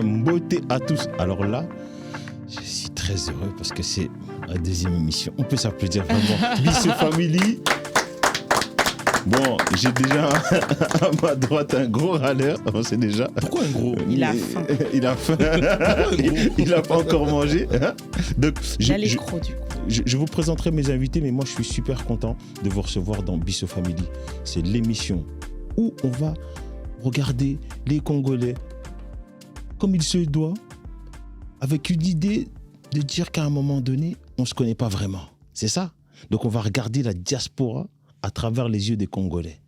bien, beauté à tous. Alors là, je suis très heureux parce que c'est la deuxième émission. On peut s'applaudir vraiment. Bissou Family. Bon, j'ai déjà à ma droite un gros râleur. On sait déjà. Pourquoi un gros? Il a faim. Il a faim. Il n'a pas encore mangé. Donc, Il a les crocs du coup. je vous présenterai mes invités, mais moi, je suis super content de vous recevoir dans Bissou Family. C'est l'émission où on va regarder les Congolais comme il se doit, avec une idée de dire qu'à un moment donné, on ne se connaît pas vraiment. C'est ça. Donc, on va regarder la diaspora à travers les yeux des Congolais.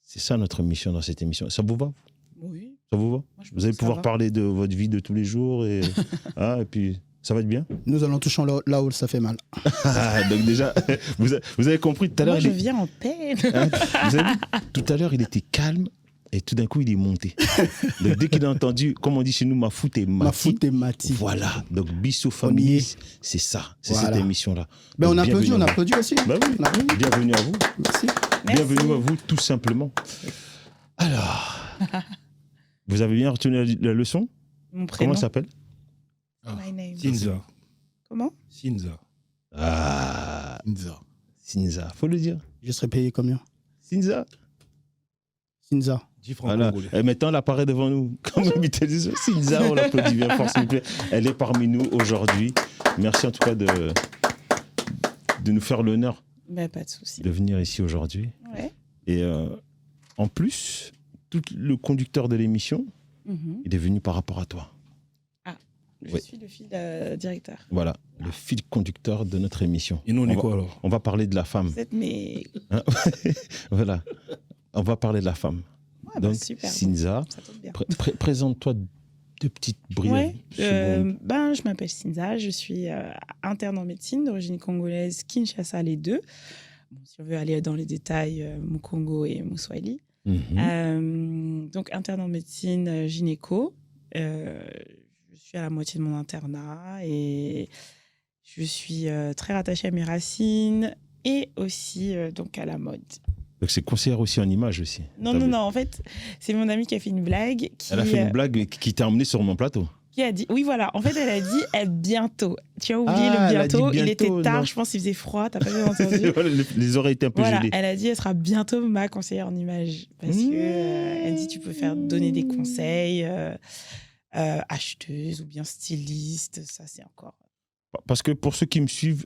C'est ça notre mission dans cette émission. Ça vous va? Oui. Ça vous va? Moi, je pense Vous allez que ça pouvoir va. parler de votre vie de tous les jours et, et puis ça va être bien. Nous allons toucher là où ça fait mal. Donc déjà, vous avez compris tout à l'heure. Moi, je viens en peine. Vous avez vu, tout à l'heure, il était calme et tout d'un coup, il est monté. Donc dès qu'il a entendu, comme on dit chez nous, ma foot et Ma Mati. foot et Mati. Voilà. Donc Bissou y Family, est. c'est ça. C'est Voilà. cette émission-là. Ben, on Donc, applaudit, bienvenue on à vous. applaudit aussi. Bah oui, On applaudit. bienvenue à vous. Merci. Merci. Bienvenue à vous, tout simplement. Alors, vous avez bien retenu la leçon? Mon prénom. Comment ça s'appelle? My name. Sinza. Comment? Sinza. Ah, Sinza. Sinza, faut le dire. Je serai payé combien? Sinza. Sinza. 10 francs Voilà. congolais. Et maintenant, elle apparaît devant nous. Comme habitué, Sinza, on l'applaudit bien fort, s'il vous plaît. Elle est parmi nous aujourd'hui. Merci en tout cas de nous faire l'honneur Ben, pas de souci. de venir ici aujourd'hui. Ouais. Et en plus, tout le conducteur de l'émission, Mhm. il est venu par rapport à toi. Je Oui. suis le fil directeur. Voilà, le fil conducteur de notre émission. Et nous, on est va- quoi alors? On va parler de la femme. Vous êtes mes... Voilà, on va parler de la femme. Ouais, bah, Donc, super. Sinza, Ça tombe bien. présente-toi deux petites brièves Ouais, secondes. je m'appelle Sinza, je suis interne en médecine d'origine congolaise, Kinshasa les deux. Bon, si on veut aller dans les détails, Mukongo et Muswahili. Mhm. Donc interne en médecine gynéco. Je suis à la moitié de mon internat et je suis très rattachée à mes racines et aussi donc à la mode. Donc c'est conseillère aussi en images aussi. Non, T'as non, vu? non, en fait, c'est mon amie qui a fait une blague. Elle a fait une blague qui t'a emmené sur mon plateau. Qui a dit, oui, voilà, en fait, elle a dit bientôt. Tu as oublié Ah, le elle a dit bientôt. Il était bientôt, tard, non. je pense qu'il faisait froid, t'as pas bien entendu. Voilà, les oreilles étaient un peu Voilà, gelées. elle a dit, elle sera bientôt ma conseillère en image. Parce que elle dit, tu peux donner des conseils, acheteuse ou bien styliste, ça c'est encore. Parce que pour ceux qui me suivent,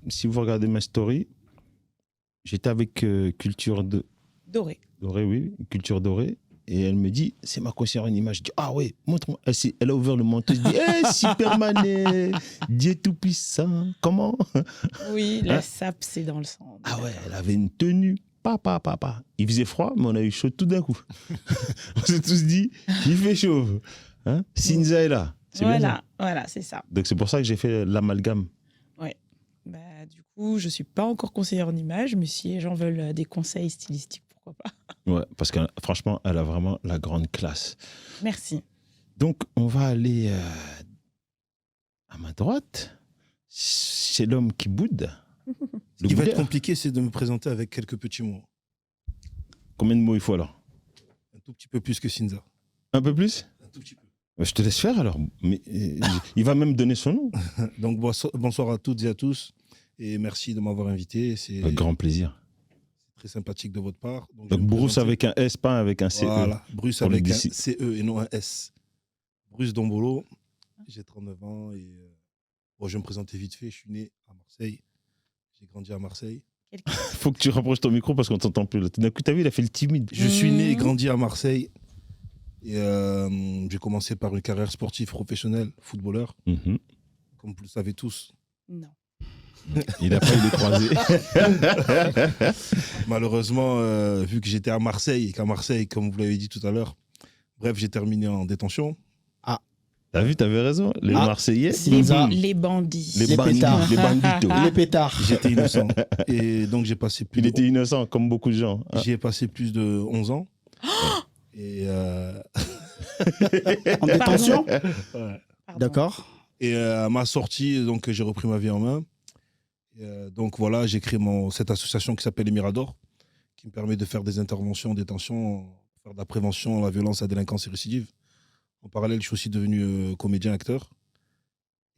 si vous regardez ma story, j'étais avec Culture Doré. Dorée, oui, Culture Dorée. Et elle me dit, c'est ma conseillère en image. Je dis, ah ouais, montre-moi. Elle a ouvert le manteau. Je dis, Superman, Dieu tout-puissant. Comment? Oui, Hein? la sape, c'est dans le sang. Ah ouais, elle avait une tenue. Papa. Il faisait froid, mais on a eu chaud tout d'un coup. On s'est tous dit, il fait chaud. Hein? Sinza est là. C'est bien ça. Voilà, c'est ça. Donc c'est pour ça que j'ai fait l'amalgame. Bah, du coup, je suis pas encore conseillère en image, mais si les gens veulent des conseils stylistiques, pourquoi pas. Ouais, parce que franchement, elle a vraiment la grande classe. Merci. Donc, on va aller à ma droite. C'est l'homme qui boude. Ce qui va être compliqué, c'est de me présenter avec quelques petits mots. Combien de mots il faut alors? Un tout petit peu plus que Sinza. Un peu plus? Un tout petit peu. Je te laisse faire alors. Mais, il va même donner son nom. Donc, bonsoir à toutes et à tous. Et merci de m'avoir invité. C'est Avec grand plaisir. très sympathique de votre part. Donc, je Donc, vais me Bruce présenter. avec un S, pas avec un CE. Voilà, Bruce Pour les avec un DC. CE et non un S. Bruce Dombolo, j'ai 39 ans et bon, je vais me présenter vite fait. Je suis né à Marseille. J'ai grandi à Marseille. Faut que tu rapproches ton micro parce qu'on t'entend plus. Tout d'un coup, t'as vu, il a fait le timide. Je suis né et grandi à Marseille. Et j'ai commencé par une carrière sportive professionnelle, footballeur, Mhm. comme vous le savez tous. Non. Il n'a pas eu les croisés. Malheureusement, vu que j'étais à Marseille et qu'à Marseille, comme vous l'avez dit tout à l'heure, bref, j'ai terminé en détention. T'as vu, t'avais raison. Les Ah. Marseillais, Sinza. Les bandits. les Les bandits, pétards. les banditos. Les pétards. J'étais innocent. Et donc, j'ai passé plus Il de... était innocent, comme beaucoup de gens. Ah. J'y ai passé plus de 11 ans. Et, En détention. ouais. Pardon. D'accord. Et à ma sortie, donc, j'ai repris ma vie en main. Et, donc voilà, j'ai créé cette association qui s'appelle les Miradors, qui me permet de faire des interventions en détention, faire de la prévention à la violence, à la délinquance et récidive, En parallèle, je suis aussi devenu comédien, acteur.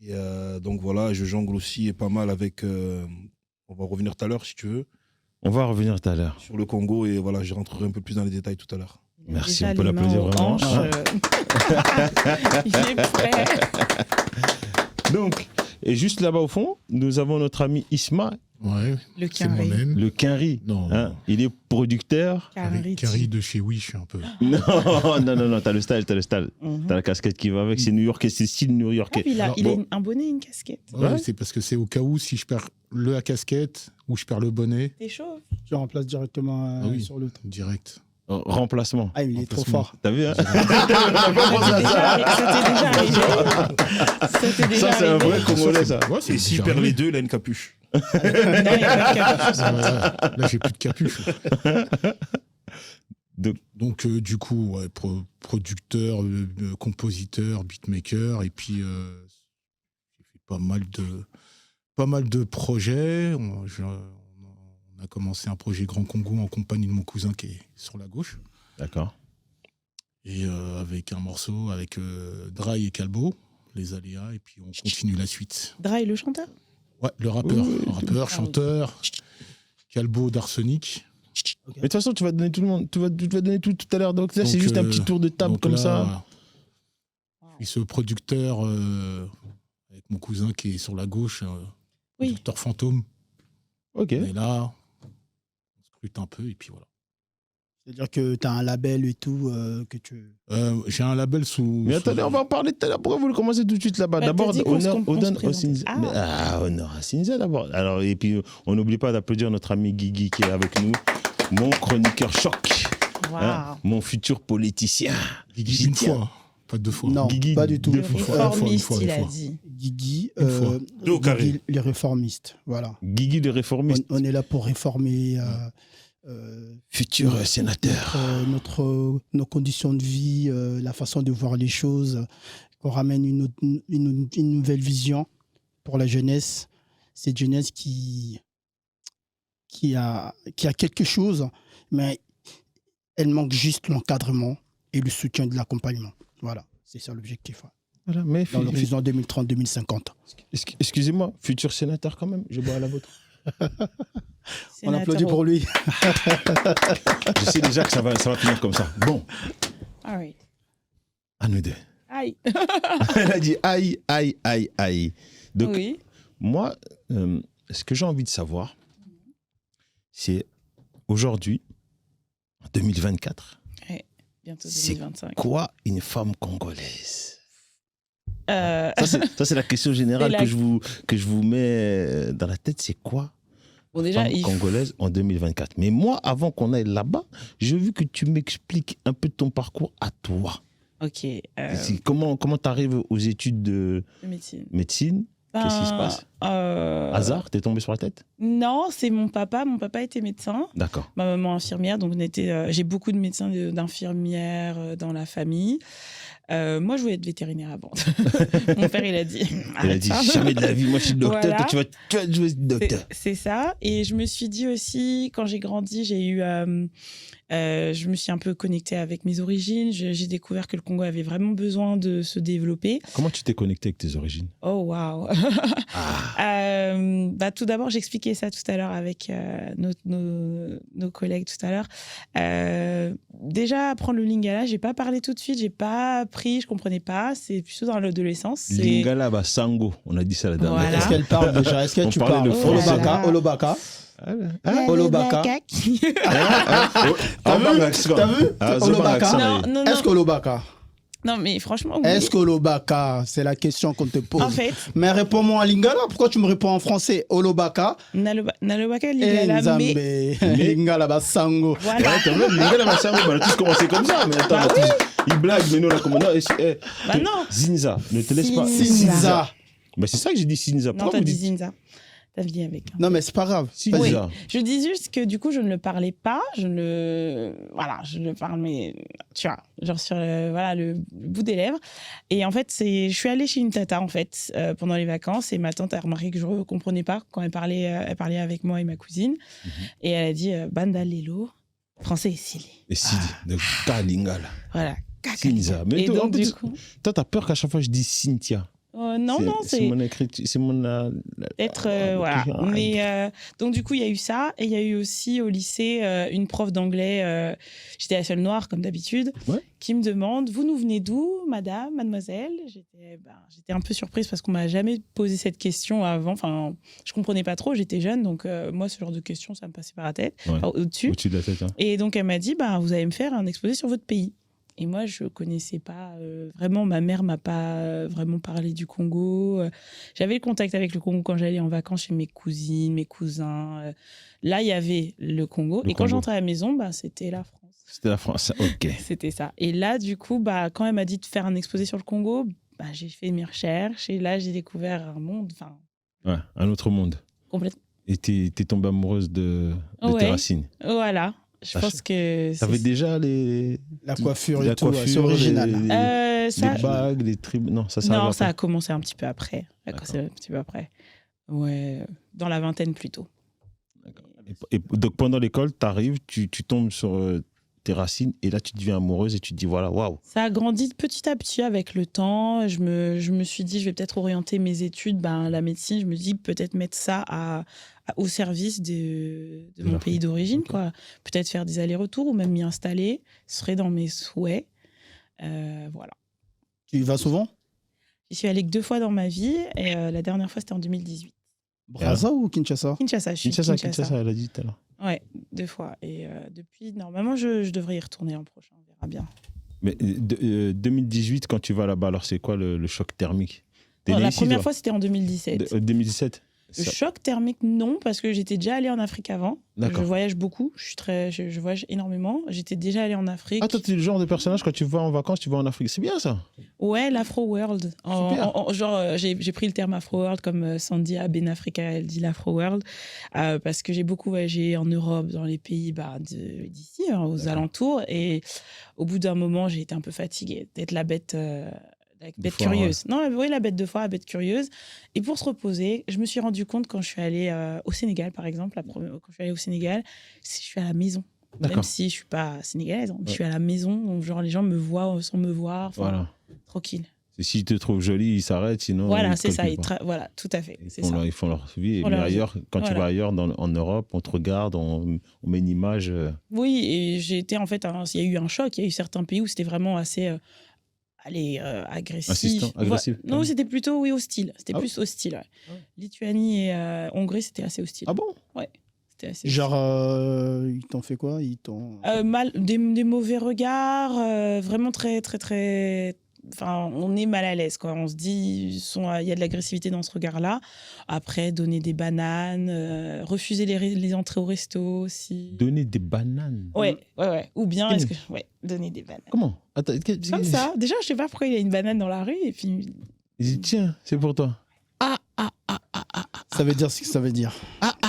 Et donc voilà, je jongle aussi pas mal avec. On va revenir tout à l'heure si tu veux. On va revenir tout à l'heure. Sur le Congo et voilà, je rentrerai un peu plus dans les détails tout à l'heure. Merci, Déjà, on peut les l'applaudir mains aux vraiment. hanches, Ah. il est prêt. Donc, et juste là-bas au fond, nous avons notre ami Isma, Ouais, Le c'est Quinri. moi-même. le Quinri. Non, Hein, il est producteur. Carrie de chez Wish, un peu. Non, t'as le style, t'as la casquette qui va avec, c'est new-yorkais, c'est style new-yorkais. Il a, Alors, il a bon. un bonnet et une casquette. Ouais, Ouais. c'est parce que c'est au cas où si je perds la casquette ou je perds le bonnet, T'es chaud. Tu remplaces directement Ah oui. sur l'autre. direct. Remplacement. Ah, il est trop Remplacement. fort. T'as vu, hein C'était déjà arrivé. C'était déjà Ça, c'est un arrivé. vrai Congolais, ça. Ouais, c'est Et s'il déjà perd les arrivé. deux, il a une capuche. Non, il y a pas de capuche. Là, j'ai plus de capuche. Donc- Donc, du coup, ouais, producteur, compositeur, beatmaker, et puis j'ai fait pas mal de projets. On a commencé un projet Grand Congo en compagnie de mon cousin qui est sur la gauche, D'accord. et avec un morceau avec Dry et Calbo, les aléas, et puis on continue la suite. Dry, le chanteur. Ouais, le rappeur, Oui, chanteur, Calbo d'Arsenic. Mais de toute façon, tu vas donner tout le monde, tu vas donner tout à l'heure. Donc là, c'est Donc, juste un petit tour de table donc comme là, ça. voilà. Et ce producteur, avec mon cousin qui est sur la gauche, Oui. producteur fantôme, Ok. on est là, on scrute un peu, et puis voilà. C'est-à-dire que tu as un label et tout que tu. J'ai un label sous. Mais attendez, on va en parler tout à l'heure. Pourquoi vous le commencez tout de suite là-bas? Bah, D'abord, t'as dit qu'on se honneur on se au présentait. Sinza. Ah. Mais, honneur à Sinza d'abord. Alors, et puis, on n'oublie pas d'applaudir notre ami Guigui qui est avec nous, mon chroniqueur choc, Waouh. hein, mon futur politicien. Guigui J'y une tiens. fois, pas deux fois. Non, Guigui, pas du tout. deux Le fois. réformiste, une il a fois. dit. Guigui, Une fois. Deux au carré. Guigui, les réformistes. Voilà. Guigui le réformiste, On est là pour réformer futur sénateur. nos conditions de vie, la façon de voir les choses, qu'on ramène une nouvelle vision pour la jeunesse. Cette jeunesse qui a quelque chose, mais elle manque juste l'encadrement et le soutien de l'accompagnement. Voilà, c'est ça l'objectif. Ouais. Voilà, mais Dans l'horizon 2030-2050. excusez-moi, futur sénateur quand même, je bois à la vôtre. On applaudit pour lui. Je sais déjà que ça va finir comme ça. Bon, All right. à nous deux. Aïe. Elle a dit aïe, aïe, aïe, aïe. Donc, Oui. moi, ce que j'ai envie de savoir, c'est aujourd'hui, en 2024, Bientôt C'est 2025. quoi une femme congolaise? Euh, Ça, c'est la question générale C'est que, la- je vous mets dans la tête. C'est quoi bon, déjà, femme congolaise en 2024? Mais moi, avant qu'on aille là-bas, je veux que tu m'expliques un peu ton parcours à toi. Ok. Comment tu arrives aux études de Médecine. médecine? Qu'est-ce qui se passe? Hasard? T'es tombé sur la tête? Non, c'est mon papa. Mon papa était médecin. D'accord. Ma maman infirmière. Donc, j'ai beaucoup de médecins, d'infirmières dans la famille. Moi, je voulais être vétérinaire avant. Mon père, il a dit. Elle a dit jamais de la vie, moi je suis docteur, Voilà. toi tu vas jouer docteur. C'est ça. Et je me suis dit aussi, quand j'ai grandi, je me suis un peu connectée avec mes origines. J'ai découvert que le Congo avait vraiment besoin de se développer. Comment tu t'es connecté avec tes origines? Oh, waouh. Tout d'abord, j'expliquais ça tout à l'heure avec nos collègues tout à l'heure. Déjà, apprendre le lingala, j'ai pas parlé tout de suite, j'ai pas appris, je comprenais pas. C'est plutôt dans l'adolescence. C'est- Lingala Basango, on a dit ça la dernière Voilà. Est-ce qu'elle parle déjà? Est-ce que On tu parlait parles le français. Olobaka, Olobaka, Hein? Olobaka. T'as T'as vu Olobaka. Non, Est-ce qu'Olobaka? non, mais franchement, oui. Est-ce qu'Olobaka? C'est la question qu'on te pose. En fait, Mais réponds-moi en lingala. Pourquoi tu me réponds en français? Olobaka. Nalobaka, Lingala, Nzambe. mais Lingala Basango. voilà. Ouais, t'as vu, Lingala Basango, on a tous commencé comme ça, mais attends, Bah on a tous- il blague, mais nous on a commencé. Bah non. Zinza, ne te laisse pas. Sinza. Sinza. Bah, c'est ça que j'ai dit Sinza. Non, Pourquoi t'as vous dit dites Zinza. T'as dit avec. Non, mais c'est pas grave. Sinza? Je dis juste que du coup, je ne le parlais pas. Je le parle, mais tu vois, genre sur le bout des lèvres. Et en fait, je suis allée chez une tata, en fait, pendant les vacances. Et ma tante a remarqué que je ne comprenais pas quand elle parlait avec moi et ma cousine. Et elle a dit Banda Lelo, français et Sili. Et Sidi, de Kalingala. Voilà. Cinza. Mais Et toi, en donc, plus, du coup, toi, t'as peur qu'à chaque fois je dise Cynthia. non, C'est mon écriture, c'est mon. être voilà. Mais donc du coup, il y a eu ça et il y a eu aussi au lycée une prof d'anglais. J'étais la seule noire comme d'habitude, Ouais. qui me demande vous nous venez d'où, madame, mademoiselle. J'étais un peu surprise parce qu'on m'a jamais posé cette question avant. Enfin, je comprenais pas trop. J'étais jeune, donc moi ce genre de questions ça me passait par la tête, Ouais. enfin, au-dessus. Au-dessus de la tête. Hein. Et donc elle m'a dit vous allez me faire un exposé sur votre pays. Et moi, je connaissais pas vraiment. Ma mère m'a pas vraiment parlé du Congo. J'avais le contact avec le Congo quand j'allais en vacances chez mes cousines, mes cousins. Là, il y avait le Congo. Et quand j'entrais à la maison, c'était la France. C'était la France, ok. C'était ça. Et là, du coup, quand elle m'a dit de faire un exposé sur le Congo, j'ai fait mes recherches. Et là, j'ai découvert un monde. Ouais, un autre monde. Complètement. Et t'es tombée amoureuse de tes racines. Voilà. Je pense que. T'avais déjà la coiffure et la tout, coiffure, c'est original. Les bagues, les tribus. Non, ça Non, ça a commencé un petit peu après. Ouais, dans la vingtaine plutôt. Et donc pendant l'école, t'arrives, tu tombes sur tes racines et là tu deviens amoureuse et tu te dis voilà, waouh. Ça a grandi petit à petit avec le temps. Je me suis dit je vais peut-être orienter mes études, la médecine. Je me dis peut-être mettre ça au service de mon pays d'origine, okay. quoi. Peut-être faire des allers-retours ou même m'y installer. Ce serait dans mes souhaits. Voilà. Tu y vas souvent? J'y suis allée que 2 fois dans ma vie et la dernière fois c'était en 2018. Brazza ou Kinshasa? Kinshasa, Kinshasa, elle a dit tout à l'heure. Ouais, 2 fois. Et depuis, normalement, je devrais y retourner l'an prochain. On verra bien. Mais 2018, quand tu vas là-bas, alors c'est quoi le choc thermique? La première fois, c'était en 2017. 2017 Le choc thermique, non, parce que j'étais déjà allée en Afrique avant. D'accord. Je voyage beaucoup, je voyage énormément. J'étais déjà allée en Afrique. Ah, toi, tu es le genre de personnage, quand tu vas en vacances, tu vas en Afrique. C'est bien ça. Ouais, l'Afro-World. J'ai pris le terme Afro-World comme Sandy à Ben Africa, elle dit l'Afro-World. Parce que j'ai beaucoup voyagé en Europe, dans les pays d'ici, aux alentours. Et au bout d'un moment, j'ai été un peu fatiguée d'être la bête... La bête curieuse. Ouais. Non, oui, la bête de foire, la bête curieuse. Et pour se reposer, je me suis rendu compte quand je suis allée au Sénégal, par exemple, quand je suis allée au Sénégal, je suis à la maison. Même si je ne suis pas sénégalaise, je suis à la maison, donc genre les gens me voient sans me voir. Voilà. Tranquille. Et s'ils te trouvent jolie, ils s'arrêtent, sinon... Voilà, c'est ça. Voilà, tout à fait. Ils font leur vie. Mais ailleurs, quand tu vas ailleurs, en Europe, on te regarde, on met une image... Oui, et j'ai été en fait... Il y a eu un choc. Il y a eu certains pays où c'était vraiment assez... agressif. Agressif. Non, c'était plutôt hostile. C'était plus hostile. Ouais. Ah ouais. Lituanie et Hongrie, c'était assez hostile. Ah bon? Ouais. C'était assez genre, ils t'ont fait quoi? Ils t'ont... des mauvais regards, vraiment très, très, très... Enfin, on est mal à l'aise, quoi. On se dit, il y a de l'agressivité dans ce regard-là. Après, donner des bananes, refuser les entrées au resto aussi. Donner des bananes? Ouais. Ou bien, donner des bananes. Comment? Attends, comme ça. Déjà, je sais pas pourquoi il y a une banane dans la rue et puis... Il dit, tiens, c'est pour toi. Ça veut dire ce que ça veut dire.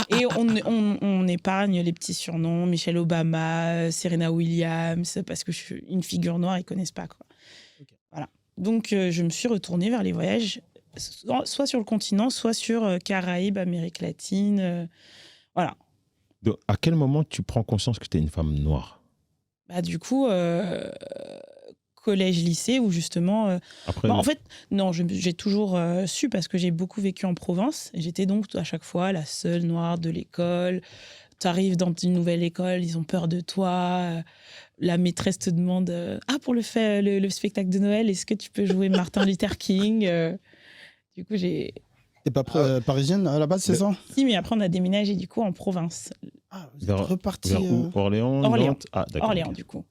Et on épargne les petits surnoms, Michelle Obama, Serena Williams, parce que je suis une figure noire, ils connaissent pas, quoi. Okay. Voilà. Donc, je me suis retournée vers les voyages, soit sur le continent, soit sur Caraïbes, Amérique latine. Voilà. Donc, à quel moment tu prends conscience que tu es une femme noire? Du coup, collège, lycée, où justement... Après, en fait, non, j'ai toujours su parce que j'ai beaucoup vécu en Provence. J'étais donc à chaque fois la seule noire de l'école. Tu arrives dans une nouvelle école, ils ont peur de toi. La maîtresse te demande pour le spectacle de Noël, est-ce que tu peux jouer Martin Luther King? Du coup, j'ai... T'es pas parisienne à la base, c'est ça? Si, mais après, on a déménagé du coup en province. Ah, vous êtes reparti... Vers où? Orléans? Nantes. Ah, d'accord. Orléans, du coup.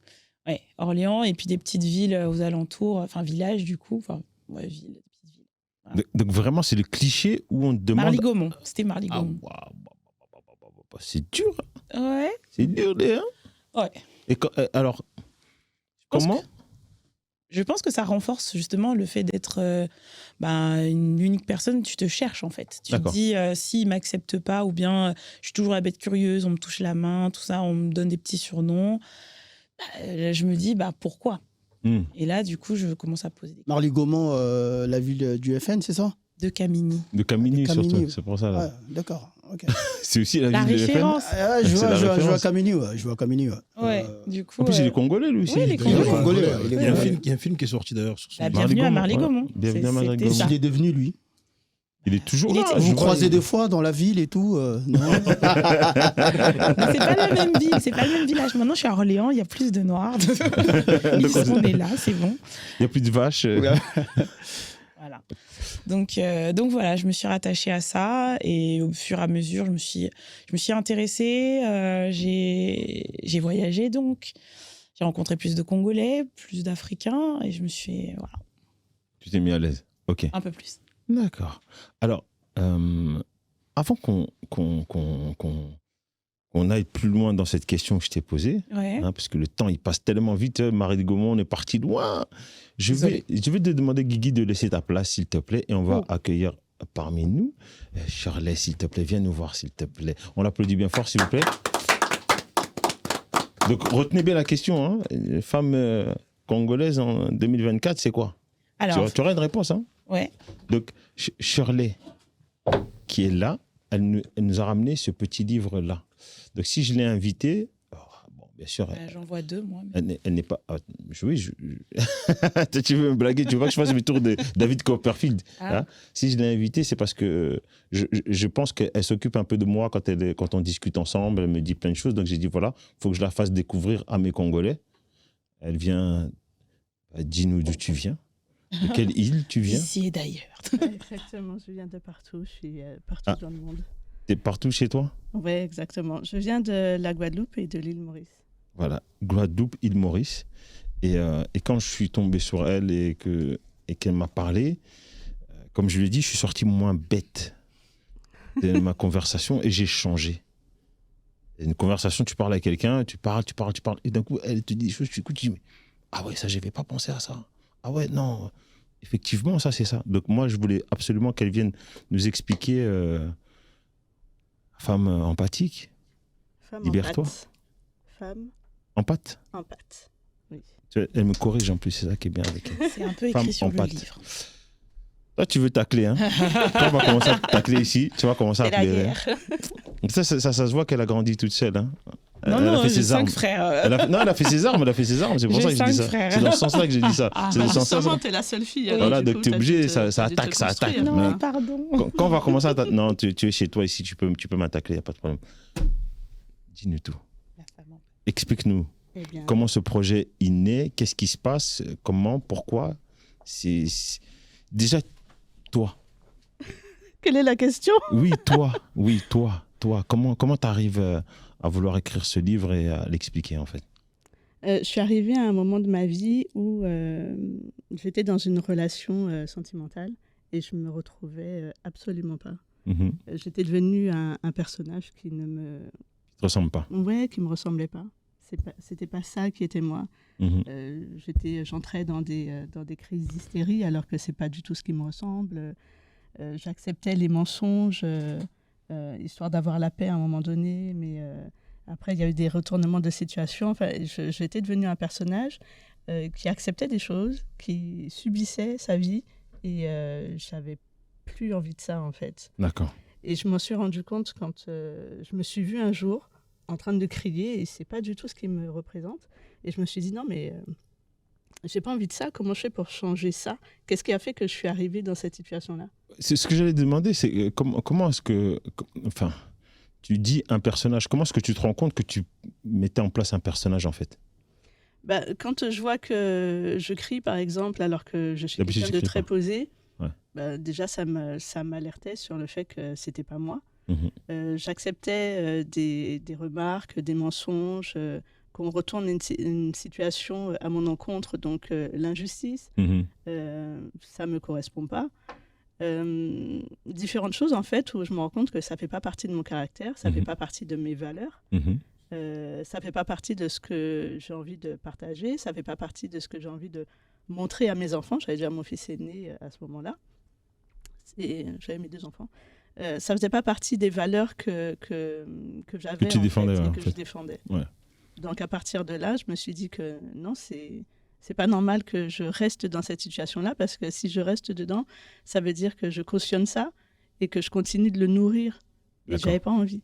Ouais, Orléans, et puis des petites villes aux alentours, enfin villages du coup, villes, petites villes. Voilà. Donc vraiment, c'est le cliché où on te demande... Marly-Gaumont, c'était Marly-Gaumont. C'est dur. Ouais. C'est dur, Ouais. Et alors, comment? Je pense que ça renforce justement le fait d'être une unique personne. Tu te cherches en fait. Tu te dis s'ils ne m'acceptent pas, ou bien je suis toujours la bête curieuse, on me touche la main, tout ça, on me donne des petits surnoms. Je me dis pourquoi. Et là, du coup, je commence à poser des questions. Marly-Gaumont, la ville du FN, c'est ça? De Camini. De Camini, surtout, c'est pour ça. Là. D'accord. Ok. C'est aussi la La ville de FN. référence. Ah, je C'est vois, la je vois référence. Kamini, ouais. Je vois Kamini, ouais. Ouais, du coup. En plus, il est congolais, lui aussi. Oui, il est Il est congolais. congolais, ouais. Il Il Il est y a un congolais. film, il y a un film qui est sorti d'ailleurs sur son. Bah, bienvenue à Marley Marley Gaumont, Gaumont. Bienvenue à Marley C'était Gaumont. ça. Il est devenu, lui. Il est toujours Il là. était- je Vous vois, croisez il- des fois dans la ville et tout non Mais c'est pas la même ville, c'est pas le même village. Maintenant, je suis à Orléans, il y a plus de noirs. On est là, c'est bon. Il n'y a plus de vaches. Voilà. Donc voilà, je me suis rattachée à ça et au fur et à mesure, je me suis intéressée. J'ai voyagé donc. J'ai rencontré plus de Congolais, plus d'Africains et je me suis voilà, Tu t'es mis à l'aise. Ok. un peu plus. D'accord. Alors, avant qu'on aille plus loin dans cette question que je t'ai posée, Ouais. parce que le temps, il passe tellement vite, Marley Gaumont, on est parti loin. Je vais te demander, Guigui, de laisser ta place, s'il te plaît, et on va accueillir parmi nous Shirley, s'il te plaît. Viens nous voir, s'il te plaît. On l'applaudit bien fort, s'il vous plaît. Donc, retenez bien la question. Hein. Femme congolaise en 2024, c'est quoi? Alors, Tu auras une réponse, hein? ouais. Donc, Shirley, qui est là, elle nous a ramené ce petit livre-là. Donc, si je l'ai invitée, bon, bien sûr, J'en vois deux, moi. mais- elle n'est pas... Tu veux me blaguer, tu veux pas que je fasse le tour de David Copperfield. Ah. Hein? Si je l'ai invitée, c'est parce que je pense qu'elle s'occupe un peu de moi quand on discute ensemble, elle me dit plein de choses. Donc, j'ai dit, voilà, il faut que je la fasse découvrir à mes Congolais. Elle vient... Dis-nous d'où tu viens. De quelle île tu viens? D'ici et d'ailleurs. Exactement, je viens de partout, je suis partout Ah. dans le monde. T'es partout chez toi? Oui, exactement. Je viens de la Guadeloupe et de l'île Maurice. Voilà, Guadeloupe, île Maurice. Et quand je suis tombé sur elle et qu'elle m'a parlé, comme je lui ai dit, je suis sorti moins bête de ma conversation et j'ai changé. Et une conversation, tu parles à quelqu'un, tu parles, et d'un coup, elle te dit des choses, tu écoutes, tu dis, ah ouais, ça, j'avais pas pensé à ça. Ah ouais, non, effectivement, ça, c'est ça. Donc moi, je voulais absolument qu'elle vienne nous expliquer, femme empathique, Femme Libère-toi. en pâte. Femme empathe. en pâte. Oui. Elle me corrige en plus, c'est ça qui est bien avec elle. C'est un peu Femme écrit sur en le pâte. livre. Toi, tu veux tacler, hein? Toi, on va commencer à tacler ici. Tu vas commencer à C'est la appeler. guerre. Ça se voit qu'elle a grandi toute seule. Hein? Non, Elle a non, fait j'ai ses 5 armes. frères. Non, elle a fait ses armes. C'est pour J'ai ça que je dis 5 ça. frères. C'est dans ce sens-là que je dis ça. Ah, C'est dans ce sens-là. Justement, t'es la seule fille. Oui. Voilà, du donc coup, t'es t'as obligé, dû te- ça t'as dû te attaque, ça attaque. construire, Non, hein. pardon. Quand on va commencer à non, tu es chez toi ici, tu peux m'attaquer, il n'y a pas de problème. Dis-nous tout. La femme en pâte. Explique-nous Eh bien, comment ce projet est né, qu'est-ce qui se passe, comment, pourquoi. Déjà, toi. quelle est la question? Oui, toi. Comment tu arrives à vouloir écrire ce livre et à l'expliquer, en fait? Je suis arrivée à un moment de ma vie où j'étais dans une relation sentimentale et je me retrouvais absolument pas. Mhm. J'étais devenue un personnage qui ne me... Ça te ressemble pas. Ouais, qui me ressemblait pas. C'était pas ça qui était moi. Mhm. J'entrais dans des crises d'hystérie alors que c'est pas du tout ce qui me ressemble. J'acceptais les mensonges histoire d'avoir la paix à un moment donné, mais après il y a eu des retournements de situation. Enfin, j'étais devenue un personnage qui acceptait des choses, qui subissait sa vie et j'avais plus envie de ça en fait. D'accord. Et je m'en suis rendu compte quand je me suis vue un jour en train de crier et c'est pas du tout ce qui me représente. Et je me suis dit non mais j'ai pas envie de ça. Comment je fais pour changer ça? Qu'est-ce qui a fait que je suis arrivée dans cette situation-là? C'est ce que j'allais te demander, c'est comment est-ce que... Enfin, tu dis un personnage, comment est-ce que tu te rends compte que tu mettais en place un personnage, en fait? Bah, quand je vois que je crie, par exemple, alors que je suis D'habitude, quelqu'un de tu cries très pas. posé, Ouais. bah, déjà, ça m'alertait sur le fait que c'était pas moi. Mhm. J'acceptais des remarques, des mensonges, qu'on retourne une situation à mon encontre, donc l'injustice, Mhm. ça me correspond pas. Différentes choses, en fait, où je me rends compte que ça fait pas partie de mon caractère, ça fait Mhm. pas partie de mes valeurs. Mhm. Ça fait pas partie de ce que j'ai envie de partager, ça fait pas partie de ce que j'ai envie de montrer à mes enfants. J'avais déjà mon fils aîné à ce moment-là, et j'avais mes 2 enfants. Ça faisait pas partie des valeurs que j'avais tu en défendais, fait, ouais, et en que fait. je défendais. Ouais. Donc à partir de là, je me suis dit que non, c'est pas normal que je reste dans cette situation-là, parce que si je reste dedans, ça veut dire que je cautionne ça et que je continue de le nourrir Et D'accord. j'avais pas envie.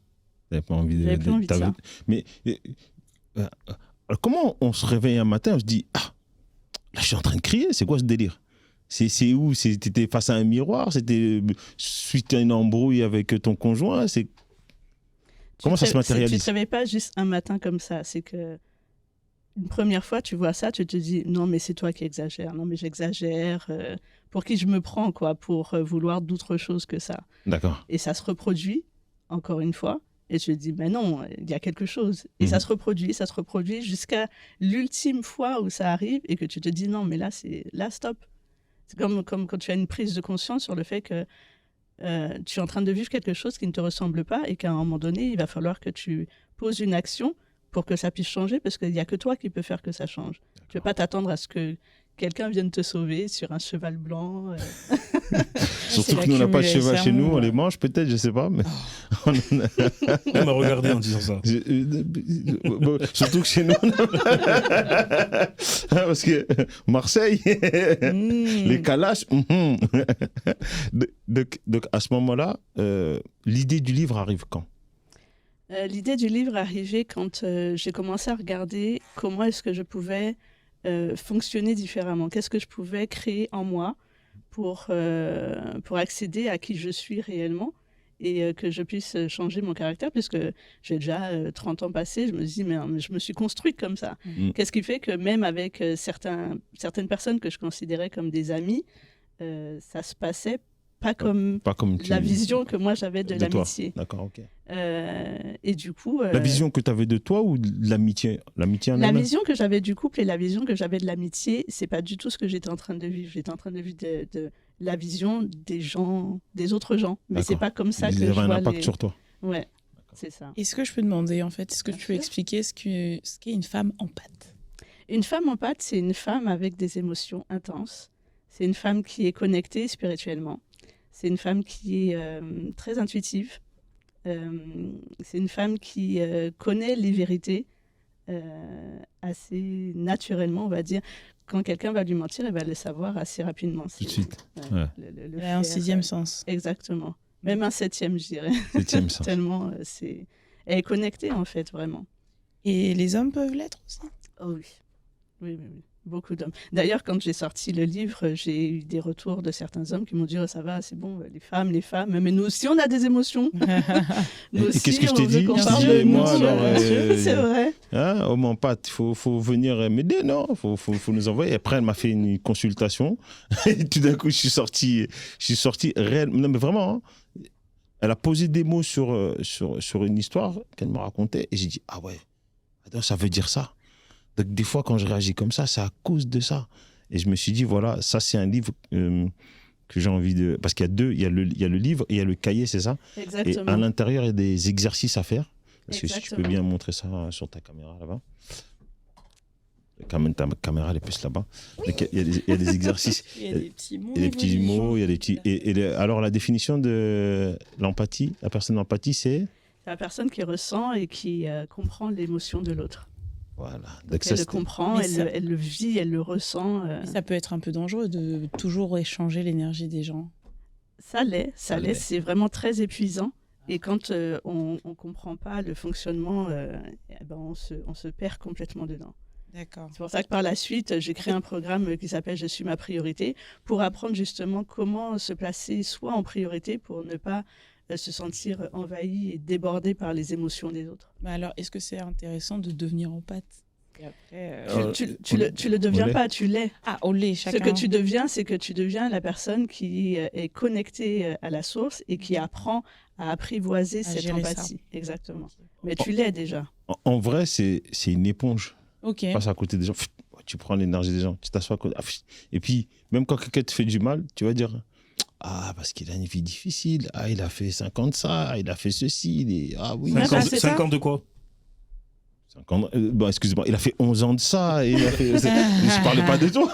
T'avais pas envie de. J'avais plus envie de ça. Mais alors comment on se réveille un matin, on se dit ah là je suis en train de crier, c'est quoi ce délire? C'est où? T'étais face à un miroir? C'était suite à une embrouille avec ton conjoint? Comment ça se Tu matérialise? te réveilles pas juste un matin comme ça. C'est que une première fois, tu vois ça, tu te dis non, mais c'est toi qui exagères. Non, mais j'exagère. Pour qui je me prends, quoi, pour vouloir d'autre chose que ça. D'accord. Et ça se reproduit, encore une fois. Et je te dis, mais non, il y a quelque chose. Et ça se reproduit jusqu'à l'ultime fois où ça arrive et que tu te dis non, mais là, stop. C'est comme quand tu as une prise de conscience sur le fait que tu es en train de vivre quelque chose qui ne te ressemble pas et qu'à un moment donné, il va falloir que tu poses une action pour que ça puisse changer parce qu'il n'y a que toi qui peux faire que ça change. Tu ne peux pas t'attendre à ce que quelqu'un vienne te sauver sur un cheval blanc. Surtout que nous, on n'a pas de cheval chez nous, on les mange peut-être, je sais pas. Mais Elle m'a regardé en disant ça. Surtout que chez nous, parce que Marseille, les calaches. Donc à ce moment-là, l'idée du livre arrive quand? L'idée du livre arrivait quand j'ai commencé à regarder comment est-ce que je pouvais fonctionner différemment. Qu'est-ce que je pouvais créer en moi pour accéder à qui je suis réellement et que je puisse changer mon caractère, puisque j'ai déjà 30 ans passés, je me dis, mais je me suis construite comme ça. Qu'est-ce qui fait que même avec certaines personnes que je considérais comme des amis, ça se passait pas comme la vision que moi j'avais de l'amitié. D'accord, ok. Et du coup... La vision que tu avais de toi ou de l'amitié? L'amitié en La elle-même? vision que j'avais du couple et la vision que j'avais de l'amitié, c'est pas du tout ce que j'étais en train de vivre. J'étais en train de vivre de la vision des gens, des autres gens. Mais c'est pas comme ça que je vois un impact sur toi. Ouais, c'est ça. Est-ce que je peux demander, en fait, est-ce que tu peux expliquer ce qu'est une femme empathe? Une femme empathe, c'est une femme avec des émotions intenses. C'est une femme qui est connectée spirituellement. C'est une femme qui est très intuitive. C'est une femme qui connaît les vérités assez naturellement, on va dire. Quand quelqu'un va lui mentir, elle va le savoir assez rapidement. Tout de suite. Ouais. Elle a un sixième sens. Exactement. Même un septième, je dirais. Septième sens. Tellement elle est connectée, en fait, vraiment. Et les hommes peuvent l'être aussi? Oh oui. Oui. Beaucoup d'hommes. D'ailleurs, quand j'ai sorti le livre, j'ai eu des retours de certains hommes qui m'ont dit, oh, ça va, c'est bon, les femmes, mais nous aussi, on a des émotions. Nous Et aussi, qu'est-ce que je t'ai on veut dit? qu'on Je parle disais, de moi, nous. alors, C'est vrai. Hein, homme en pâte, il faut venir m'aider, non? Faut nous envoyer. Après, elle m'a fait une consultation. Et tout d'un coup, je suis sorti réellement. Non, mais vraiment, hein. Elle a posé des mots sur une histoire qu'elle me racontait. Et j'ai dit, ah ouais, attends, ça veut dire ça. Donc, des fois, quand je réagis comme ça, c'est à cause de ça. Et je me suis dit, voilà, ça, c'est un livre que j'ai envie de... Parce qu'il y a deux, il y a le livre et il y a le cahier, c'est ça? Exactement. Et à l'intérieur, il y a des exercices à faire. Parce que si tu peux Exactement. bien montrer ça sur ta caméra, là-bas. Ta caméra, elle est plus là-bas. Donc, il y a des exercices. Il y a des petits mots. Il y a des petits mots, il y a des petits... alors, la définition de l'empathie, la personne d'empathie, c'est... C'est la personne qui ressent et qui comprend l'émotion de l'autre. Voilà. Donc elle le comprend, elle le vit, elle le ressent. Ça peut être un peu dangereux de toujours échanger l'énergie des gens. Ça l'est. C'est vraiment très épuisant. Et quand on ne comprend pas le fonctionnement, on se perd complètement dedans. D'accord. C'est pour ça que par la suite, j'ai créé un programme qui s'appelle « Je suis ma priorité » pour apprendre justement comment se placer soit en priorité pour ne pas se sentir envahi et débordé par les émotions des autres. Bah alors, est-ce que c'est intéressant de devenir empathe? Et après, tu le deviens pas, tu l'es. Ah, on l'est, chacun. Ce que tu deviens, c'est que tu deviens la personne qui est connectée à la source et qui apprend à apprivoiser cette empathie. Ça. Exactement. Mais tu l'es déjà. En vrai, c'est une éponge. Ok. Tu passes à côté des gens, tu prends l'énergie des gens, tu t'assois à côté. Et puis, même quand quelqu'un te fait du mal, tu vas dire... Ah, parce qu'il a une vie difficile. Ah, il a fait 50 ça, il a fait ceci. Ah oui. 50 de quoi? 50, bon, excusez-moi, il a fait 11 ans de ça. Et il a fait, je parlais pas de toi.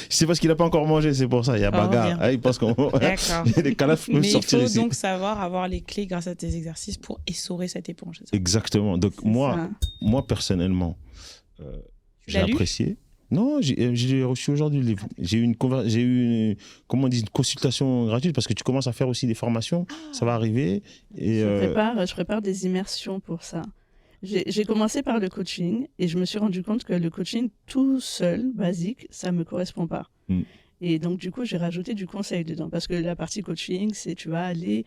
C'est parce qu'il n'a pas encore mangé, c'est pour ça. Il y a bagarre. Ah, il pense qu'on... D'accord. Les calafs peuvent sortir ici. Mais il faut donc savoir avoir les clés grâce à tes exercices pour essorer cette éponge. Exactement. Donc moi personnellement, j'ai apprécié. Non, j'ai reçu aujourd'hui le livre. J'ai eu comment on dit, une consultation gratuite parce que tu commences à faire aussi des formations. Ça va arriver. Et Je prépare des immersions pour ça. J'ai commencé par le coaching et je me suis rendu compte que le coaching tout seul, basique, ça me correspond pas. Et donc, du coup, j'ai rajouté du conseil dedans. Parce que la partie coaching, c'est tu vas aller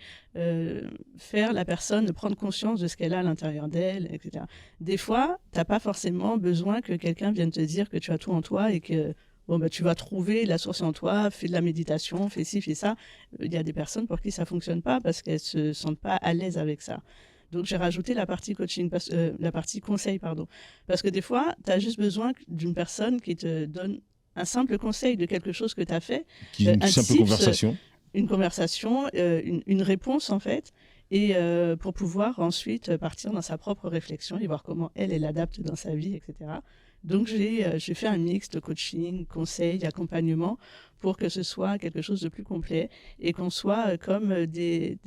faire la personne prendre conscience de ce qu'elle a à l'intérieur d'elle, etc. Des fois, tu n'as pas forcément besoin que quelqu'un vienne te dire que tu as tout en toi et que tu vas trouver la source en toi, fais de la méditation, fais ci, fais ça. Il y a des personnes pour qui ça ne fonctionne pas parce qu'elles ne se sentent pas à l'aise avec ça. Donc, j'ai rajouté la partie coaching, la partie conseil, pardon. Parce que des fois, tu as juste besoin d'une personne qui te donne un simple conseil de quelque chose que tu as fait. Une simple conversation. Une conversation, une réponse en fait, et pour pouvoir ensuite partir dans sa propre réflexion et voir comment elle adapte dans sa vie, etc. Donc j'ai fait un mix de coaching, conseil, accompagnement pour que ce soit quelque chose de plus complet et qu'on soit comme des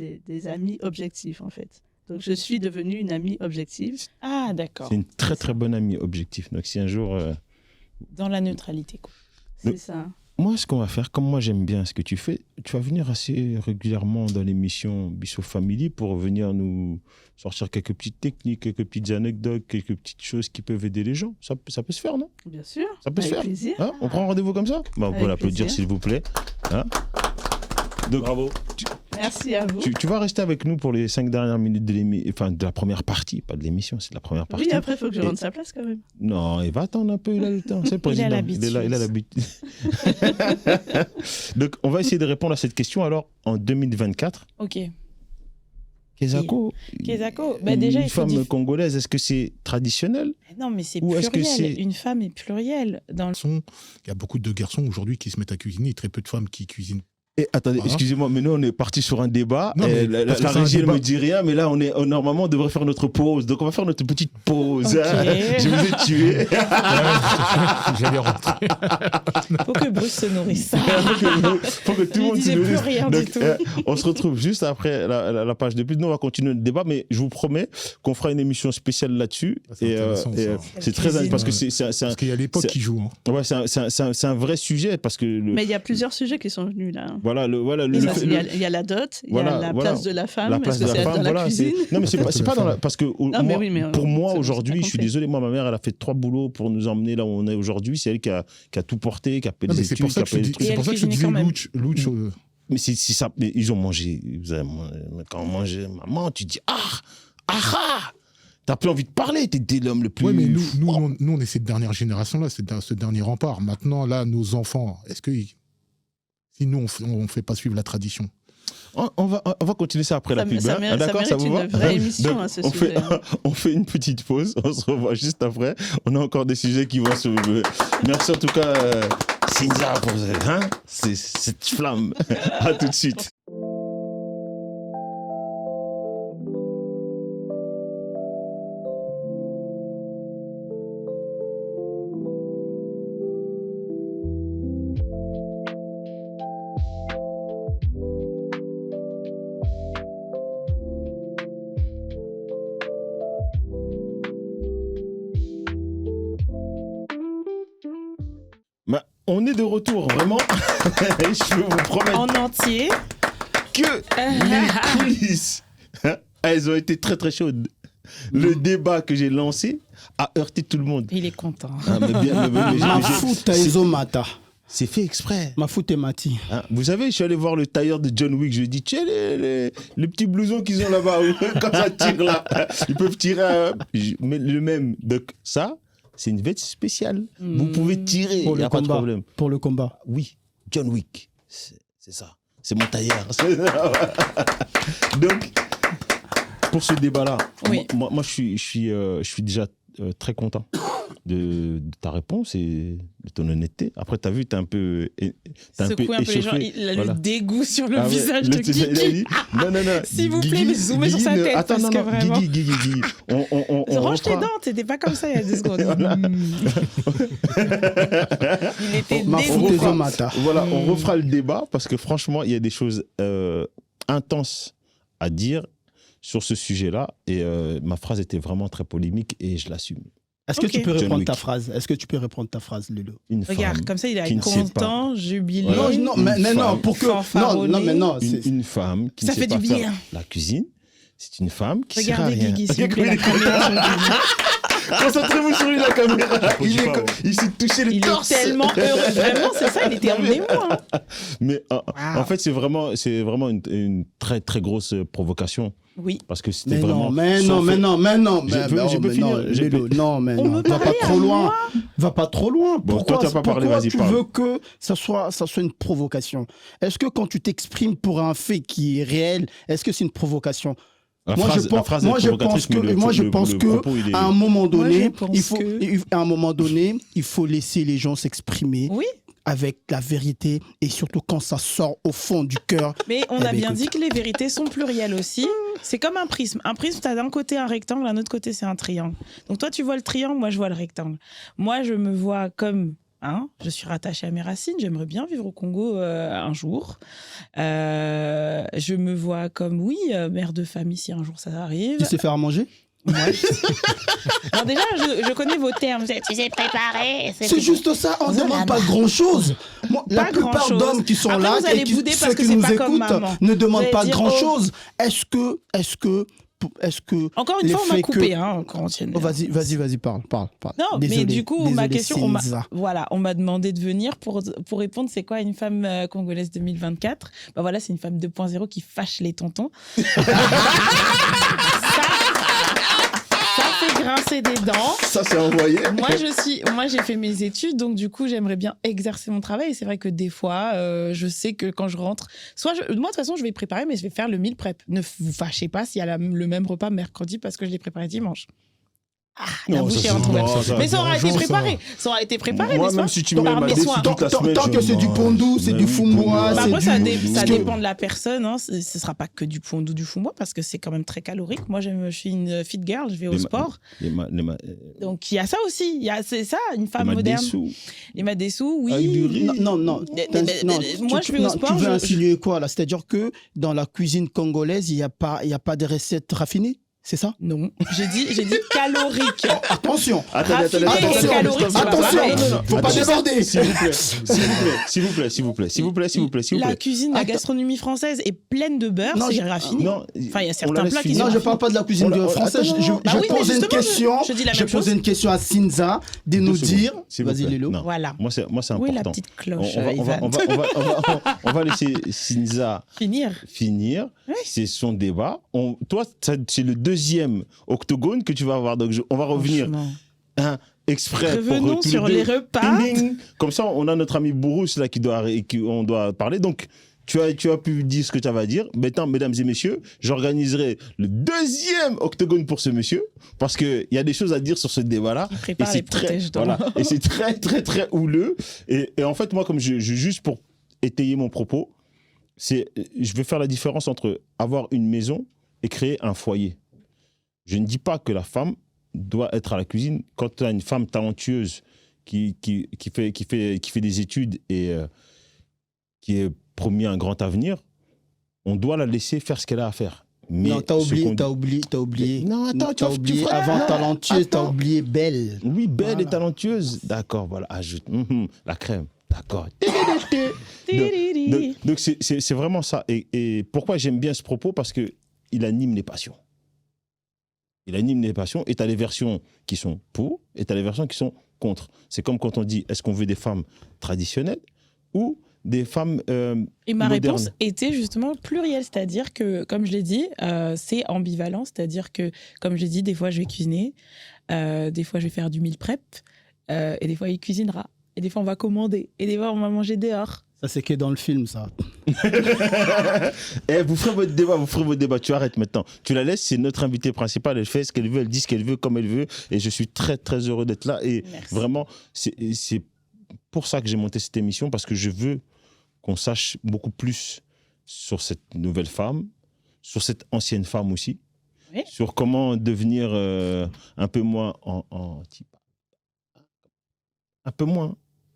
amis objectifs en fait. Donc je suis devenue une amie objective. Ah d'accord. C'est une très très bonne amie objective. Donc si un jour... Dans la neutralité, quoi. C'est ça. Moi, ce qu'on va faire, comme moi j'aime bien ce que tu fais, tu vas venir assez régulièrement dans l'émission Bisso Family pour venir nous sortir quelques petites techniques, quelques petites anecdotes, quelques petites choses qui peuvent aider les gens. Ça peut se faire, non? Bien sûr. Ça peut se faire. Plaisir. Hein, on prend rendez-vous comme ça? On peut l'applaudir, s'il vous plaît. Hein? Donc, bravo. Merci à vous. Tu vas rester avec nous pour les 5 dernières minutes de la première partie, pas de l'émission, c'est de la première partie. Oui, après, il faut que je rende sa place quand même. Non, il va attendre un peu, il a le temps. C'est le président. Il a l'habitude. Donc, on va essayer de répondre à cette question. Alors, en 2024, Ok. Kezako, déjà, une femme congolaise, est-ce que c'est traditionnel? Non, mais c'est Ou pluriel. est-ce que c'est... Une femme est plurielle. Dans le... Il y a beaucoup de garçons aujourd'hui qui se mettent à cuisiner et très peu de femmes qui cuisinent. Et attendez, Voilà. excusez-moi, mais nous, on est parti sur un débat. Non, mais La parce que c'est un régie ne débat. me dit rien, mais là, normalement, on devrait faire notre pause. Donc, on va faire notre petite pause. Ok. Je vous ai tué. J'allais rentrer. Faut que Bruce se nourrisse. Faut que tout le monde se disait plus nourrisse. rien Donc, du tout. on se retrouve juste après la page de pub. Nous, on va continuer le débat, mais je vous promets qu'on fera une émission spéciale là-dessus. C'est intéressant, ça. C'est très Cuisine. parce que c'est un, Parce qu'il y a l'époque qui joue. Hein. ouais, c'est un vrai sujet parce que Mais il y a plusieurs sujets qui sont venus là. voilà Il y a la dot, il y a la place de la femme. la place Est-ce de que la c'est femme, dans la voilà, cuisine? non mais c'est pas dans la parce que mais oui, mais pour moi c'est aujourd'hui, pas je suis complet. désolé, moi ma mère elle a fait 3 boulots pour nous emmener là où on est aujourd'hui, c'est elle qui a tout porté, qui a payé Non, les mais c'est études, pour ça qui a que je payé te les dis- trucs. c'est pour ça que je te cuisinait disais quand même. Louch. Mais c'est ça, mais ils ont mangé, quand on mangeait maman, tu dis t'as plus envie de parler, t'es l'homme le plus. Ouais, mais nous, on est cette dernière génération-là, ce dernier rempart. Maintenant, là, nos enfants, est-ce que si nous, on fait pas suivre la tradition? On va continuer ça après la pub. Ça hein. mérite D'accord, ça vous va une vraie émission, Donc, ce on sujet. on fait une petite pause, on se revoit juste après. On a encore des sujets qui vont se... Merci en tout cas, Cynthia, pour cette flamme. À tout de suite. On est de retour, vraiment. Je peux vous promettre En entier. que les coulisses, elles ont été très très chaudes. Le débat que j'ai lancé a heurté tout le monde. Il est content. Ah, mais bien, Mafuta Ezomata. c'est fait exprès. Mafuta Mati. Hein, vous savez, je suis allé voir le tailleur de John Wick. Je lui ai dit, tiens, les petits blousons qu'ils ont là-bas, quand ça tire là, ils peuvent tirer le même. Donc ça, c'est une veste spéciale. Vous pouvez tirer, il Pour n'y le a pas de combat. problème. Pour le combat. Oui, John Wick, c'est ça. C'est mon tailleur. Donc, pour ce débat-là, Oui. moi je suis déjà très content de ta réponse et de ton honnêteté. Après, tu as vu, tu es un peu Secouer un peu les gens. échauffé. Il a Voilà. le dégoût sur le Ah ouais, visage de il a Guigui. dit, non. S'il vous plaît, Guigui, mais zoomez sur sa Guigui, tête, attends, parce que vraiment- Guigui. On Range tes refera. dents, t'étais pas comme ça il y a 2 secondes. Il était Mafuta dégoûtant. Ezomata. Voilà, on refera le débat parce que franchement, il y a des choses intenses à dire sur ce sujet-là et ma phrase était vraiment très polémique et je l'assume. Est-ce que Ok. tu peux John répondre Wick. ta phrase? Est-ce que tu peux répondre ta phrase, Lelo? Une Regarde, femme comme ça, il est qui ne sait content, jubilé. Voilà. Non, mais Une non, femme pour que. fanfaronnée. Non, mais non. une femme qui Ça ne sait fait pas du faire bien. la cuisine, c'est une femme qui sert à Regardez rien. Guigui, s'il vous plaît, la caméra sur Guigui. Concentrez-vous sur lui, la caméra. Il est co- Il s'est touché le Il torse. est tellement heureux. Vraiment, c'est ça, il était en émoi. Mais Wow. en fait, c'est vraiment une très très grosse provocation Oui. parce que c'était Mais vraiment. non, mais sans non, mais fait- non, mais non. Je mais- peux- mais je oh, peux mais finir, non, je Lelo, peux- non, mais On non. me Va pas parlait trop à loin. moi. Va pas trop loin. Bon, Pourquoi, toi, t'as pas parlé, pourquoi vas-y, tu parle. veux que ça soit une provocation? Est-ce que quand tu t'exprimes pour un fait qui est réel, est-ce que c'est une provocation? La Moi, phrase, je pense- la phrase moi, est je provocatrice, pense que- mais le- moi, je le- pense le que propos, il est- À un moment Moi, donné, je pense à un moment donné, il faut laisser les gens s'exprimer Oui, avec la vérité et surtout quand ça sort au fond du cœur. mais on Eh a ben, bien écoute. dit que les vérités sont plurielles aussi. C'est comme un prisme. Un prisme, tu as d'un côté un rectangle, d'un autre côté, c'est un triangle. Donc toi, tu vois le triangle, moi, je vois le rectangle. Moi, je me vois comme... je suis rattachée à mes racines, j'aimerais bien vivre au Congo un jour. Je me vois comme, oui, mère de famille si un jour ça arrive. Tu sais faire à manger? Moi, Alors déjà, je connais vos termes. Tu sais préparer. C'est juste ça, on ne Voilà. demande pas grand-chose. La Pas plupart grand-chose. d'hommes qui sont Après, là vous allez et bouder parce ceux que qui c'est nous pas comme écoutent maman. ne Vous demandent allez pas dire, grand-chose. Est-ce que Encore une les fois, on m'a faits coupé, que- quand on tient. Oh, vas-y, parle. Non, Désolé, mais du coup, ma désolé, question, Sinza. on m'a demandé de venir pour répondre, c'est quoi une femme congolaise 2024 ? Bah voilà, c'est une femme 2.0 qui fâche les tontons. Ça fait grincer des dents. Ça, c'est envoyé. Moi, j'ai fait mes études, donc du coup, j'aimerais bien exercer mon travail. Et c'est vrai que des fois, je sais que quand je rentre, moi, de toute façon, je vais préparer, mais je vais faire le meal prep. Ne vous fâchez pas s'il y a le même repas mercredi parce que je l'ai préparé dimanche. La Non, bouche ça, est c'est- entrouverte. non, ça, Mais ça aura été ça. préparé. Ça aura été préparé, Moi, n'est-ce même pas si tu Donc, mets par ma mes déçue soins. toute la semaine, Tant que c'est du pondou, c'est du fumbois, Bah c'est après, ça, du... ça que- dépend de la personne. Hein. Ce sera pas que du fondou, du fumbois, parce que c'est quand même très calorique. Moi, je suis une fit girl, je vais au Les ma- sport. Les Donc, il y a ça aussi. C'est ça, une femme ma moderne. dessous. Les madessous, oui. Avec du riz. Non. Moi, je vais au sport, Tu veux je- insinuer quoi là? C'est-à-dire que dans la cuisine congolaise, il n'y a pas de recettes raffinées? C'est ça? Non, j'ai dit calorique. Attention! Attendez, Raffiné et Attention, calorique, c'est pas attention, pareil. faut pas déborder. S'il vous plaît, s'il vous plaît. La cuisine, la Attends. gastronomie française est pleine de beurre, Non, c'est j'ai- raffiné. Non, Enfin, il y a on certains la laisse plats qui finir. Non, je parle pas de la cuisine française. Attends, Je Bah oui, mais pose une justement, question. je dis la Je même pose chose. une question à Sinza de nous 2 secondes, dire. s'il vous Vas-y, plaît. Lélo. Non. Voilà. Moi, c'est important. Oui, la petite cloche, Ivan. On va laisser Sinza Finir. finir. Oui. C'est son débat. Toi, c'est le deuxième octogone que tu vas avoir. Donc, on va revenir Franchement. exprès Revenons pour tous sur deux. les repas. Ding, ding. Comme ça, on a notre ami Bourous là on doit parler. Donc, tu as pu dire ce que tu avais à dire. Maintenant, mesdames et messieurs, j'organiserai le deuxième octogone pour ce monsieur parce qu'il y a des choses à dire sur ce débat-là. Il prépare c'est les protège-dents. voilà. Et c'est très, très, très houleux. Et en fait, moi, comme juste pour étayer mon propos, je vais faire la différence entre avoir une maison et créer un foyer. Je ne dis pas que la femme doit être à la cuisine. Quand tu as une femme talentueuse qui fait des études et qui est promis un grand avenir, on doit la laisser faire ce qu'elle a à faire. Mais Non, t'as oublié. Non, attends, T'as oublié. feras- Avant non, talentueuse, t'as attends. oublié belle. Oui, belle Voilà. et talentueuse. D'accord, voilà, ajoute. La crème, d'accord. Donc c'est vraiment ça. Et pourquoi j'aime bien ce propos? Parce qu'il anime les passions. Il anime les passions et tu as les versions qui sont pour et tu as les versions qui sont contre. C'est comme quand on dit, est-ce qu'on veut des femmes traditionnelles ou des femmes Et ma modernes. réponse était justement plurielle, c'est-à-dire que, comme je l'ai dit, c'est ambivalent, c'est-à-dire que, comme je l'ai dit, des fois je vais cuisiner, des fois je vais faire du meal prep, et des fois il cuisinera, et des fois on va commander, et des fois on va manger dehors. Ça, c'est que dans le film, ça. Vous ferez votre débat, tu arrêtes maintenant. Tu la laisses, c'est notre invitée principale, elle fait ce qu'elle veut, elle dit ce qu'elle veut, comme elle veut, et je suis très très heureux d'être là. Et Merci. vraiment, c'est pour ça que j'ai monté cette émission, parce que je veux qu'on sache beaucoup plus sur cette nouvelle femme, sur cette ancienne femme aussi, Oui. sur comment devenir un peu moins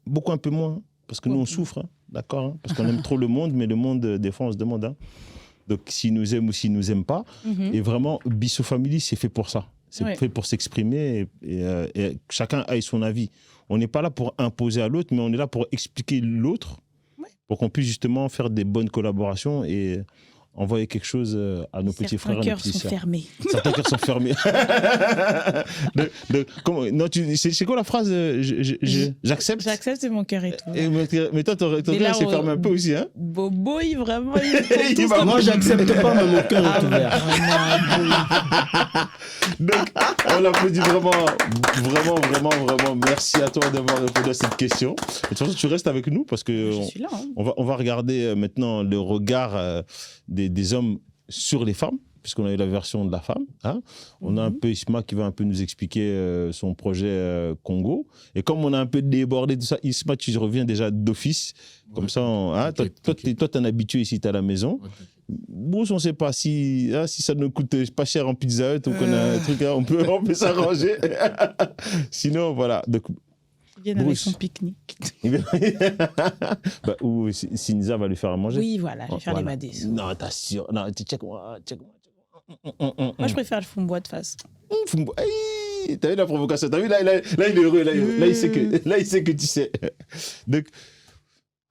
beaucoup un peu moins, parce que nous on souffre, hein, d'accord, hein, parce qu'on aime trop le monde, mais le monde, des fois on se demande, hein. Donc s'il nous aime ou s'il nous aime pas. Mhm. Et vraiment, Bissau Family, c'est fait pour ça. C'est Ouais. fait pour s'exprimer et chacun ait son avis. On n'est pas là pour imposer à l'autre, mais on est là pour expliquer l'autre, Ouais. pour qu'on puisse justement faire des bonnes collaborations et envoyer quelque chose à nos petits frères et nos Certains cœurs petites sont sœurs. fermés. Certains cœurs sont fermés. Non, c'est quoi la phrase j'accepte. J'accepte, mon cœur et tout. Mais toi, ton Mais cœur là, s'est on- fermé un peu aussi, hein. Bobo, vraiment, ils Il sont va- tous Moi, j'accepte pas, mais mon cœur est ouvert. Donc, on applaudit vraiment. Merci à toi d'avoir répondu à cette question. Et de toute façon, tu restes avec nous parce que Je suis là. Hein. on va regarder maintenant le regard des hommes sur les femmes, puisqu'on a eu la version de la femme. Hein. On a un peu Isma qui va un peu nous expliquer son projet Congo. Et comme on a un peu débordé tout ça, Isma, tu reviens déjà d'office. Comme Ouais, ça, toi, t'es un habitué ici, t'es à la maison. Bruce, on ne sait pas si ça ne coûte pas cher en Pizza Hut ou qu'on a un truc, hein, on peut s'arranger. Sinon, voilà. Donc, Ils viennent avec Bruce. son pique-nique. ou Sinza va lui faire à manger. Oui, voilà, je vais faire Voilà. les madés. Non, t'as sûr. Non, check-moi. Moi, je préfère le fumbois de face. Hey, t'as vu la provocation? T'as vu, là, il est heureux. Là, il sait que tu sais. Donc,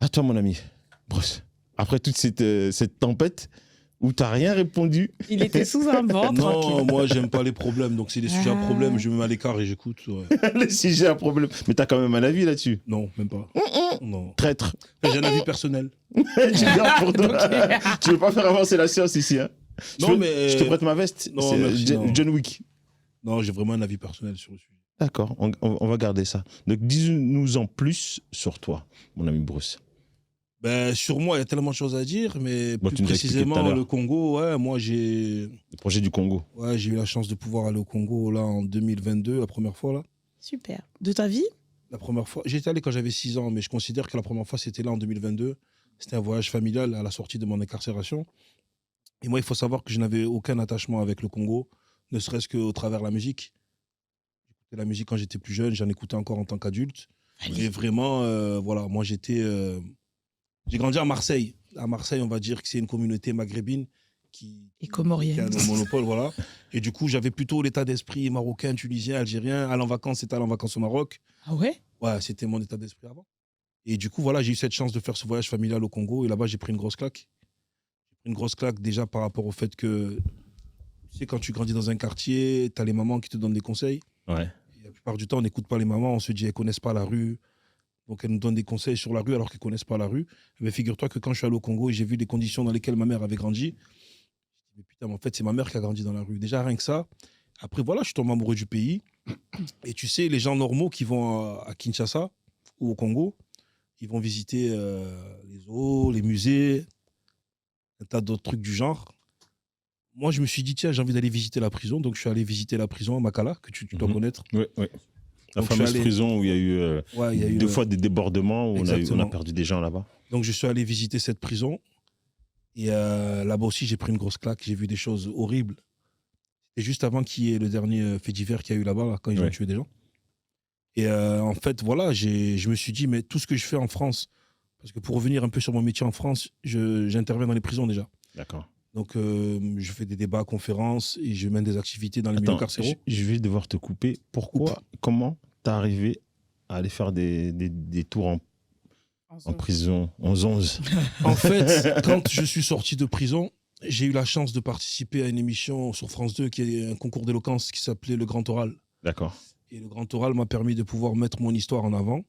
à toi, mon ami. Bruce, après toute cette tempête où t'as rien répondu. Il était sous un banc, Non, tranquille. moi, j'aime pas les problèmes. Donc, c'est des sujets à problème. Je me mets à l'écart et j'écoute. Ouais. Si j'ai un problème. Mais t'as quand même un avis là-dessus. Non, même pas. Non. Traître. J'ai un avis personnel. Tu gardes pour toi. Tu veux pas faire avancer la science ici, hein? Non, mais- Je te prête ma veste. Non, C'est merci, non. John Wick. Non, j'ai vraiment un avis personnel sur le sujet. D'accord, on va garder ça. Donc, dis-nous en plus sur toi, mon ami Bruce. Ben, sur moi, il y a tellement de choses à dire, mais Bon, tu plus nous as expliqué tout à précisément, l'heure. le Congo, ouais, moi, j'ai Le projet du Congo. eu la chance de pouvoir aller au Congo là, en 2022, la première fois. Là. Super. De ta vie? La première fois, j'étais allé quand j'avais 6 ans, mais je considère que la première fois, c'était là en 2022. C'était un voyage familial à la sortie de mon incarcération. Et moi, il faut savoir que je n'avais aucun attachement avec le Congo, ne serait-ce qu'au travers de la musique. J'écoutais la musique quand j'étais plus jeune, j'en écoutais encore en tant qu'adulte. Et vraiment, voilà, moi, j'ai grandi à Marseille. À Marseille, on va dire que c'est une communauté maghrébine Et comorienne. qui a le monopole, voilà. Et du coup, j'avais plutôt l'état d'esprit marocain, tunisien, algérien. Aller en vacances, c'était aller en vacances au Maroc. Ah ouais? Ouais, c'était mon état d'esprit avant. Et du coup, voilà, j'ai eu cette chance de faire ce voyage familial au Congo. Et là-bas, j'ai pris une grosse claque. J'ai pris une grosse claque déjà par rapport au fait que, tu sais, quand tu grandis dans un quartier, tu as les mamans qui te donnent des conseils. Ouais. Et la plupart du temps, on n'écoute pas les mamans. On se dit, elles ne connaissent pas la rue. Donc, elles nous donnent des conseils sur la rue alors qu'elles ne connaissent pas la rue. Mais figure-toi que quand je suis allé au Congo et j'ai vu les conditions dans lesquelles ma mère avait grandi, je me suis dit, mais putain, mais en fait, c'est ma mère qui a grandi dans la rue. Déjà, rien que ça. Après, voilà, je suis tombé amoureux du pays. Et tu sais, les gens normaux qui vont à Kinshasa ou au Congo, ils vont visiter les zoos, les musées, un tas d'autres trucs du genre. Moi, je me suis dit, tiens, j'ai envie d'aller visiter la prison. Donc, je suis allé visiter la prison à Makala, que tu dois Mhm. connaître. Oui. La Donc, je suis fameuse allé- prison où il y a eu, Ouais, il y a eu, deux fois des débordements, où on a Exactement. perdu des gens là-bas. Donc, je suis allé visiter cette prison. Et là-bas aussi, j'ai pris une grosse claque. J'ai vu des choses horribles. C'était juste avant qu'il y ait le dernier fait divers qu'il y a eu là-bas, là, quand ils ont Ouais. tué des gens. Et en fait, voilà, je me suis dit, mais tout ce que je fais en France, parce que pour revenir un peu sur mon métier en France, j'interviens dans les prisons déjà. D'accord. Donc, je fais des débats, conférences et je mène des activités dans les milieux Attends, carcéraux. je vais devoir te couper. Pourquoi, comment t'es arrivé à aller faire des tours en prison, en 11? En fait, quand je suis sorti de prison, j'ai eu la chance de participer à une émission sur France 2 qui est un concours d'éloquence qui s'appelait Le Grand Oral. D'accord. Et le Grand Oral m'a permis de pouvoir mettre mon histoire en avant.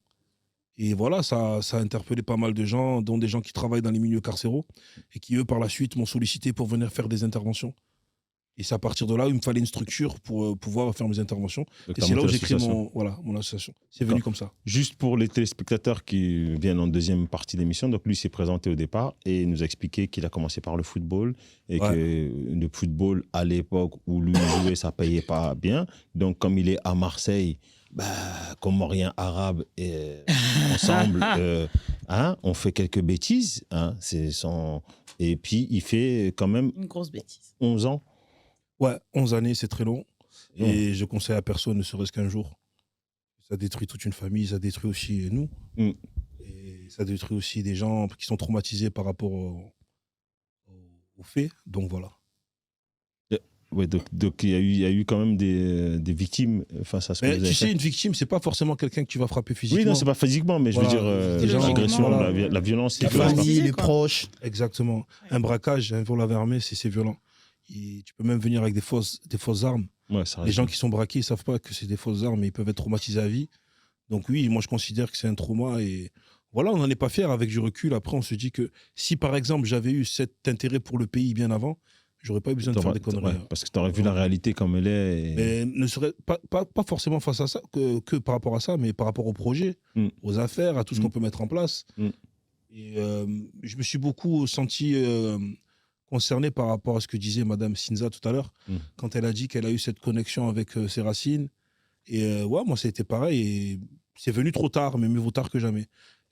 Et voilà, ça a interpellé pas mal de gens, dont des gens qui travaillent dans les milieux carcéraux et qui, eux, par la suite, m'ont sollicité pour venir faire des interventions. Et c'est à partir de là où il me fallait une structure pour pouvoir faire mes interventions. Donc, Et t'as c'est là où monté j'ai créé l'association. mon association. C'est venu comme ça. Juste pour les téléspectateurs qui viennent en deuxième partie d'émission, donc lui s'est présenté au départ et il nous a expliqué qu'il a commencé par le football et Ouais. que le football à l'époque où lui jouait, ça payait pas bien. Donc comme il est à Marseille, comorien arabe et ensemble, on fait quelques bêtises. Et puis il fait quand même Une grosse bêtise. 11 ans. Ouais, 11 années, c'est très long. Et je conseille à personne, ne serait-ce qu'un jour. Ça détruit toute une famille, ça détruit aussi nous. Mm. Et ça détruit aussi des gens qui sont traumatisés par rapport aux faits. Donc voilà. Ouais, donc il y a eu quand même des victimes face à ce que Mais vous avez tu sais, fait. une victime, c'est pas forcément quelqu'un que tu vas frapper physiquement. Oui, non, c'est pas physiquement, mais je veux Voilà, dire, des gens, l'agression, voilà. la violence, La c'est violence. famille, les quoi. proches. Exactement. Un braquage, un vol à armée, c'est violent. Et tu peux même venir avec des fausses armes. Ouais, ça Les reste- gens qui sont braqués, ils savent pas que c'est des fausses armes, mais ils peuvent être traumatisés à vie. Donc oui, moi je considère que c'est un trauma et voilà, on n'en est pas fier avec du recul. Après, on se dit que si par exemple j'avais eu cet intérêt pour le pays bien avant, j'aurais pas eu besoin de faire des conneries. Ouais, parce que tu aurais vu la réalité comme elle est. Et... Mais ne serait pas forcément face à ça, que par rapport à ça, mais par rapport au projet, aux affaires, à tout ce qu'on peut mettre en place. Et je me suis beaucoup senti concerné par rapport à ce que disait Madame Sinza tout à l'heure, quand elle a dit qu'elle a eu cette connexion avec ses racines. Et ouais, moi, ça a été pareil. Et c'est venu trop tard, mais mieux vaut tard que jamais.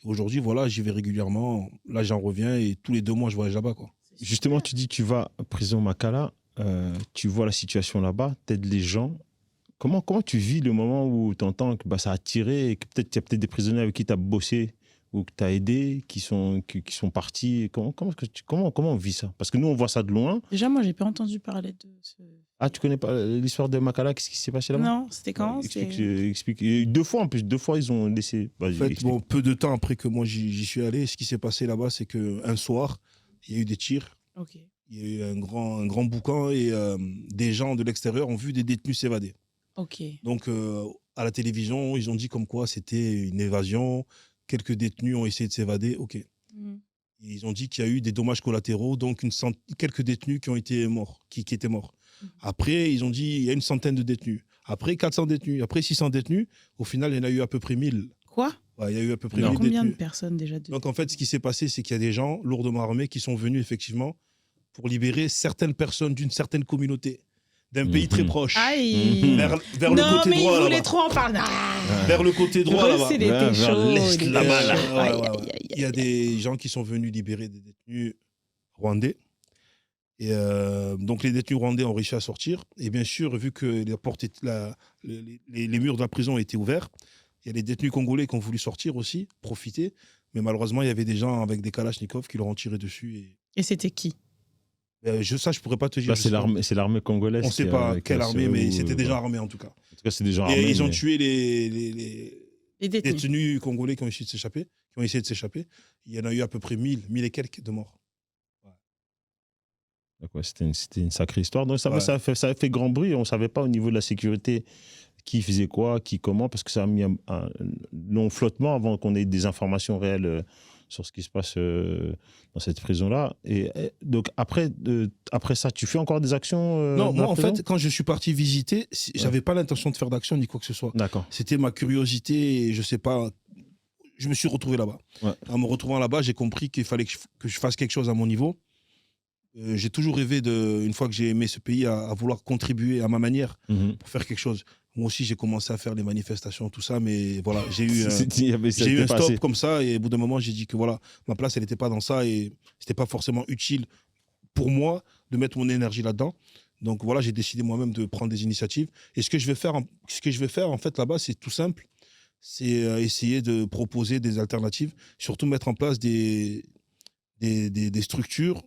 Et aujourd'hui, voilà, j'y vais régulièrement. Là, j'en reviens et tous les 2 mois, je voyage là-bas, quoi. Justement, tu dis que tu vas à prison Makala, tu vois la situation là-bas, t'aides les gens. Comment tu vis le moment où tu entends que ça a tiré et que peut-être il y a peut-être des prisonniers avec qui tu as bossé ou que tu as aidé, qui sont partis. Comment on vit ça? Parce que nous, on voit ça de loin. Déjà, moi, j'ai pas entendu parler de ce. Ah, tu connais pas l'histoire de Makala? Qu'est-ce qui s'est passé là-bas? Non, c'était quand? Explique. Et 2 fois en plus, 2 fois ils ont laissé. En fait, bon, peu de temps après que moi j'y suis allé, ce qui s'est passé là-bas, c'est qu'un soir, il y a eu des tirs. Ok. Il y a eu un grand boucan et des gens de l'extérieur ont vu des détenus s'évader. Ok. Donc, à la télévision, ils ont dit comme quoi c'était une évasion. Quelques détenus ont essayé de s'évader. Ok. Ils ont dit qu'il y a eu des dommages collatéraux, donc quelques détenus qui ont été morts, qui étaient morts. Après, ils ont dit il y a une centaine de détenus. Après, 400 détenus. Après, 600 détenus. Au final, il y en a eu à peu près 1000. Quoi? Ouais, il y a eu à peu près 1000 Combien de détenus. personnes déjà Donc, en fait, ce qui s'est passé, c'est qu'il y a des gens lourdement armés qui sont venus, effectivement, pour libérer certaines personnes d'une certaine communauté, d'un pays très proche. Aïe. Vers le Non, côté mais droit, il voulait là-bas. trop en parler. Vers le côté droit, là-bas. Il était vers chaud. l'est, il était là-bas, chaud. là. Ouais, Aïe, ouais, aïe, ouais. aïe, Il y a aïe. des gens qui sont venus libérer des détenus rwandais. Et donc, les détenus rwandais ont réussi à sortir. Et bien sûr, vu que les murs de la prison étaient ouverts, il y a les détenus congolais qui ont voulu sortir aussi, profiter. Mais malheureusement, il y avait des gens avec des kalachnikovs qui leur ont tiré dessus. Et c'était qui? Je pourrais pas te dire. Là, je sais pas. c'est l'armée congolaise. On ne sait pas quelle armée, mais c'était déjà armé en tout cas. En tout cas, c'est déjà armé. Et ils ont mais- tué les Les détenus. détenus congolais qui ont essayé de s'échapper. Il y en a eu à peu près 1000 et quelques de morts. D'accord, c'était une sacrée histoire. Donc ça Ouais. a fait grand bruit. On ne savait pas au niveau de la sécurité qui faisait quoi, qui comment, parce que ça a mis un long flottement avant qu'on ait des informations réelles sur ce qui se passe dans cette prison-là. Et donc après ça, tu fais encore des actions Non, dans moi la en prison? fait, quand je suis parti visiter, j'avais pas l'intention de faire d'action ni quoi que ce soit. D'accord. C'était ma curiosité et je sais pas. Je me suis retrouvé là-bas. Ouais. En me retrouvant là-bas, j'ai compris qu'il fallait que je fasse quelque chose à mon niveau. J'ai toujours rêvé, une fois que j'ai aimé ce pays, à vouloir contribuer à ma manière Mhm. pour faire quelque chose. Moi aussi, j'ai commencé à faire les manifestations, tout ça, mais voilà, j'ai eu un C'était pas stop assez. comme ça et au bout d'un moment, j'ai dit que voilà, ma place, elle n'était pas dans ça et c'était pas forcément utile pour moi de mettre mon énergie là-dedans. Donc voilà, j'ai décidé moi-même de prendre des initiatives. Et ce que je vais faire en fait là-bas, c'est tout simple. C'est essayer de proposer des alternatives, surtout mettre en place des structures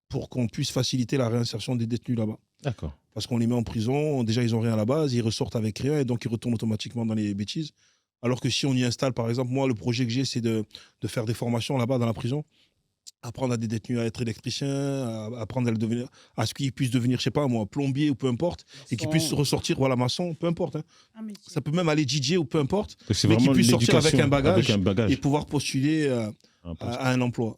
pour qu'on puisse faciliter la réinsertion des détenus là-bas. D'accord. Parce qu'on les met en prison, déjà ils n'ont rien à la base, ils ressortent avec rien et donc ils retournent automatiquement dans les bêtises. Alors que si on y installe, par exemple, moi, le projet que j'ai, c'est de faire des formations là-bas dans la prison, apprendre à des détenus à être électriciens, apprendre à ce qu'ils puissent devenir, je sais pas moi, plombier ou peu importe, et qu'ils puissent ressortir, voilà, maçon, peu importe. Hein. Ça peut même aller DJ ou peu importe, C'est mais qu'ils vraiment puissent sortir avec l'éducation, un bagage et pouvoir postuler Un poste. à un emploi.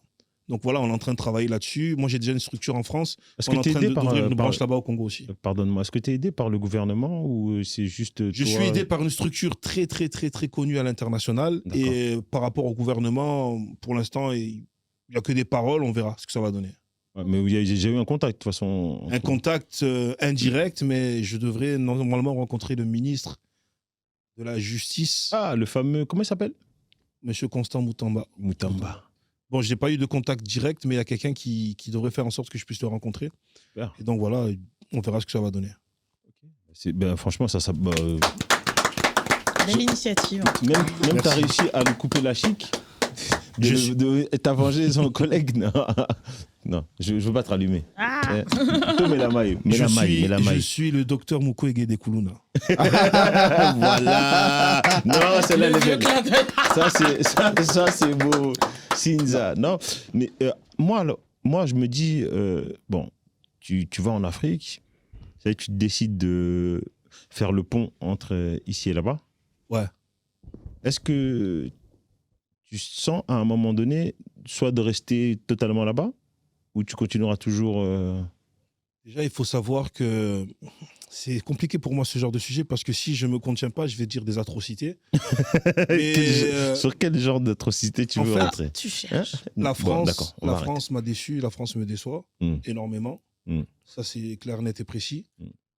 Donc voilà, on est en train de travailler là-dessus. Moi, j'ai déjà une structure en France. Est-ce On est que en tu es train aidé d'ouvrir une branche là-bas au Congo aussi. Pardonne-moi, est-ce que tu es aidé par le gouvernement ou c'est juste Je toi... suis aidé par une structure très, très, très, très connue à l'international. D'accord. Et par rapport au gouvernement, pour l'instant, il n'y a que des paroles. On verra ce que ça va donner. Ouais, mais j'ai eu un contact de toute façon. Un contact indirect, mais je devrais normalement rencontrer le ministre de la Justice, Ah, le fameux... Comment il s'appelle? M. Constant Moutamba. Moutamba. Bon, je n'ai pas eu de contact direct, mais il y a quelqu'un qui devrait faire en sorte que je puisse le rencontrer. Super. Et donc voilà, on verra ce que ça va donner. Franchement, ça Belle initiative. même tu as Merci. réussi à lui couper la chic. Je suis- T'as vengé son collègue. Non. Non, je veux pas te rallumer. Ah Toi, mets la maille. Mets la maille. Je suis le docteur Mukwege de Kuluna. Voilà. Non, celle-là, elle est belle. Ça, c'est beau. Sinza. Non, mais moi, je me dis, bon, tu vas en Afrique, tu te décides de faire le pont entre ici et là-bas. Ouais. Est-ce que tu sens à un moment donné, soit de rester totalement là-bas, ou tu continueras toujours Déjà, il faut savoir que c'est compliqué pour moi ce genre de sujet parce que si je me contiens pas, je vais dire des atrocités. Mais, Sur quel genre d'atrocité tu en veux fait, rentrer? Tu cherches. La Bon, France, d'accord, on va arrêter. France m'a déçu, la France me déçoit énormément. Ça, c'est clair, net et précis.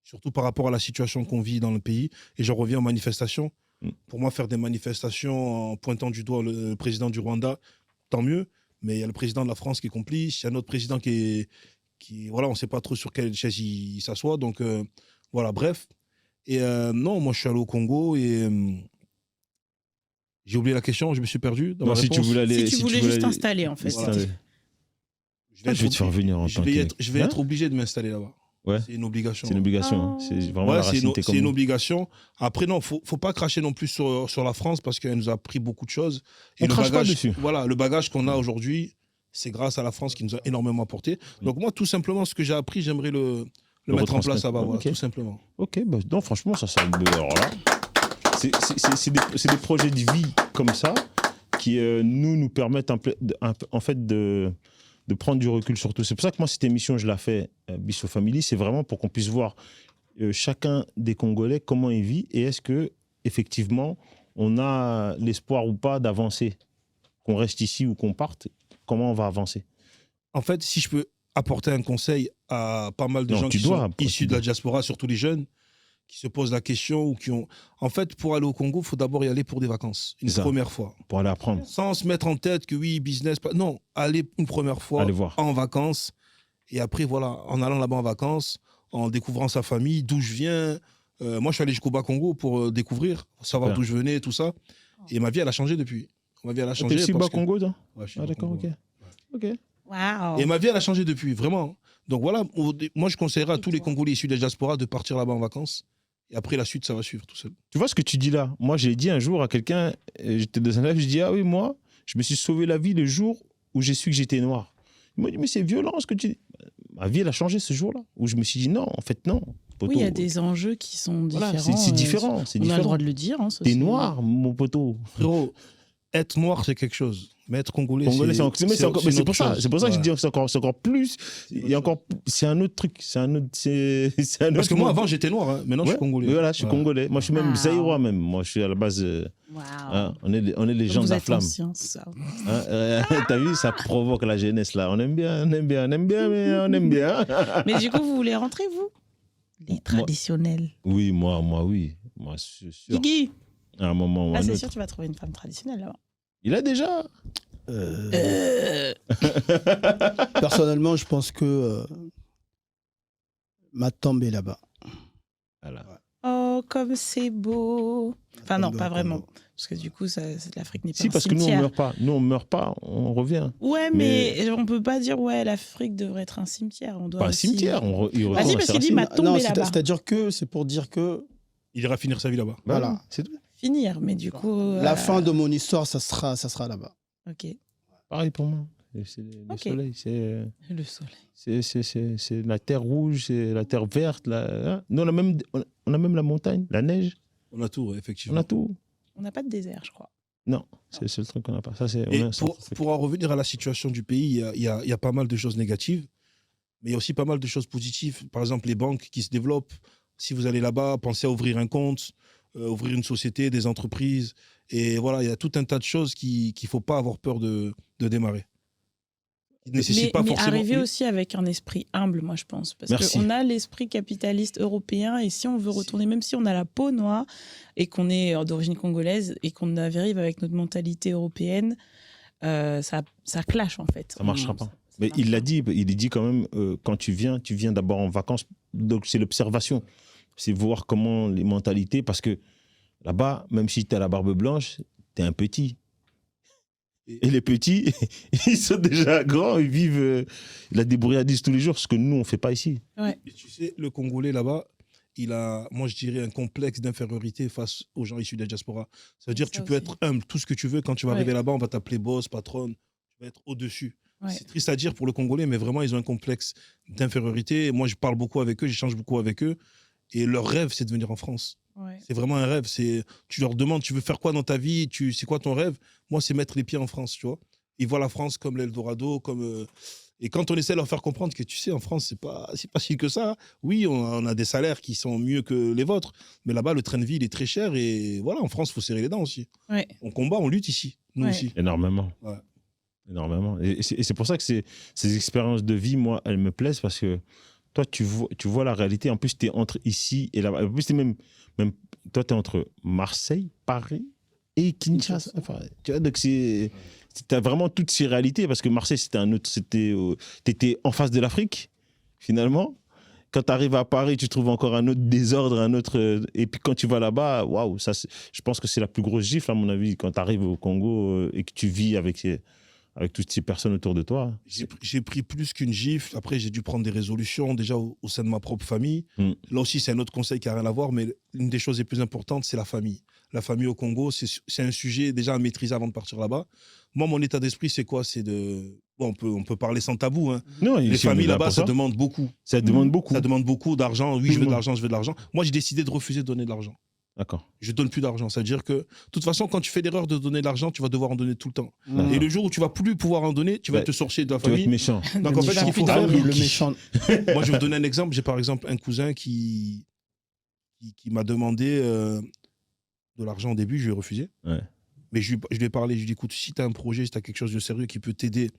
Surtout par rapport à la situation qu'on vit dans le pays. Et j'en reviens aux manifestations. Pour moi, faire des manifestations en pointant du doigt le président du Rwanda, tant mieux. Mais il y a le président de la France qui est complice. Il y a un autre président voilà, on ne sait pas trop sur quelle chaise il s'assoit. Donc, voilà, bref. Et non, moi, je suis allé au Congo et j'ai oublié la question, je me suis perdu dans ma si tu réponse. voulais aller, Si tu voulais juste t'installer, en fait. Voilà. Je Je vais te faire venir en tant que... Je vais être obligé de m'installer là-bas. Ouais. C'est une obligation. C'est une obligation. Oh. C'est vraiment Ouais, la c'est racine. une obligation. Après, non, faut pas cracher non plus sur la France parce qu'elle nous a appris beaucoup de choses. On crache pas dessus. Voilà, le bagage qu'on a aujourd'hui, c'est grâce à la France qui nous a énormément apporté. Donc moi, tout simplement, ce que j'ai appris, j'aimerais le mettre en place là-bas, voilà, Ok. tout simplement. Ok, bah, non, franchement, ça sert de... Alors là, c'est des projets de vie comme ça qui nous permettent en fait de prendre du recul sur tout. C'est pour ça que moi, cette émission, je la fais, Bisso Family, c'est vraiment pour qu'on puisse voir chacun des Congolais, comment il vit et est-ce que effectivement on a l'espoir ou pas d'avancer, qu'on reste ici ou qu'on parte, comment on va avancer. En fait, si je peux apporter un conseil à pas mal de Non, gens tu qui dois, sont issus de la diaspora, surtout les jeunes, qui se posent la question ou qui ont... En fait, pour aller au Congo, il faut d'abord y aller pour des vacances, une C'est ça. première fois. Pour aller apprendre, Sans se mettre en tête que oui, business... Non, aller une première fois aller voir. en vacances. Et après, voilà, en allant là-bas en vacances, en découvrant sa famille, d'où je viens. Moi, je suis allé jusqu'au Bas-Congo pour découvrir, savoir Super. d'où je venais, tout ça. Et ma vie, elle a changé depuis. Ma vie, elle a T'es changé. aussi parce bas que- Congo, toi? Ouais, je suis Ah au d'accord, Congo, ok. ouais. Ok. Waouh. Et ma vie, elle a changé depuis, vraiment. Donc voilà, moi, je conseillerais à tous les Congolais issus de la diaspora de partir là-bas en vacances. Et après, la suite, ça va suivre tout seul. Tu vois ce que tu dis là? Moi, j'ai dit un jour à quelqu'un, j'étais dans un live, je dis, ah oui, moi, je me suis sauvé la vie le jour où j'ai su que j'étais noir. Il m'a dit, mais c'est violent ce que tu dis. Ma vie, elle a changé ce jour-là, où je me suis dit, non, en fait, non. Oui, il y a des enjeux qui sont différents. Voilà, c'est différent. C'est On a le différent. droit de le dire. Hein, ça, T'es c'est- noir, mon poteau. Frérot, être noir, c'est quelque chose. Mais être Congolais, Congolais, c'est pour une ça. autre C'est pour ça que je chose. dis que c'est encore plus. Il y a encore. C'est un autre truc. C'est un autre. C'est un autre. Parce que moi, avant, j'étais noir. Hein. Maintenant, je suis Ouais, Congolais. Voilà, je suis congolais. Moi, je suis même Wow. zaïrois même. Moi, je suis à la base. Waouh. Hein, on est les gens Vous de la êtes flamme. anciens, ça. Hein, t'as vu, ça provoque la jeunesse là. On aime bien, mais on aime bien. Mais du coup, vous voulez rentrer, vous? Les traditionnels. Oui, moi, oui. Moi, c'est sûr. Iggy. À un moment ou à Ah, un c'est autre. sûr, tu vas trouver une femme traditionnelle là-bas. Il a déjà. Personnellement, je pense que ma tombe est là-bas. Voilà. Oh, comme c'est beau. Enfin, non, Tombe pas au vraiment. Congo. Parce que du coup, l'Afrique n'est pas Si, un parce que nous, on cimetière. meurt pas. Nous, on meurt pas. On revient. Ouais, mais on peut pas dire, ouais, l'Afrique devrait être un cimetière. On doit Pas un aussi- cimetière. Il Vas-y, retourne à parce ses qu'il dit racines. ma tombe Non, est là-bas. c'est-à-dire que c'est pour dire que Il ira finir sa vie là-bas. Bah voilà. oui, c'est tout. Finir, mais du coup. la fin de mon histoire, ça sera là-bas. Ok. Pareil pour moi. C'est le Ok. soleil. Le soleil. C'est la terre rouge, c'est la terre verte. Hein. Nous, on a même la montagne, la neige. On a tout, On effectivement. a tout. On n'a pas de désert, je crois. Non, c'est le seul truc qu'on n'a pas. Ça, c'est. Et on a- pour en revenir à la situation du pays, il y a pas mal de choses négatives, mais il y a aussi pas mal de choses positives. Par exemple, les banques qui se développent. Si vous allez là-bas, pensez à ouvrir un compte, ouvrir une société, des entreprises. Et voilà, il y a tout un tas de choses qu'il ne faut pas avoir peur de démarrer. Qui ne nécessitent pas mais forcément... arriver Oui. aussi avec un esprit humble, moi, je pense. Parce Merci. qu'on a l'esprit capitaliste européen et si on veut retourner, même si on a la peau noire et qu'on est d'origine congolaise et qu'on arrive avec notre mentalité européenne, ça clash, en fait. Ça marchera pas. Ça Mais marchera il l'a pas. dit, il dit quand même, quand tu viens d'abord en vacances. Donc, c'est l'observation. C'est voir comment les mentalités. Parce que là-bas, même si tu as la barbe blanche, tu es un petit. Et les petits, ils sont déjà grands, ils vivent la débrouillardise tous les jours, ce que nous, on ne fait pas ici. Ouais. Et tu sais, le Congolais là-bas, il a, moi je dirais, un complexe d'infériorité face aux gens issus de la diaspora. Ça veut dire que Ça tu peux aussi. être humble, tout ce que tu veux. Quand tu vas Ouais. arriver là-bas, on va t'appeler boss, patronne, tu vas être au-dessus. Ouais. C'est triste à dire pour le Congolais, mais vraiment, ils ont un complexe d'infériorité. Moi, je parle beaucoup avec eux, j'échange beaucoup avec eux. Et leur rêve, c'est de venir en France. Ouais. C'est vraiment un rêve. Tu leur demandes, tu veux faire quoi dans ta vie, c'est quoi ton rêve? Moi, c'est mettre les pieds en France, tu vois. Ils voient la France comme l'Eldorado, comme... Et quand on essaie de leur faire comprendre que, tu sais, en France, c'est pas si facile que ça. Oui, on a des salaires qui sont mieux que les vôtres, mais là-bas, le train de vie, il est très cher. Et voilà, en France, il faut serrer les dents aussi. Ouais. On combat, on lutte ici, nous Ouais. aussi. Énormément. Ouais. Énormément. Et c'est pour ça que ces expériences de vie, moi, elles me plaisent parce que toi, tu vois la réalité. En plus, tu es entre ici et là-bas. En plus, même toi, tu es entre Marseille, Paris et Kinshasa. Enfin, tu vois, donc tu as vraiment toutes ces réalités parce que Marseille, t'étais en face de l'Afrique, finalement. Quand tu arrives à Paris, tu trouves encore un autre désordre, et puis quand tu vas là-bas, waouh, je pense que c'est la plus grosse gifle, à mon avis, quand tu arrives au Congo et que tu vis avec toutes ces personnes autour de toi. J'ai pris plus qu'une gifle. Après, j'ai dû prendre des résolutions déjà au sein de ma propre famille. Là aussi, c'est un autre conseil qui n'a rien à voir, mais une des choses les plus importantes, c'est la famille. La famille au Congo, c'est un sujet déjà à maîtriser avant de partir là-bas. Moi, mon état d'esprit, c'est quoi? C'est de... Bon, on peut parler sans tabou. Hein. Non, Les ici, on familles est là là-bas, pour ça demande beaucoup. Ça demande beaucoup. Ça demande beaucoup d'argent. Oui, Tout je le veux de monde. l'argent, je veux de l'argent. Moi, j'ai décidé de refuser de donner de l'argent. D'accord. Je donne plus d'argent. C'est-à-dire que, de toute façon, quand tu fais l'erreur de donner de l'argent, tu vas devoir en donner tout le temps. D'accord. Et le jour où tu vas plus pouvoir en donner, tu vas Ouais. te sortir de la Tu vas être famille. méchant. Donc, en fait, ce qu'il faut faire, le méchant. moi, je vais vous donner un exemple. J'ai par exemple un cousin qui m'a demandé de l'argent au début, je lui ai refusé. Ouais. Mais je lui ai parlé, je lui ai dit, écoute, si tu as un projet, si tu as quelque chose de sérieux qui peut t'aider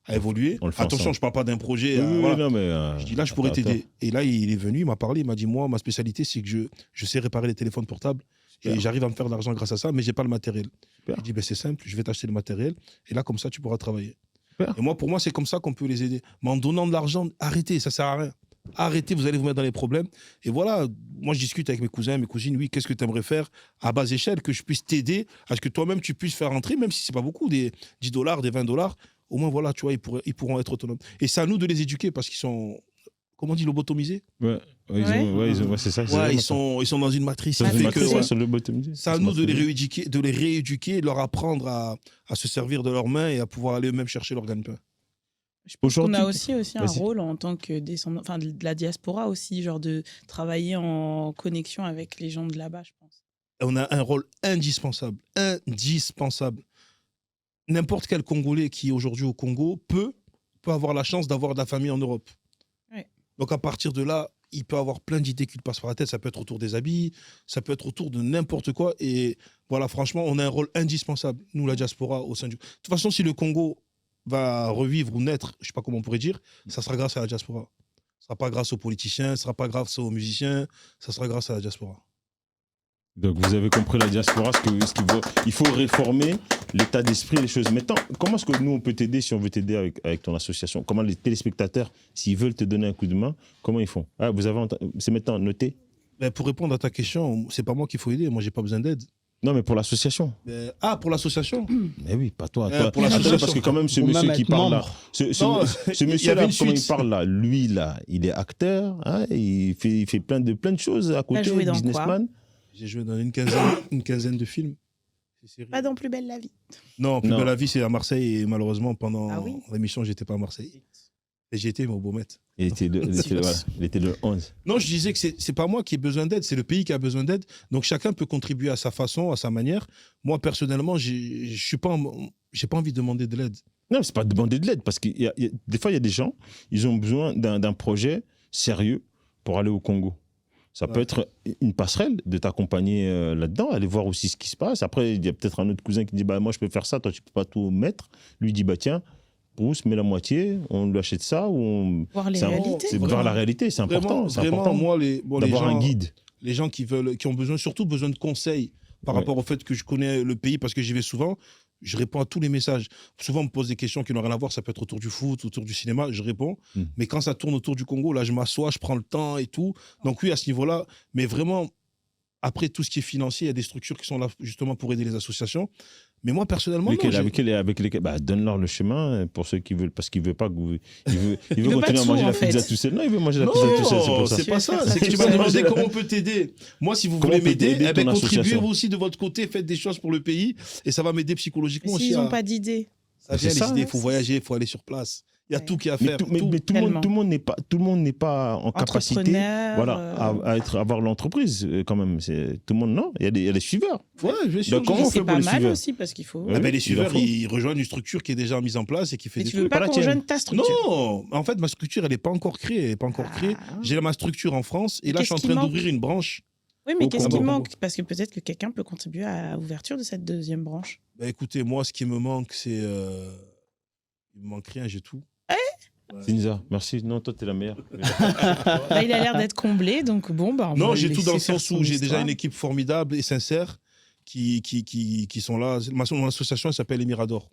à évoluer, On le fait attention, ensemble. je ne parle pas d'un projet. Oui, oui, voilà. non, mais, Je dis là, je pourrais attends, t'aider. Et là, il est venu, il m'a parlé, il m'a dit, moi, ma spécialité, c'est que je sais réparer les téléphones portables. Super. Et j'arrive à me faire de l'argent grâce à ça, mais j'ai pas le matériel. Super. Je dis, ben, c'est simple, je vais t'acheter le matériel. Et là, comme ça, tu pourras travailler. Super. Et moi, pour moi, c'est comme ça qu'on peut les aider. Mais en donnant de l'argent, arrêtez, ça sert à rien. Arrêtez, vous allez vous mettre dans les problèmes. Et voilà, moi, je discute avec mes cousins, mes cousines. Oui, qu'est-ce que tu aimerais faire à basse échelle, que je puisse t'aider, à ce que toi-même, tu puisses faire rentrer, même si c'est pas beaucoup, des $10, des $20. Au moins, voilà, tu vois, ils pourront être autonomes. Et c'est à nous de les éduquer parce qu'ils sont, comment on dit, lobotomisés. Ouais, c'est ça. Ouais, ils sont dans une matrice. C'est qui fait que, ouais, sur le lobotomisé. c'est à nous de les rééduquer, et de leur apprendre à se servir de leurs mains et à pouvoir aller eux-mêmes chercher leur gagne-pain. Je pense qu'on a Aujourd'hui- aussi un Vas-y. rôle en tant que descendant, enfin de la diaspora aussi, genre de travailler en connexion avec les gens de là-bas, je pense. On a un rôle indispensable. Indispensable. N'importe quel Congolais qui est aujourd'hui au Congo peut avoir la chance d'avoir de la famille en Europe. Ouais. Donc à partir de là, il peut avoir plein d'idées qui lui passent par la tête. Ça peut être autour des habits, ça peut être autour de n'importe quoi. Et voilà, franchement, on a un rôle indispensable, nous, la diaspora, au sein du... De toute façon, si le Congo va revivre ou naître, je ne sais pas comment on pourrait dire, ça sera grâce à la diaspora. Ce ne sera pas grâce aux politiciens, ce ne sera pas grâce aux musiciens, ça sera grâce à la diaspora. Donc vous avez compris la diaspora, il faut réformer l'état d'esprit, les choses. Maintenant, comment est-ce que nous, on peut t'aider si on veut t'aider avec ton association? Comment les téléspectateurs, s'ils veulent te donner un coup de main, comment ils font? C'est maintenant noté? Ben, pour répondre à ta question, c'est pas moi qu'il faut aider, moi j'ai pas besoin d'aide. Non, mais pour l'association. Pour l'association. Mais oui, pas toi. Pour Attends, l'association. parce que quand même, ce Ou même monsieur qui être parle là, membre. ce Non, ce il y monsieur avait là, une comment il suite. parle là, lui là, il est acteur, hein, il fait plein de choses à côté, joué dans quoi? businessman. J'ai joué dans une quinzaine de films. Pas dans Plus belle la vie. Non, Plus Non. belle la vie, c'est à Marseille et malheureusement, pendant Ah oui l'émission, j'étais pas à Marseille. Et j'y étais, mais au Beaumet. Il était le 11. Non, je disais que c'est pas moi qui ai besoin d'aide, c'est le pays qui a besoin d'aide. Donc chacun peut contribuer à sa façon, à sa manière. Moi, personnellement, j'ai pas envie de demander de l'aide. Non, c'est pas demander de l'aide, parce que des fois, il y a des gens, ils ont besoin d'un projet sérieux pour aller au Congo. Ça peut Ouais. être une passerelle de t'accompagner là-dedans, aller voir aussi ce qui se passe. Après, il y a peut-être un autre cousin qui dit, bah, moi, je peux faire ça, toi, tu peux pas tout mettre. Lui dit, bah, tiens, Bruce, mets la moitié, on lui achète ça, ou on... Voir les C'est un- réalités. C'est voir la réalité, c'est important. C'est Vraiment, important moi, les d'avoir gens, un guide. les gens qui ont surtout besoin de conseils par Ouais. rapport au fait que je connais le pays parce que j'y vais souvent. Je réponds à tous les messages. Souvent, on me pose des questions qui n'ont rien à voir. Ça peut être autour du foot, autour du cinéma. Je réponds. Mm. Mais quand ça tourne autour du Congo, là, je m'assois, je prends le temps et tout. Donc oui, à ce niveau-là, mais vraiment, Après, tout ce qui est financier, il y a des structures qui sont là justement pour aider les associations. Mais moi, personnellement, non, avec lesquels bah, donne-leur le chemin pour ceux qui veulent, parce qu'il veut pas que vous, il veut veut pas continuer de à manger sous, la en fait. pizza tout seul. Non, il veut manger la non, pizza tout seul, c'est pour ça. c'est pas ça. Tu veux C'est faire que tu ça vas tout demander seul. comment on peut t'aider. Moi, si vous Comment voulez on peut m'aider, t'aider, eh ben, ton contribuez association. vous aussi de votre côté, faites des choses pour le pays et ça va m'aider psychologiquement Mais aussi. s'ils n'ont pas d'idée. Ça vient C'est les ça, idées, hein. il faut voyager, il faut aller sur place. Il y a Ouais. tout qui est à Mais faire. tout le Tellement. monde, tout le monde n'est pas en capacité, Entrepreneur, voilà, à avoir l'entreprise quand même. Tout le monde, non. Il y a des suiveurs. Ouais, bien sûr. Donc, comment Et on c'est fait pour pas les mal suiveurs aussi parce qu'il faut. Ouais. Ah ben, les il suiveurs, en faut. ils rejoignent une structure qui est déjà mise en place et qui fait Mais des tu veux trucs. pas la qu'on tienne. rejoigne ta structure. Non, en fait, ma structure, elle n'est pas encore créée. Elle n'est pas encore créée. Ah. J'ai ma structure en France et Et là, je suis en qu'est-ce train qui d'ouvrir une branche. Oui, mais Au qu'est-ce Congo. qui manque? Parce que peut-être que quelqu'un peut contribuer à l'ouverture de cette deuxième branche. Bah, écoutez, moi, ce qui me manque, c'est. Il me manque rien, j'ai tout. Ouais. Sinza, merci. Non, toi, t'es la meilleure. Là, il a l'air d'être comblé, donc bon, bah, on Non, va j'ai le tout dans le laisser faire sens où son j'ai déjà histoire. une équipe formidable et sincère qui sont là. Mon association, elle s'appelle Emirador.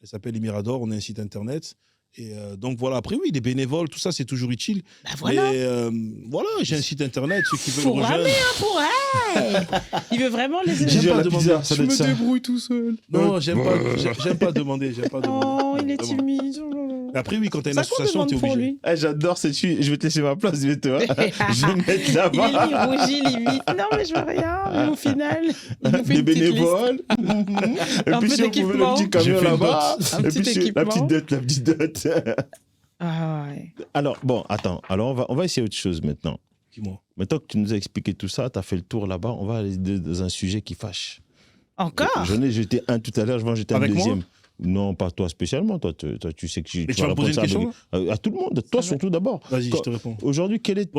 Elle s'appelle Emirador, on a un site internet. Et donc voilà, après oui, les bénévoles, tout ça, c'est toujours utile. Bah voilà. Mais voilà, j'ai un site internet, ceux qui veulent Faut rejoindre. ramer, hein, pour elle. Il veut vraiment les J'aime Gigi, pas la demander. pizza, ça doit être ça. débrouille tout seul. Non, j'aime pas demander. J'aime pas demander. Oh, il est Vraiment. timide. Mais après, oui, quand t'as une Ça qu'on association, t'es demande pour obligé. lui. Eh, j'adore cette fille. Je vais te laisser ma place, mais toi. Je vais me mettre là-bas. Il rougit limite. Non, mais je veux rien. Mais au final, il nous fait Des une petite liste. bénévoles. Et Un puis peu si on pouvait le d'équipement. petit J'ai camion fait une là-bas. Un Et petit puis équipement. la petite dot. Ah ouais. Alors, bon, attends. Alors, on va essayer autre chose maintenant. Dis-moi. Maintenant que tu nous as expliqué tout ça, tu as fait le tour là-bas, on va aller dans un sujet qui fâche. Encore? J'en ai jeté un tout à l'heure, je vais en jeter un Avec moi deuxième. Non, pas toi spécialement. Toi, tu sais que Mais tu vas me poser une répondre ça question à tout le monde. Toi, surtout d'abord. Vas-y, Quand- je te réponds. Aujourd'hui, quelle est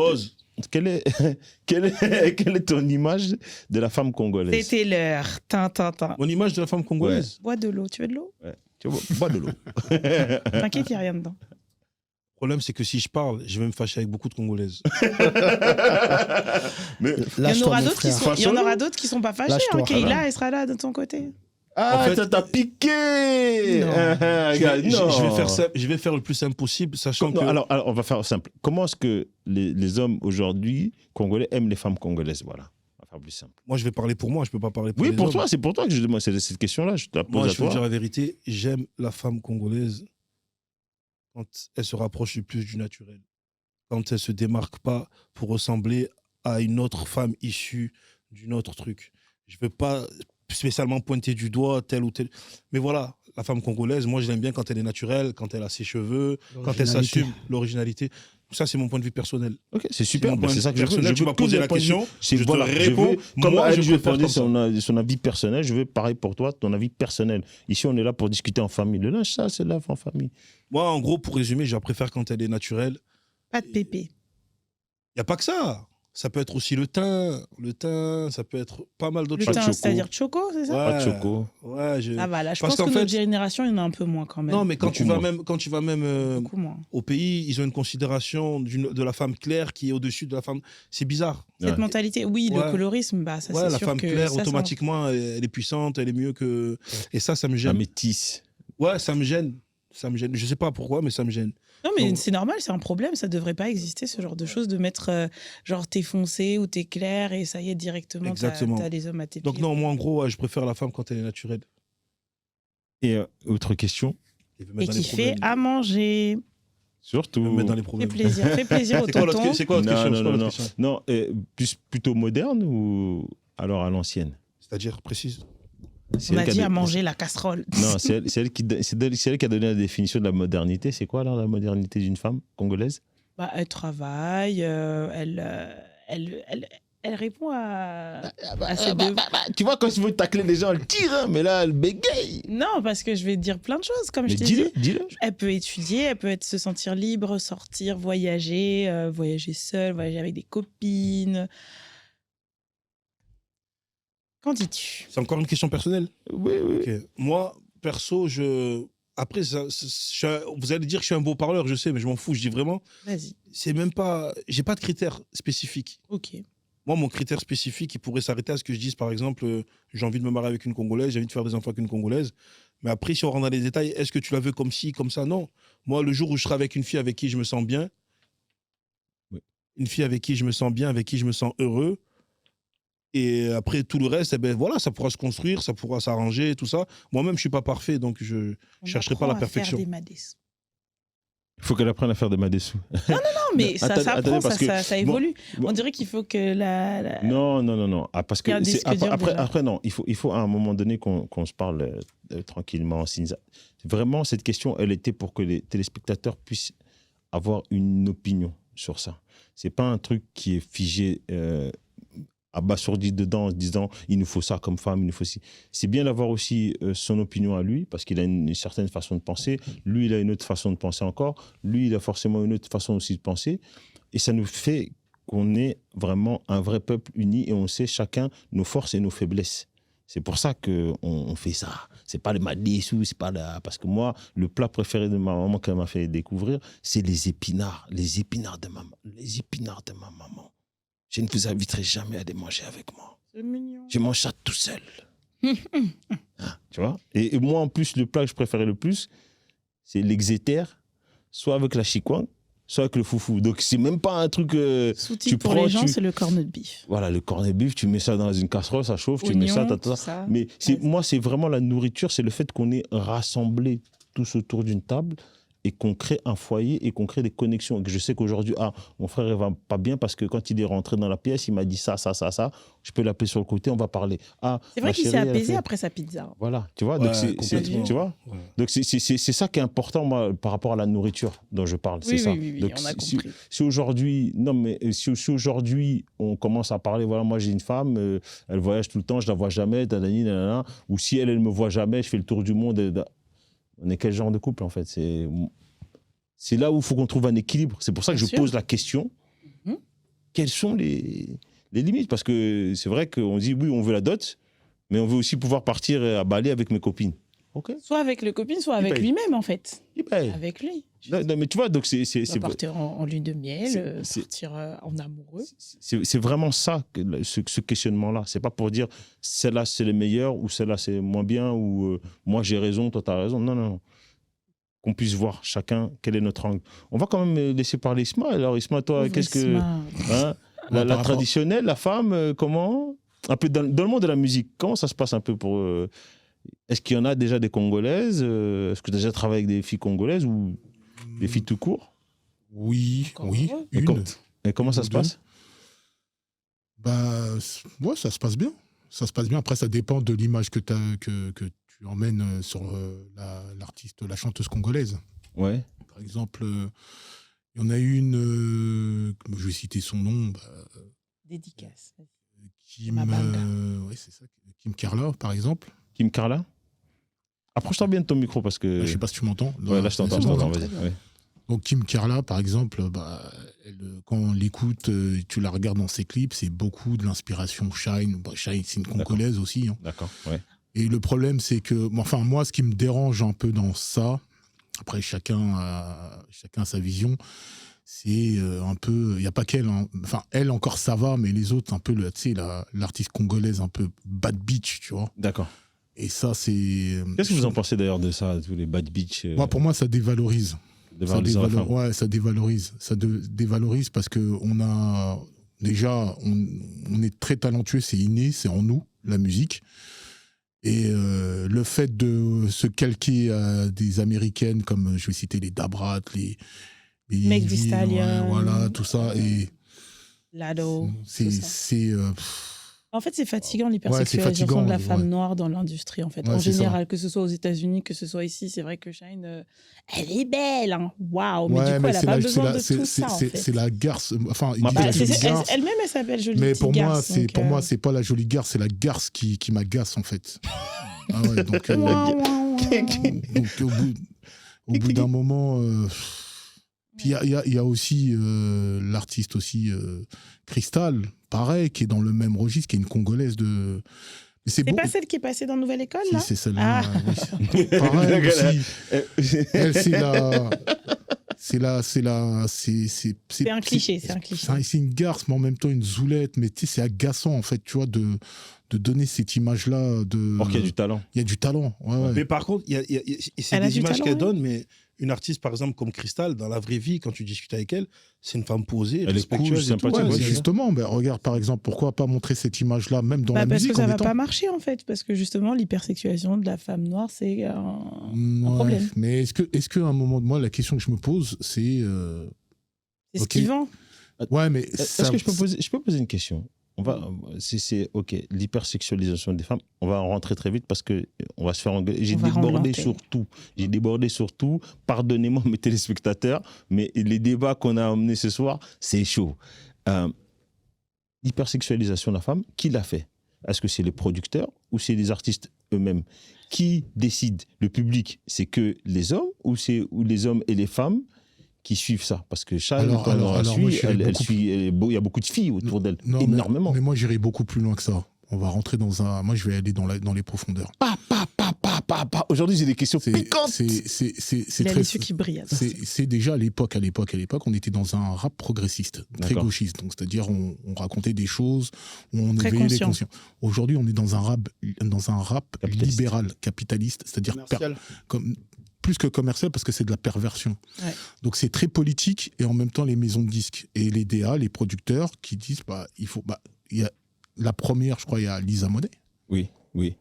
quelle est ton image de la femme congolaise? C'était l'heure. Tintin. Mon image de la femme congolaise. Bois de l'eau. Tu veux de l'eau? Tu vois, bois de l'eau. T'inquiète, il n'y a rien dedans. Le problème, c'est que si je parle, je vais me fâcher avec beaucoup de Congolaises. Mais Il y en Lâche-toi, aura mon d'autres qui frère. sont, il y en aura d'autres qui sont pas fâchés. Lâche-toi. Hein. Kayla, elle sera là de ton côté. ah, En fait- ça t'a piqué. Non. Regarde, non. Je vais faire le plus simple possible, sachant Non, que. alors, on va faire simple. Comment est-ce que les hommes aujourd'hui congolais aiment les femmes congolaises? Voilà, on va faire plus simple. Moi, je vais parler pour moi, je peux pas parler pour Oui, les pour hommes. toi, c'est pour toi que je demande cette question-là. Je te la Moi, pose je à veux dire toi. la vérité, j'aime la femme congolaise quand elle se rapproche le plus du naturel. Quand elle se démarque pas pour ressembler à une autre femme issue d'une autre truc. Je veux pas spécialement pointer du doigt tel ou tel. Mais voilà, la femme congolaise, moi, je l'aime bien quand elle est naturelle, quand elle a ses cheveux, quand elle L'originalité. s'assume, l'originalité. Ça, c'est mon point de vue personnel. Ok, c'est super. Mon mais point c'est ça que je veux. personnel, Je tu veux m'as tous posé les la points de vue. question, C'est je te voilà, réponds. Comme Moi, elle, je je vais préfère poser son avis personnel. Je veux pareil pour toi, ton avis personnel. Ici, on est là pour discuter en famille. Le linge, ça, c'est lave en famille. Moi, en gros, pour résumer, je la préfère quand elle est naturelle. Pas de pépé. Il n'y a pas que ça. Ça peut être aussi le teint. Le teint, ça peut être pas mal d'autres Le choses. teint, choco. c'est-à-dire choco, c'est ça? Pas de choco. Ouais, Ah bah là, je Parce pense que qu'en fait- notre génération, il y en a un peu moins quand même. Non, mais quand Beaucoup tu vas même Beaucoup moins. au pays, ils ont une considération de la femme claire qui est au-dessus de la femme. C'est bizarre. Cette Ouais. mentalité, oui, le Ouais. colorisme, bah ça Ouais, c'est la sûr femme que claire, ça, automatiquement, elle est puissante, elle est mieux que. Et ça me La gêne. métisse. Ouais, ça me gêne. Ça me gêne. Je sais pas pourquoi, mais ça me gêne. Non, mais Donc- c'est normal, c'est un problème, ça devrait pas exister ce genre de choses, de mettre genre t'es foncé ou t'es clair et ça y est directement Exactement. t'as les hommes à tes Donc pieds. non, moi en gros, ouais, je préfère la femme quand elle est naturelle. Et autre question, Elle veut me Et mettre dans qui les fait problèmes. à manger. surtout. Elle veut me mettre dans les Fais problèmes. plaisir, fais plaisir au C'est quoi l'autre tonton. c'est quoi l'autre Non, question non, C'est quoi non, l'autre non. question Non, plutôt moderne ou alors à l'ancienne? C'est-à-dire précise. C'est On a elle qui dit a à don- manger la casserole. Non, c'est elle qui a donné la définition de la modernité. C'est quoi alors la modernité d'une femme congolaise? Bah, elle travaille, elle répond à ses devoirs. Tu vois, quand il veut tacler les gens, elle tire, hein, mais là, elle bégaye. Non, parce que je vais dire plein de choses, comme Mais je t'ai dit. dis-le. Elle peut étudier, elle peut se sentir libre, sortir, voyager, voyager seule, voyager avec des copines. Qu'en dis-tu? C'est encore une question personnelle. Oui, oui. Ok. Moi, perso, après, vous allez dire que je suis un beau parleur, je sais, mais je m'en fous. Je dis vraiment, Vas-y. c'est même pas. J'ai pas de critères spécifiques. Ok. Moi, mon critère spécifique, il pourrait s'arrêter à ce que je dise, par exemple, j'ai envie de me marier avec une Congolaise, j'ai envie de faire des enfants avec une Congolaise. Mais après, si on rentre dans les détails, est-ce que tu la veux comme ci, comme ça? Non. Moi, le jour où je serai avec une fille avec qui je me sens bien, Oui. une fille avec qui je me sens bien, avec qui je me sens heureux, Et après, tout le reste, eh ben, voilà, ça pourra se construire, ça pourra s'arranger, tout ça. Moi-même, je ne suis pas parfait, donc je ne chercherai pas la perfection. Il faut qu'elle apprenne à faire des madessous. Non, mais ça Attendez, s'apprend, parce que- ça évolue. bon. On dirait qu'il faut que la... Non. Ah, parce que Il y a un disque dur déjà. après, non. Il faut à un moment donné qu'on se parle tranquillement. Vraiment, cette question, elle était pour que les téléspectateurs puissent avoir une opinion sur ça. C'est pas un truc qui est figé, abasourdi dedans en se disant il nous faut ça comme femme, il nous faut ci. C'est bien d'avoir aussi son opinion à lui parce qu'il a une certaine façon de penser. Lui, il a une autre façon de penser encore. Lui, il a forcément une autre façon aussi de penser. Et ça nous fait qu'on est vraiment un vrai peuple uni et on sait chacun nos forces et nos faiblesses. C'est pour ça qu'on fait ça. C'est pas le madessou, c'est pas la... Parce que moi, le plat préféré de ma maman qu'elle m'a fait découvrir, c'est les épinards. Les épinards de ma maman. Je ne vous inviterai jamais à les manger avec moi. C'est mignon. Je mange ça tout seul. Hein, tu vois, et moi, en plus, le plat que je préférais le plus, c'est l'exéter, soit avec la chikwang, soit avec le foufou. Donc, c'est même pas un truc... Sous-titre pour les gens, c'est le cornet de beef. Voilà, le cornet de beef, tu mets ça dans une casserole, ça chauffe, tu mets ça, tout ça. Mais moi, c'est vraiment la nourriture, c'est le fait qu'on est rassemblés tous autour d'une table et qu'on crée un foyer et qu'on crée des connexions. Et que je sais qu'aujourd'hui, mon frère, il va pas bien parce que quand il est rentré dans la pièce, il m'a dit ça. Je peux l'appeler sur le côté, on va parler. C'est vrai qu'il s'est apaisé après sa pizza. Voilà, tu vois. Ouais, donc, tu vois. Ouais. Donc, c'est ça qui est important, moi, par rapport à la nourriture dont je parle. Oui, c'est ça. Oui, donc, on a compris. Si aujourd'hui, si aujourd'hui, on commence à parler, voilà, moi, j'ai une femme, elle voyage tout le temps, je la vois jamais, ou si elle me voit jamais, je fais le tour du monde. On est quel genre de couple, en fait? C'est là où il faut qu'on trouve un équilibre. C'est pour ça que je pose la question. Quelles sont les limites? Parce que c'est vrai qu'on dit, oui, on veut la dot, mais on veut aussi pouvoir partir à Bali avec mes copines. Okay. Soit avec les copines, soit avec lui-même, en fait. Il paye. Avec lui. Non, mais tu vois, donc c'est partir en lune de miel, partir en amoureux. C'est vraiment ça, ce questionnement-là. C'est pas pour dire celle-là c'est le meilleur ou celle-là c'est moins bien ou moi j'ai raison, toi t'as raison. Non. Qu'on puisse voir chacun quel est notre angle. On va quand même laisser parler Isma. Alors Isma, toi, qu'est-ce que la traditionnelle, la femme, comment un peu dans le monde de la musique, comment ça se passe un peu pour est-ce qu'il y en a déjà des Congolaises? Est-ce que tu as déjà travaillé avec des filles congolaises ou des filles tout court? Oui, une. Et comment ça se passe? Ouais, ça se passe bien. Ça se passe bien. Après, ça dépend de l'image que tu emmènes sur l'artiste, la chanteuse congolaise. Ouais. Par exemple, il y en a une, je vais citer son nom. Dédicace. Kim Carla, par exemple. Kim Carla? Approche-toi bien de ton micro parce que... Je sais pas si tu m'entends. Ouais, là, je t'entends. Ouais. Donc, Kim Carla, par exemple, quand on l'écoute, tu la regardes dans ses clips, c'est beaucoup de l'inspiration Shine. Shine, c'est une Congolaise aussi. Hein. D'accord, ouais. Et le problème, c'est que, moi, ce qui me dérange un peu dans ça, après, chacun a sa vision, c'est un peu... Il n'y a pas qu'elle. Hein. Enfin, elle, encore, ça va, mais les autres, un peu, l'artiste congolaise, un peu bad bitch, tu vois. D'accord. Et ça, c'est... Qu'est-ce que vous en pensez d'ailleurs de ça, tous les bad bitch Pour moi, ça dévalorise. Ça dévalorise. Ça dévalorise parce qu'on a... Déjà, on est très talentueux, c'est inné, c'est en nous, la musique. Et le fait de se calquer à des Américaines comme, je vais citer les Dabrat, les Meg Thee Stallion, voilà, tout ça. Et Lado. En fait, c'est fatigant l'hypersexualisation de la femme noire dans l'industrie, en fait. En général, que ce soit aux États-Unis, que ce soit ici, c'est vrai que Shine, elle est belle, hein. Waouh. Mais du coup, elle n'a pas besoin de tout ça, en fait. C'est la garce. Enfin, elle-même, elle s'appelle Jolie Mais Petite Garce. Mais pour moi, c'est pas la jolie garce, c'est la garce qui m'agace, en fait. Ah ouais, donc au bout d'un moment... Puis il y a aussi l'artiste aussi Cristal, pareil, qui est dans le même registre, qui est une Congolaise de... C'est pas celle qui est passée dans Nouvelle École, là? Si, c'est celle-là, oui. Pareil aussi. Elle, c'est un cliché, c'est un cliché. C'est une garce, mais en même temps une zoulette. Mais tu sais, c'est agaçant, en fait, tu vois, de donner cette image-là. Or qu'il y a du talent. Il y a du talent, ouais. Mais par contre, c'est des images qu'elle donne, mais une artiste, par exemple, comme Cristal, dans la vraie vie, quand tu discutes avec elle, c'est une femme posée, Elle est cool, respectueuse et tout. sympathique. Ouais, c'est ça. justement, ben, regarde par exemple, pourquoi pas montrer cette image-là, même dans la Parce musique que ça en va étant... pas marcher en fait, parce que justement l'hypersexualisation de la femme noire c'est un Ouais, problème. mais est-ce qu'à un moment de moi, la question que je me pose, c'est... C'est ce Ok. qui vend. Ouais, mais Est-ce que je peux poser une question? C'est OK, l'hypersexualisation des femmes, on va en rentrer très vite parce que on va se faire engueuler. J'ai On va rendre débordé l'antenne. sur tout. J'ai débordé sur tout. Pardonnez-moi mes téléspectateurs, mais les débats qu'on a amenés ce soir, c'est chaud. L'hypersexualisation de la femme, qui l'a fait? Est-ce que c'est les producteurs ou c'est les artistes eux-mêmes? Qui décide? Le public, c'est que les hommes ou c'est les hommes et les femmes qui suivent ça? Parce que Shine, Alors, quand on la moi, suit, j'irais beaucoup il y a beaucoup de filles autour d'elle, Non, énormément. mais moi, j'irai beaucoup plus loin que ça. On va rentrer dans un... Moi, je vais aller dans les profondeurs. Aujourd'hui, j'ai des questions C'est piquantes. Il a très... les yeux qui brillent. C'est déjà à l'époque, on était dans un rap progressiste, très D'accord. gauchiste. Donc, c'est-à-dire, on racontait des choses, on Très éveillait les conscient. conscients. Aujourd'hui, on est dans un rap Capitaliste. libéral, capitaliste, c'est-à-dire Commercial. plus que commercial parce que c'est de la perversion. Ouais. Donc, c'est très politique et en même temps, les maisons de disques et les DA, les producteurs qui disent, il y a la première, je crois, il y a Lisa Monet. Oui. Après,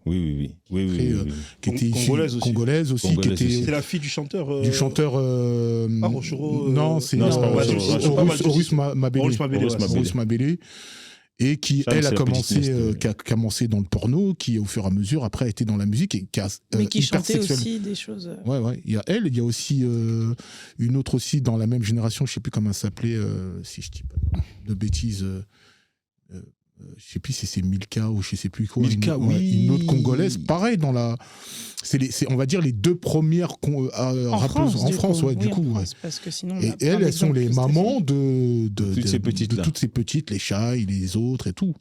qui était ici, Congolaise aussi. congolaise aussi, Congolaise qui était aussi. C'est la fille du chanteur. du chanteur. Pas Rochero, non, c'est non, c'est pas Rochero, Horus Mabélé. Horus Mabélé, ouais, Horus Mabélé. Et qui, Charles, elle, c'est a la commencé, petite liste, qui a commencé dans le porno, qui, au fur et à mesure, après, a été dans la musique et qui a Mais qui chantait hypersexuel- aussi des choses. Ouais. Il y a elle, il y a aussi une autre aussi dans la même génération, je sais plus comment elle s'appelait, si je dis pas de bêtises. Je sais plus si c'est Milka ou je sais plus quoi. Milka, une, oui. une autre congolaise, pareil dans la. On va dire les deux premières rappeuses en France, ouais, du coup. Ouais. Parce que sinon, on Et a plein elles sont les d'exemples aux mamans de Toutes ces petites-là. les Shai, les autres et tout.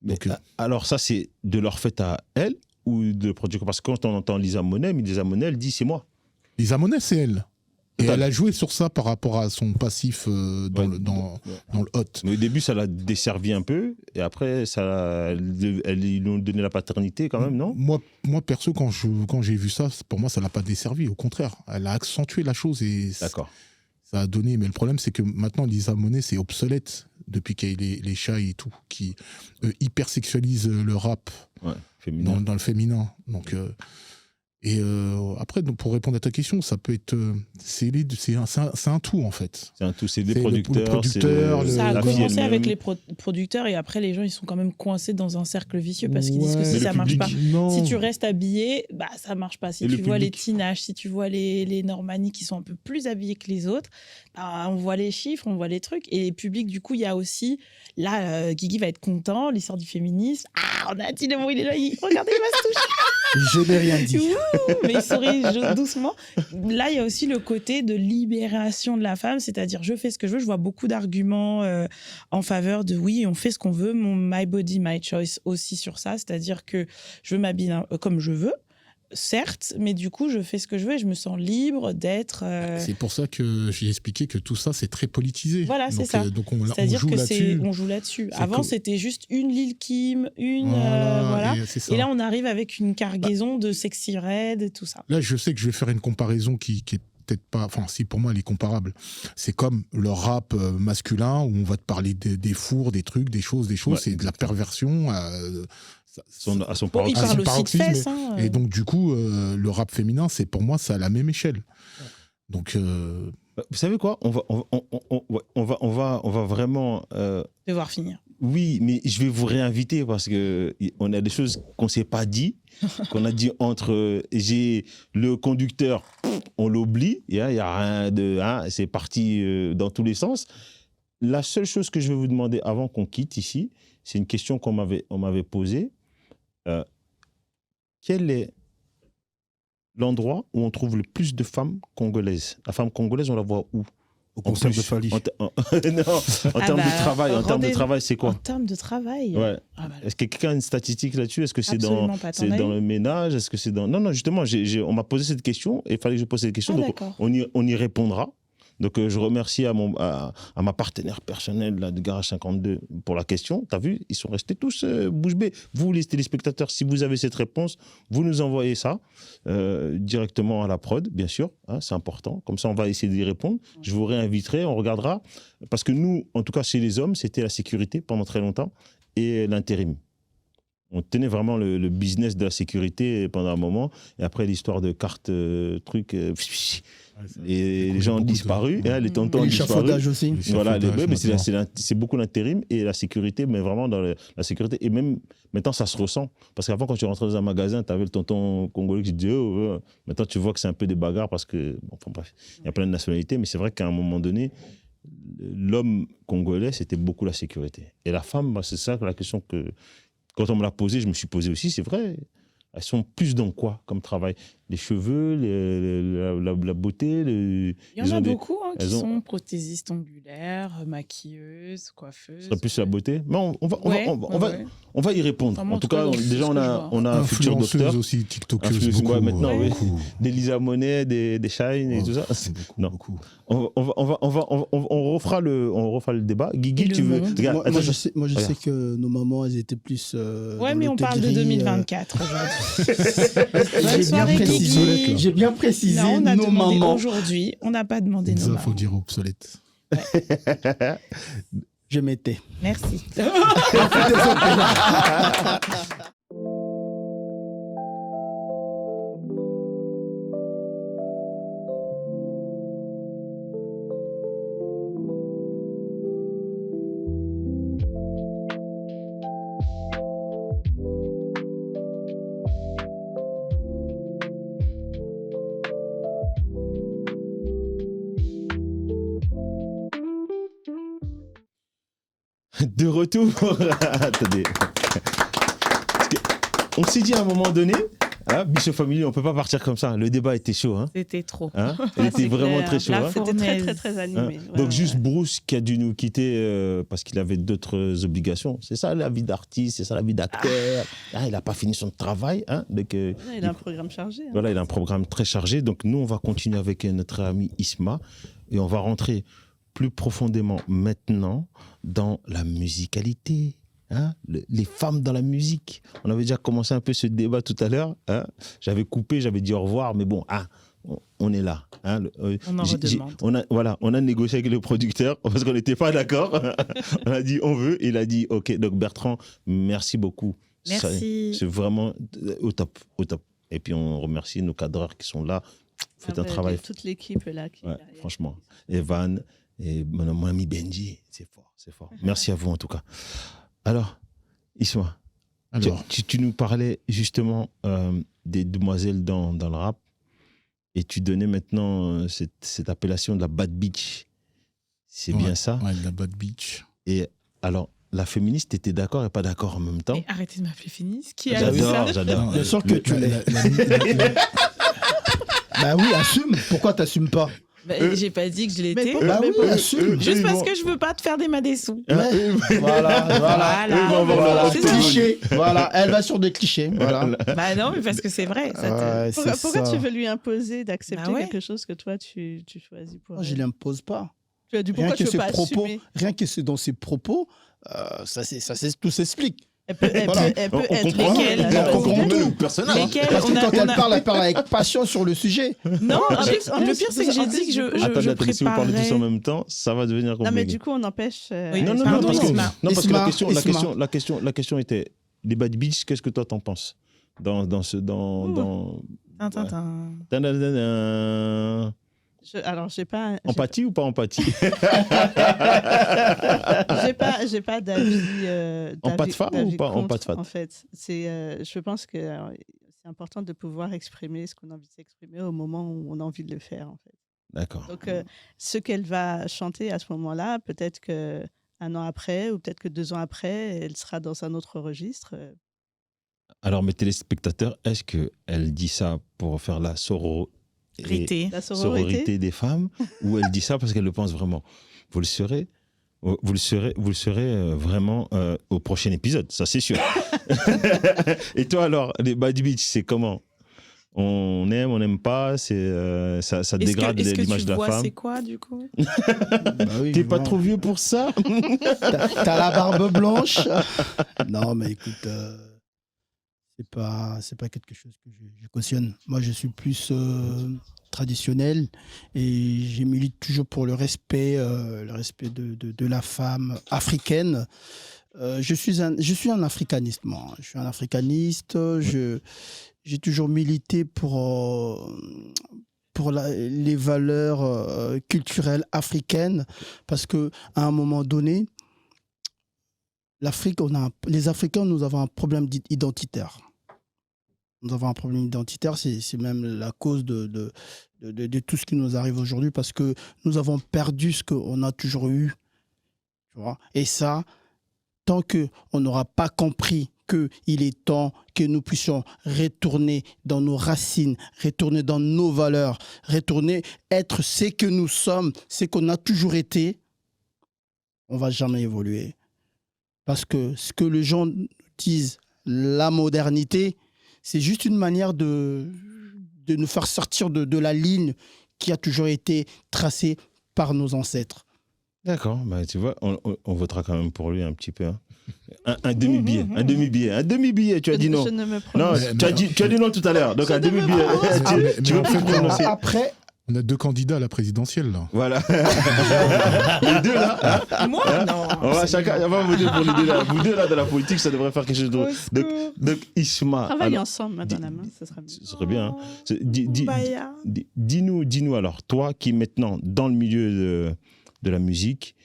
Mais, Donc, alors, ça, c'est de leur fait à elle ou de producteur? Parce que quand on entend Lisa Monet, elle dit c'est moi. Lisa Monet, c'est elle. Et Total. elle a joué sur ça par rapport à son passif dans Ouais, le hot. Mais au début, ça l'a desservi un peu. Et après, ils lui ont donné la paternité quand même, non? Moi, perso, quand j'ai vu ça, pour moi, ça l'a pas desservi. Au contraire, elle a accentué la chose et D'accord. ça a donné. Mais le problème, c'est que maintenant, Lisa Monet, c'est obsolète depuis qu'il y a les Shai et tout, qui hypersexualisent le rap Ouais, féminin. dans le féminin. Donc, après, donc, pour répondre à ta question, ça peut être. C'est un tout, en fait. C'est un tout. C'est des C'est le producteurs. producteur, c'est Ça a la fille commencé elle-même. avec les producteurs et après les gens ils sont quand même coincés dans un cercle vicieux parce qu'ils disent que Ouais, si mais ça le marche public, pas, non. si tu restes habillé, bah ça marche pas. Si Et tu le vois les public. Tinashe, si tu vois les Normani qui sont un peu plus habillés que les autres, bah, on voit les chiffres, on voit les trucs et les publics du coup il y a aussi là Guigui va être content, l'histoire du féminisme. Ah on a dit le mot il est là, regardez il va se toucher. Je n'ai rien dit. Ouh, mais il sourit doucement. Là, il y a aussi le côté de libération de la femme, c'est-à-dire je fais ce que je veux. Je vois beaucoup d'arguments en faveur de oui, on fait ce qu'on veut. Mon my body, my choice aussi sur ça, c'est-à-dire que je veux m'habiller comme je veux, certes, mais du coup, je fais ce que je veux et je me sens libre d'être. C'est pour ça que j'ai expliqué que tout ça, c'est très politisé. Voilà, c'est Donc, ça. donc on C'est-à-dire joue que là-dessus. on joue là-dessus. C'est Avant, que- c'était juste une Lil Kim, voilà. et c'est ça. Et là, on arrive avec une cargaison de Sexy Red et tout ça. Là, je sais que je vais faire une comparaison qui est peut-être pas... Enfin, si, pour moi, elle est comparable. C'est comme le rap masculin, où on va te parler des fours, des trucs, des choses. Ouais, c'est de la perversion. À son Bon, il paroxysme. parle aussi de paroxysme, fesses. Hein. Et donc, du coup, le rap féminin, c'est pour moi, c'est à la même échelle. Donc, Vous savez quoi? On va vraiment. Devoir finir. Oui, mais je vais vous réinviter parce que on a des choses qu'on s'est pas dit, qu'on a dit entre. J'ai le conducteur, on l'oublie. Il y a rien de. C'est parti dans tous les sens. La seule chose que je vais vous demander avant qu'on quitte ici, c'est une question on m'avait posée. Quel est l'endroit où on trouve le plus de femmes congolaises? La femme congolaise, on la voit où? Au concert plus, de Fali. Non, en termes de travail. En termes de travail, c'est En quoi? termes de travail Ouais. Ah bah, Est-ce que quelqu'un a une statistique là-dessus? Est-ce que c'est absolument pas. T'en c'est as dans une le ménage? Est-ce que c'est dans... Non, justement, on m'a posé cette question et il fallait que je pose cette question. Ah, Donc, d'accord. on y répondra. Donc, je remercie à ma partenaire personnelle là, de Garage 52 pour la question. Tu as vu, ils sont restés tous bouche bée. Vous, les téléspectateurs, si vous avez cette réponse, vous nous envoyez ça directement à la prod, bien sûr. Hein, c'est important. Comme ça, on va essayer d'y répondre. Je vous réinviterai, on regardera. Parce que nous, en tout cas chez les hommes, c'était la sécurité pendant très longtemps et l'intérim. On tenait vraiment le business de la sécurité pendant un moment. Et après, l'histoire de cartes, trucs... et les gens ont disparu, les tontons ont disparu. L'échafaudage aussi. Voilà, mais c'est beaucoup l'intérim et la sécurité, mais vraiment dans la sécurité. Et même maintenant, ça se ressent. Parce qu'avant, quand tu rentrais dans un magasin, tu avais le tonton congolais qui disait oh. Maintenant, tu vois que c'est un peu des bagarres parce que, enfin bref, il y a plein de nationalités, mais c'est vrai qu'à un moment donné, l'homme congolais, c'était beaucoup la sécurité. Et la femme, c'est ça la question que, quand on me l'a posée, je me suis posé aussi, c'est vrai. Elles sont plus dans quoi comme travail? Les cheveux, la beauté Il y en a beaucoup qui sont prothésistes ongulaires, maquilleuses, coiffeuses. Ce serait plus la beauté. Mais on va y répondre. En tout cas, déjà, on a un futur docteur. Aussi, TikTokeuses beaucoup. Maintenant, beaucoup. Des Lisa Monet, des Shine et tout ça. Beaucoup. On refera le débat. Guigui, tu veux... Moi, je sais que nos mamans, elles étaient plus... ouais, mais on parle de 2024 aujourd'hui. J'ai bien précisé non, on a nos demandé mamans. Aujourd'hui, on n'a pas demandé nos mamans. Il faut dire obsolète. Ouais. Je m'étais. Merci. De retour. Attendez. On s'est dit à un moment donné, Bishop Family, on ne peut pas partir comme ça. Le débat était chaud. C'était trop. Il était vraiment très chaud. C'était très, très, très animé. Donc, juste Bruce qui a dû nous quitter parce qu'il avait d'autres obligations. C'est ça la vie d'artiste, c'est ça la vie d'acteur. Il n'a pas fini son travail. Donc, il a un programme chargé. Voilà, il a un programme très chargé. Donc, nous, on va continuer avec notre ami Isma et on va rentrer plus profondément maintenant dans la musicalité. Les femmes dans la musique. On avait déjà commencé un peu ce débat tout à l'heure. J'avais coupé, j'avais dit au revoir, mais bon, on est là. On en redemande. On a négocié avec le producteur parce qu'on n'était pas d'accord. On a dit on veut, et il a dit ok. Donc Bertrand, merci beaucoup. Merci. C'est vraiment au top. Et puis on remercie nos cadreurs qui sont là. Faites un travail. Toute l'équipe là. Franchement, Evan et mon ami Benji, c'est fort. Merci à vous en tout cas. Alors, Isma, tu nous parlais justement des demoiselles dans le rap et tu donnais maintenant cette appellation de la bad bitch. C'est bien ça? Ouais, de la bad bitch. Et alors, la féministe, t'étais d'accord et pas d'accord en même temps? Mais arrêtez de m'appeler féministe. Qui a dit ça? J'adore. Bien sûr que tu l'es. Bah oui, assume. Pourquoi t'assumes pas? J'ai pas dit que je l'étais. Bah oui, assume. Juste parce que je veux pas te faire des madessous. Voilà. C'est cliché. Voilà, elle va sur des clichés. Voilà. Bah non, mais parce que c'est vrai. Pourquoi tu veux lui imposer d'accepter quelque chose que toi tu choisis pour elle? Je l'impose pas. Tu as dit pourquoi tu veux pas assumer? Rien que c'est dans ses propos, tout s'explique. Elle peut être on comprend le personnage. Parce que quand elle parle avec passion sur le sujet. Non, le pire c'est que j'ai dit que je préparais. Si vous parlez tous en même temps, ça va devenir compliqué. Non, mais du coup, on empêche. Non, parce que la question était les bad bitch, qu'est-ce que toi t'en penses Alors, j'ai pas. Empathie ou pas empathie? J'ai pas d'avis. Empathe-fat ou pas empathe-fat? En fait, je pense que c'est important de pouvoir exprimer ce qu'on a envie de s'exprimer au moment où on a envie de le faire, en fait. D'accord. Donc, ce qu'elle va chanter à ce moment-là, peut-être qu'un an après ou peut-être que 2 ans après, elle sera dans un autre registre. Alors, mes téléspectateurs, est-ce qu'elle dit ça pour faire la sororité des femmes ou elle dit ça parce qu'elle le pense vraiment? Vous le saurez vraiment au prochain épisode, ça c'est sûr. Et toi alors, les bad bitch, c'est comment? On aime, on n'aime pas, ça dégrade l'image de la femme. C'est quoi, du coup? Bah oui, T'es pas non. trop vieux pour ça? T'as la barbe blanche. Non, mais écoute, c'est pas quelque chose que je cautionne. Moi, je suis plus traditionnel et j'ai milite toujours pour le respect de la femme africaine. Je suis un africaniste, moi. Je suis un africaniste. J'ai toujours milité pour les valeurs culturelles africaines parce que à un moment donné, l'Afrique, les Africains, nous avons un problème identitaire. Nous avons un problème identitaire, c'est même la cause de tout ce qui nous arrive aujourd'hui parce que nous avons perdu ce qu'on a toujours eu. Tu vois? Et ça, tant qu'on n'aura pas compris qu'il est temps que nous puissions retourner dans nos racines, retourner dans nos valeurs, retourner être ce que nous sommes, ce qu'on a toujours été, on ne va jamais évoluer. Parce que ce que les gens disent, la modernité, c'est juste une manière de nous faire sortir de la ligne qui a toujours été tracée par nos ancêtres. D'accord, bah, tu vois, on votera quand même pour lui un petit peu. Hein. Un demi-billet, tu as dit non. Je ne me Non, prononce tu as dit non tout à l'heure, donc un demi-billet. Tu veux en plus fait, prononcer. Après, On a 2 candidats à la présidentielle, là. Voilà. Les deux là, hein, Moi, non. on va chacun voter pour les deux là. Vous deux là, dans la politique, ça devrait faire quelque chose de. Donc, Isma. Travailler alors, ensemble, main dans la main, ça sera mieux. ce serait bien. Hein. Baya. Dis-nous alors, toi qui es maintenant dans le milieu de la musique,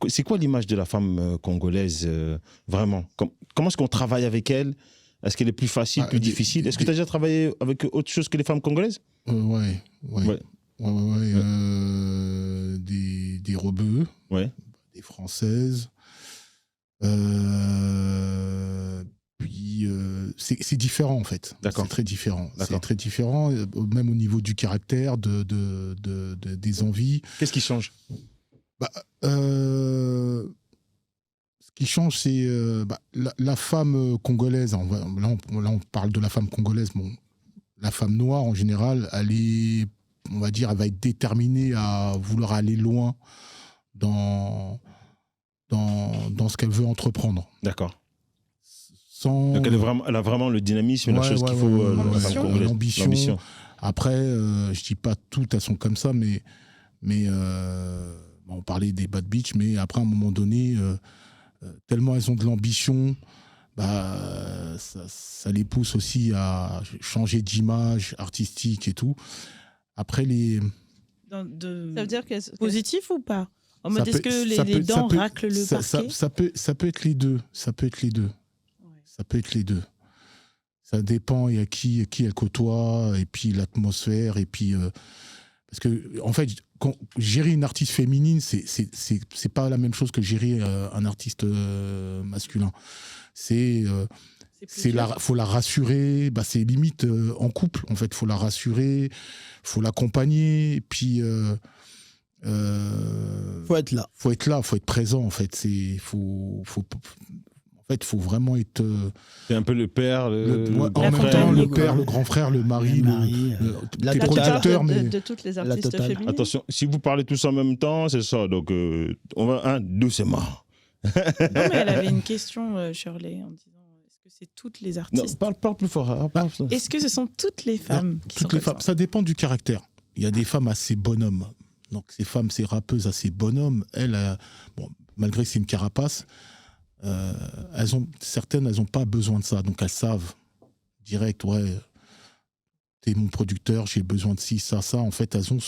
c'est quoi l'image de la femme congolaise vraiment? Comment est-ce qu'on travaille avec elle? Est-ce qu'elle est plus facile, plus difficile? Est-ce que tu as déjà travaillé avec autre chose que les femmes congolaises? Ouais. Des rebeux, Ouais. des françaises. Puis c'est différent en fait. D'accord. C'est très différent. D'accord. C'est très différent, même au niveau du caractère, des envies. Qu'est-ce qui change? Ce qui change, c'est la femme congolaise. Là, on parle de la femme congolaise. Bon, la femme noire, en général, elle va être déterminée à vouloir aller loin dans ce qu'elle veut entreprendre. D'accord. Sans... Donc elle a vraiment le dynamisme, la chose qu'il faut, la femme congolaise. L'ambition. Après, je dis pas toutes elles sont comme ça, mais on parlait des bad bitch, mais après, à un moment donné, tellement elles ont de l'ambition, ça les pousse aussi à changer d'image artistique et tout. Après, Ça veut dire que Positif ou pas? En Ça mode, peut- est-ce que ça les peut- dents ça peut- raclent le parquet? ça peut être les deux. Ça peut être les deux. Ça peut être les deux. Ça dépend, il y a qui elle côtoie, et puis l'atmosphère, et puis... parce que, en fait, gérer une artiste féminine, c'est pas la même chose que gérer un artiste masculin. Faut la rassurer, c'est limite en couple, en fait. Faut la rassurer, faut l'accompagner, et puis... faut être là. Faut être là, faut être présent, en fait. En fait, faut vraiment être... C'est un peu le père, en grand même frère. temps, le quoi. père, le grand frère, le mari, la t'es totale. producteur, mais... de toutes les La artistes totale. féminines. Attention, si vous parlez tous en même temps, c'est ça. Donc, on va doucement. Non, mais elle avait une question, Shirley, en disant est-ce que c'est toutes les Non, artistes? parle plus fort. Hein, parle. Est-ce que ce sont toutes les femmes qui sont Toutes les comme femmes, ça dépend du caractère. Il y a des femmes assez bonhommes. Donc, ces rappeuses assez bonhommes, malgré que c'est une carapace, certaines, elles n'ont pas besoin de ça. Donc, elles savent direct, t'es mon producteur, j'ai besoin de ci, ça. En fait, elles ont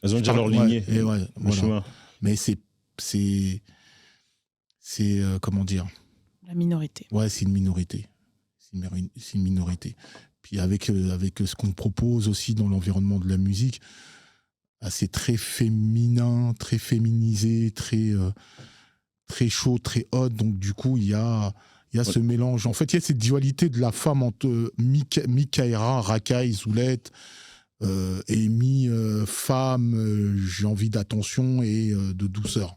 déjà leur lignée. Voilà. chemin. Mais c'est comment dire? La minorité. Ouais, c'est une minorité. C'est une minorité. Puis avec ce qu'on propose aussi dans l'environnement de la musique, c'est très féminin, très féminisé, très chaud, très hot. Donc du coup, il y a ce mélange. En fait, il y a cette dualité de la femme entre Mikaïra, Rakai, Zoulette, et femme, j'ai envie d'attention et de douceur.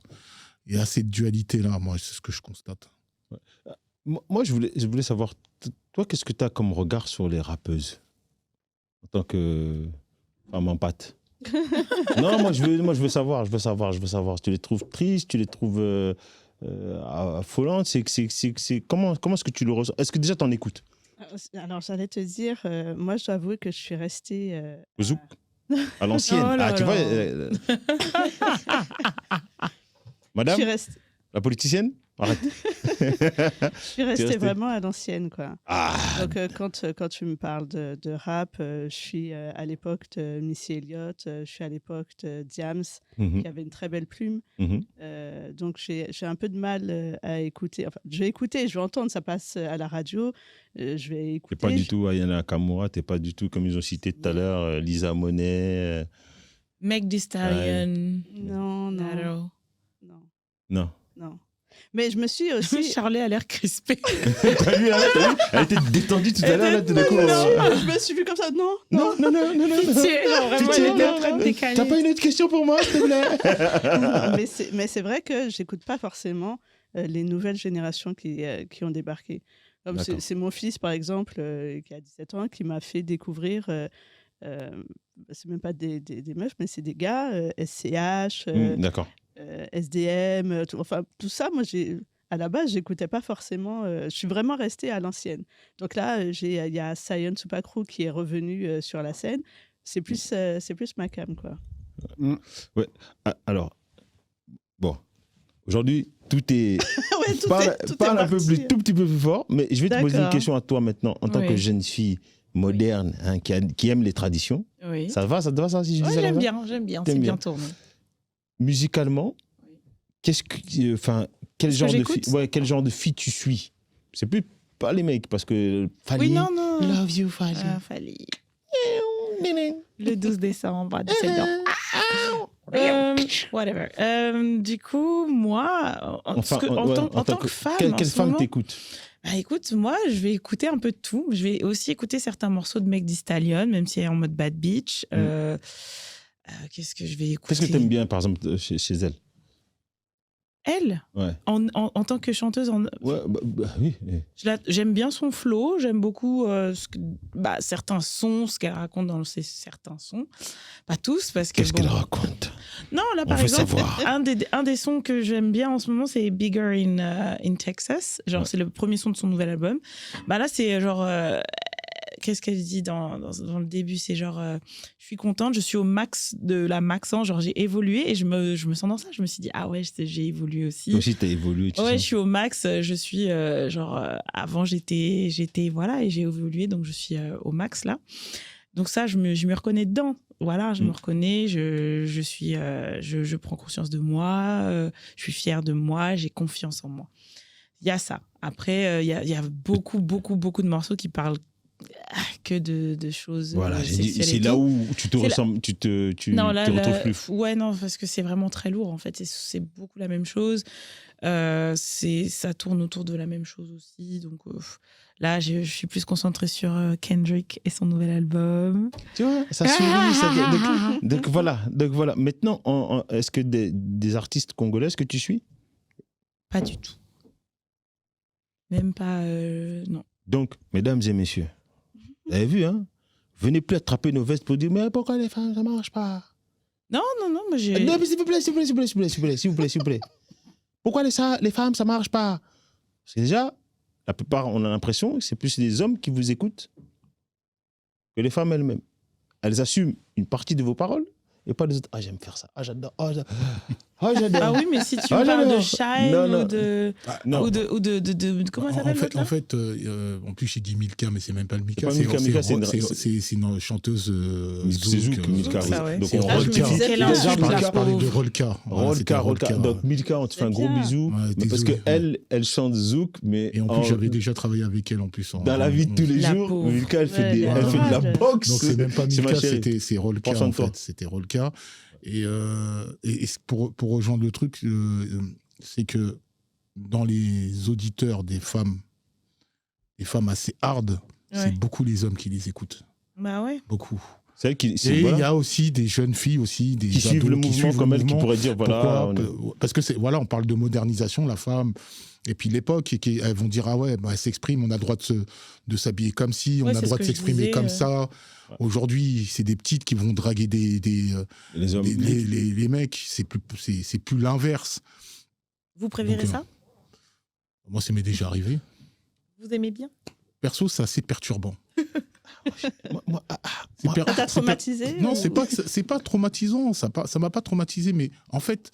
Il y a cette dualité-là, moi, c'est ce que je constate. Moi, je voulais savoir, toi, qu'est-ce que tu as comme regard sur les rappeuses? en tant que femme en pâte? Non, moi je veux savoir. Tu les trouves tristes, tu les trouves affolantes. Comment est-ce que tu le ressens? Est-ce que déjà t'en écoutes? Alors, j'allais te dire, moi, je dois avouer que je suis restée. Au zouk? À l'ancienne. Oh là Tu vois, là. Je madame, suis restée, la politicienne? Arrête. je suis restée restée vraiment à l'ancienne, quoi. Ah, Donc, quand tu me parles de rap, je suis à l'époque de Missy Elliott, je suis à l'époque de Diams, mhm, qui avait une très belle plume. mhm. Donc, j'ai un peu de mal à écouter. Enfin, je vais écouter, je vais entendre, ça passe à la radio. Je vais T'es écouter. pas du tout Ayana Nakamura, t'es pas du tout, comme ils ont cité tout à l'heure, Lisa Monet. Meg Thee Stallion. Non, non, Naro. non, Non. non. Mais je me suis aussi. Charlie a l'air crispé. T'as vu, elle était détendue tout à l'heure, là, tout d'un coup. Je me suis vue comme ça. Non, non. Non. Pitié, genre vraiment, Pitié, elle était en non. train de décaler. T'as pas une autre question pour moi, s'il te plaît? Non, mais c'est vrai que j'écoute pas forcément les nouvelles générations qui ont débarqué. Comme D'accord. c'est mon fils, par exemple, qui a 17 ans, qui m'a fait découvrir, c'est même pas des meufs, mais c'est des gars, SCH, D'accord. SDM, enfin tout ça, moi, à la base, j'écoutais pas forcément. Je suis vraiment restée à l'ancienne. Donc là, il y a Sion Supakru qui est revenu sur la scène. C'est plus ma cam, quoi. Ouais. Alors, bon, aujourd'hui, tout est. Ouais, tout parle est parle un peu parti. plus, tout petit peu plus fort, mais je vais te poser une D'accord. question à toi maintenant, en tant Oui. que jeune fille moderne, hein, qui aime les traditions. Oui. Ça te va ça si je dis Ouais, ça comme ça? j'aime bien, T'aimes c'est bien. bien tourné. Musicalement, qu'est-ce que, enfin, quel Qu'est-ce genre que de j'écoute fille, quel genre de fille tu suis? C'est plus pas les mecs parce que Fally, Oui, non. Love You Fally. Fally. Le 12 décembre à 17h. Whatever. Du coup, moi, en tant que femme, quelle en ce femme moment, t'écoutes? bah, écoute, moi, je vais écouter un peu de tout. Je vais aussi écouter certains morceaux de Meg Thee Stallion, même si elle est en mode bad bitch. Qu'est-ce que je vais écouter? Qu'est-ce que t'aimes bien, par exemple, chez elle? Elle, Ouais. en tant que chanteuse, Ouais, oui. j'aime bien son flow, j'aime beaucoup certains sons, ce qu'elle raconte dans certains sons. Pas tous, parce que... Qu'est-ce qu'elle raconte? Non, là, On par veut exemple, savoir. un des sons que j'aime bien en ce moment, c'est Bigger in Texas. Genre, Ouais. c'est le premier son de son nouvel album. Bah là, c'est genre... qu'est-ce qu'elle dit dans le début? C'est genre, je suis contente, je suis au max de la maxant, genre j'ai évolué et je me sens dans ça. Je me suis dit, ah ouais, j'ai évolué aussi. Toi aussi, t'as évolué. Ouais, je suis au max, je suis avant j'étais voilà, et j'ai évolué, donc je suis au max là. Donc ça, je me reconnais dedans. Voilà, je me reconnais, je prends conscience de moi, je suis fière de moi, j'ai confiance en moi. Il y a ça. Après, il y a beaucoup de morceaux qui parlent que de choses Voilà, j'ai dit, sexuelles c'est et là tout. où tu te ressembles, tu te retrouves plus. Ouais, non, parce que c'est vraiment très lourd en fait. C'est beaucoup la même chose. Ça tourne autour de la même chose aussi. Donc là, je suis plus concentrée sur Kendrick et son nouvel album. Tu vois, ça sourit. Donc voilà. Maintenant, est-ce que des artistes congolaises que tu suis? Pas du tout. Même pas. Non. Donc, mesdames et messieurs, vous avez vu, hein? Venez plus attraper nos vestes pour dire, mais pourquoi les femmes, ça marche pas? Non, moi j'ai. Non, mais s'il vous plaît. Pourquoi les femmes, ça marche pas? Parce que déjà, la plupart, on a l'impression que c'est plus les hommes qui vous écoutent que les femmes elles-mêmes. Elles assument une partie de vos paroles et pas les autres. Ah, j'aime faire ça. Ah, j'adore. Ah, j'adore. Ah oui, mais si tu Ah, parles non, de non. Shine Non. ou de. Non. Ou de comment ça s'appelle l'autre, là En fait, en plus j'ai dit Milka, mais c'est même pas le Milka. C'est pas Milka, C'est une chanteuse C'est Zouk, Milka. ça, ouais. Donc C'est on Là, je me Rolka. disais quelle Déjà, insulte, là, Je parlais de pauvre. Rolka. Voilà, c'était Rolka. Donc Milka, on te fait un gros bien. bisou. Ouais, Mais parce désolé, que elle chante Zouk, mais Et en plus, j'avais déjà travaillé avec elle en plus. dans la vie de tous les La jours, pauvre. Milka, elle fait Ouais, elle fait de la dommage. boxe. Donc c'est même pas C'est ma Milka, chérie. c'est Rolka Prends soin en de toi. fait. C'était Rolka. Et pour rejoindre le truc, c'est que dans les auditeurs des femmes assez hard, Ouais. c'est beaucoup les hommes qui les écoutent. Bah ouais. Beaucoup. C'est elle qui. Et il y a aussi des jeunes filles aussi, des qui suivent ados le mouvement comme elle, qui pourraient dire voilà. Pourquoi Parce que voilà, on parle de modernisation, la femme. Et puis l'époque, elles vont dire, ah ouais, bah, elle s'exprime, on a le droit de s'habiller comme ci, on a le droit de s'exprimer comme ça. Ouais. Aujourd'hui, c'est des petites qui vont draguer les hommes. Les mecs, c'est plus l'inverse. Vous préférez ça? Moi, ça m'est déjà arrivé. Vous aimez bien? Perso, c'est assez perturbant. Ça t'a traumatisé? Non, c'est pas traumatisant, ça m'a pas traumatisé, mais en fait,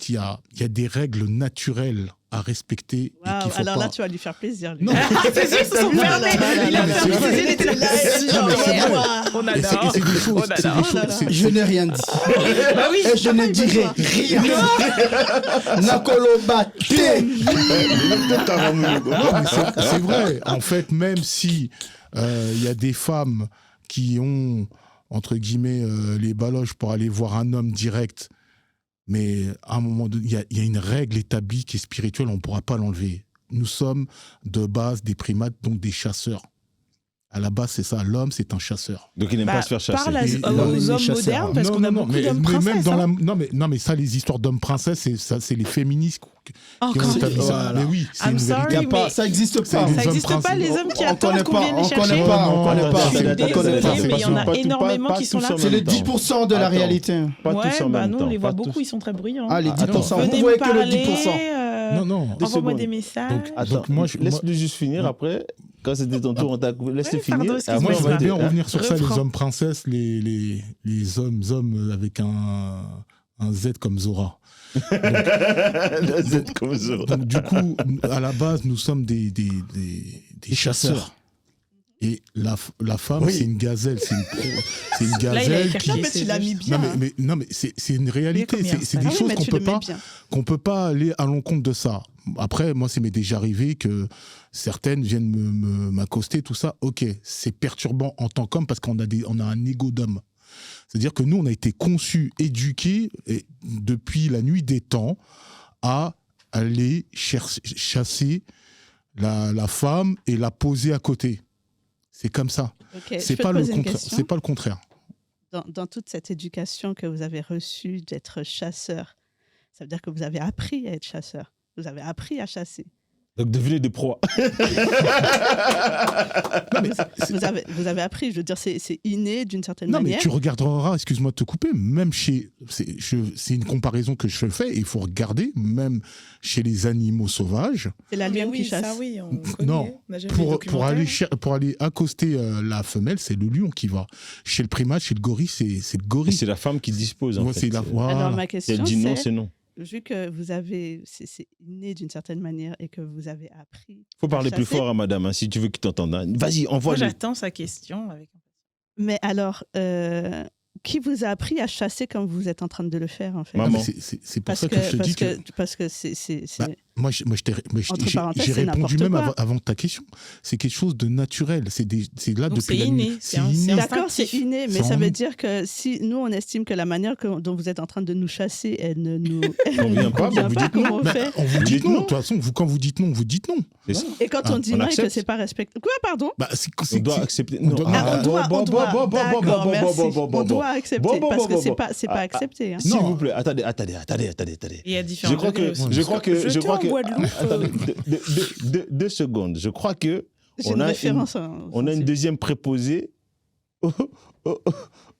il y a des règles naturelles à respecter. Wow, et alors là, tu vas lui faire plaisir. Lui. Non, c'est sûr, c'est son père. Il a précisé, il était là. On adore. C'est des choses. Je n'ai rien dit. Bah oui. Et je ne dirai rien. Nakoloba. C'est vrai. En fait, même si il y a des femmes qui ont, entre guillemets, les baloches pour aller voir un homme direct, mais à un moment donné, il y a une règle établie qui est spirituelle, on ne pourra pas l'enlever. Nous sommes de base des primates, donc des chasseurs. À la base, c'est ça. L'homme, c'est un chasseur. Donc il n'aime pas se faire chasser. Parle aux hommes modernes, parce qu'on a beaucoup d'hommes princesses. Non, mais ça, les histoires d'hommes princesses, c'est les féministes qui ont établi ça. Mais oui, c'est une vérité. Ça n'existe pas. Ça n'existe pas, les hommes qui attendent qu'on vienne les chercher. On connaît pas. Mais il y en a énormément qui sont là. C'est les 10% de la réalité. Pas tous en même temps. Nous, on les voit beaucoup, ils sont très bruyants. Ah, les 10%. Venez me parler. Non. Envoie-moi des messages. Attends, laisse-le juste finir après. Quand c'était ton tour, on t'a coupé. Laisse-le finir. Moi, je voudrais bien revenir sur ça, les hommes princesses, les hommes avec un Z comme Zora. Donc, du coup, à la base, nous sommes des chasseurs. Et la femme, c'est une gazelle. C'est une gazelle qui... Non, mais tu l'as mis bien. Non, mais c'est une réalité. C'est des choses qu'on peut pas aller à l'encontre de ça. Après, moi, ça m'est déjà arrivé que certaines viennent m'accoster, tout ça. Ok, c'est perturbant en tant qu'homme parce qu'on a un ego d'homme. C'est-à-dire que nous, on a été conçus, éduqués depuis la nuit des temps à aller chasser la femme et la poser à côté. C'est comme ça. Okay, c'est pas le contraire. Dans toute cette éducation que vous avez reçue d'être chasseur, ça veut dire que vous avez appris à être chasseur. Vous avez appris à chasser. Donc devenez des proies. Vous avez appris, je veux dire, c'est inné d'une certaine manière. Non, mais tu regarderas, excuse-moi de te couper, même c'est une comparaison que je fais, et il faut regarder, même chez les animaux sauvages. C'est la lion qui chasse. Ça, oui, on connaît. Non, pour aller accoster la femelle, c'est le lion qui va. Chez le primate, chez le gorille, c'est le gorille. Et c'est la femme qui dispose, en fait. Alors, ma question, elle dit non, c'est non. Vu que vous avez, c'est inné d'une certaine manière et que vous avez appris. Il faut parler plus fort à madame, hein, si tu veux qu'il t'entende. Hein. Vas-y, envoie. Moi, j'attends sa question. Mais alors, qui vous a appris à chasser comme vous êtes en train de le faire, en fait? Maman. C'est pour ça que je te dis que... Parce que c'est... Moi, j'ai répondu même avant ta question. C'est quelque chose de naturel. C'est là donc depuis c'est inné. C'est inné. D'accord, c'est inné, mais ça veut dire que si nous, on estime que la manière dont vous êtes en train de nous chasser, elle ne nous convient pas, vous dites non. On vous dit non. De toute façon, quand vous dites non, vous dites non. Et quand on dit non et que c'est pas respecté... Quoi, pardon? On doit accepter. On doit accepter, parce que c'est pas accepté. S'il vous plaît, attendez. Il y a différents degrés aussi. Je crois que attendez, 2 secondes. Je crois que on a une deuxième préposée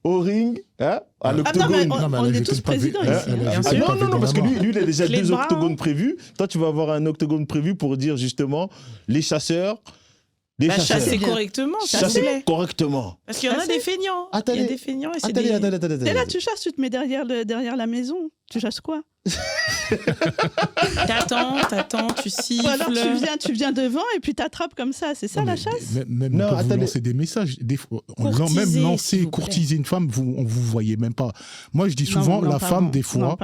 au ring, hein, à l'octogone. On est tous présidents ici. Non, parce que lui, il a déjà 2 octogones prévus. Toi, tu vas avoir un octogone prévu pour dire justement les chasseurs. Chasser correctement. Chasser correctement. Parce qu'il y en a des feignants. Il y a des feignants et c'est Attendez. Et là, tu chasses, tu te mets derrière la maison. Tu chasses quoi? T'attends, tu siffles. Ou alors tu viens devant et puis t'attrapes comme ça. C'est ça la chasse? Même non, pour vous lancer des messages. Même lancer, courtiser une femme, on vous voyez même pas. Moi, je dis souvent, la femme, des fois,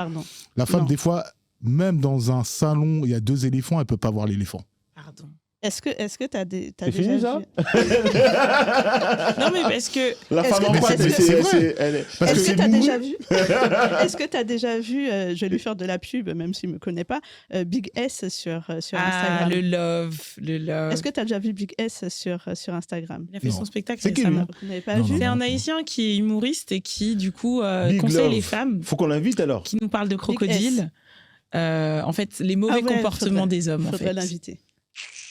même dans un salon, il y a 2 éléphants, elle peut pas voir l'éléphant. Pardon. Est-ce que t'as C'est déjà fini, ça vu... Non, mais parce que. La Est-ce femme que- en mais boîte, c'est- c'est vrai. Parce Est-ce que que tu as déjà vu Est-ce que tu as déjà vu je vais lui faire de la pub même s'il me connaît pas Big S sur Ah, Instagram. le love. Est-ce que tu as déjà vu Big S sur Instagram Il a fait Non. son spectacle C'est qui, récemment. lui Vous n'avez pas Non, vu non. C'est un Haïtien qui est humoriste et qui, du coup, Big conseille Love. les femmes, Faut qu'on l'invite alors. qui nous parle de crocodile. En fait, les mauvais comportements des hommes, en faudrait fait. l'inviter.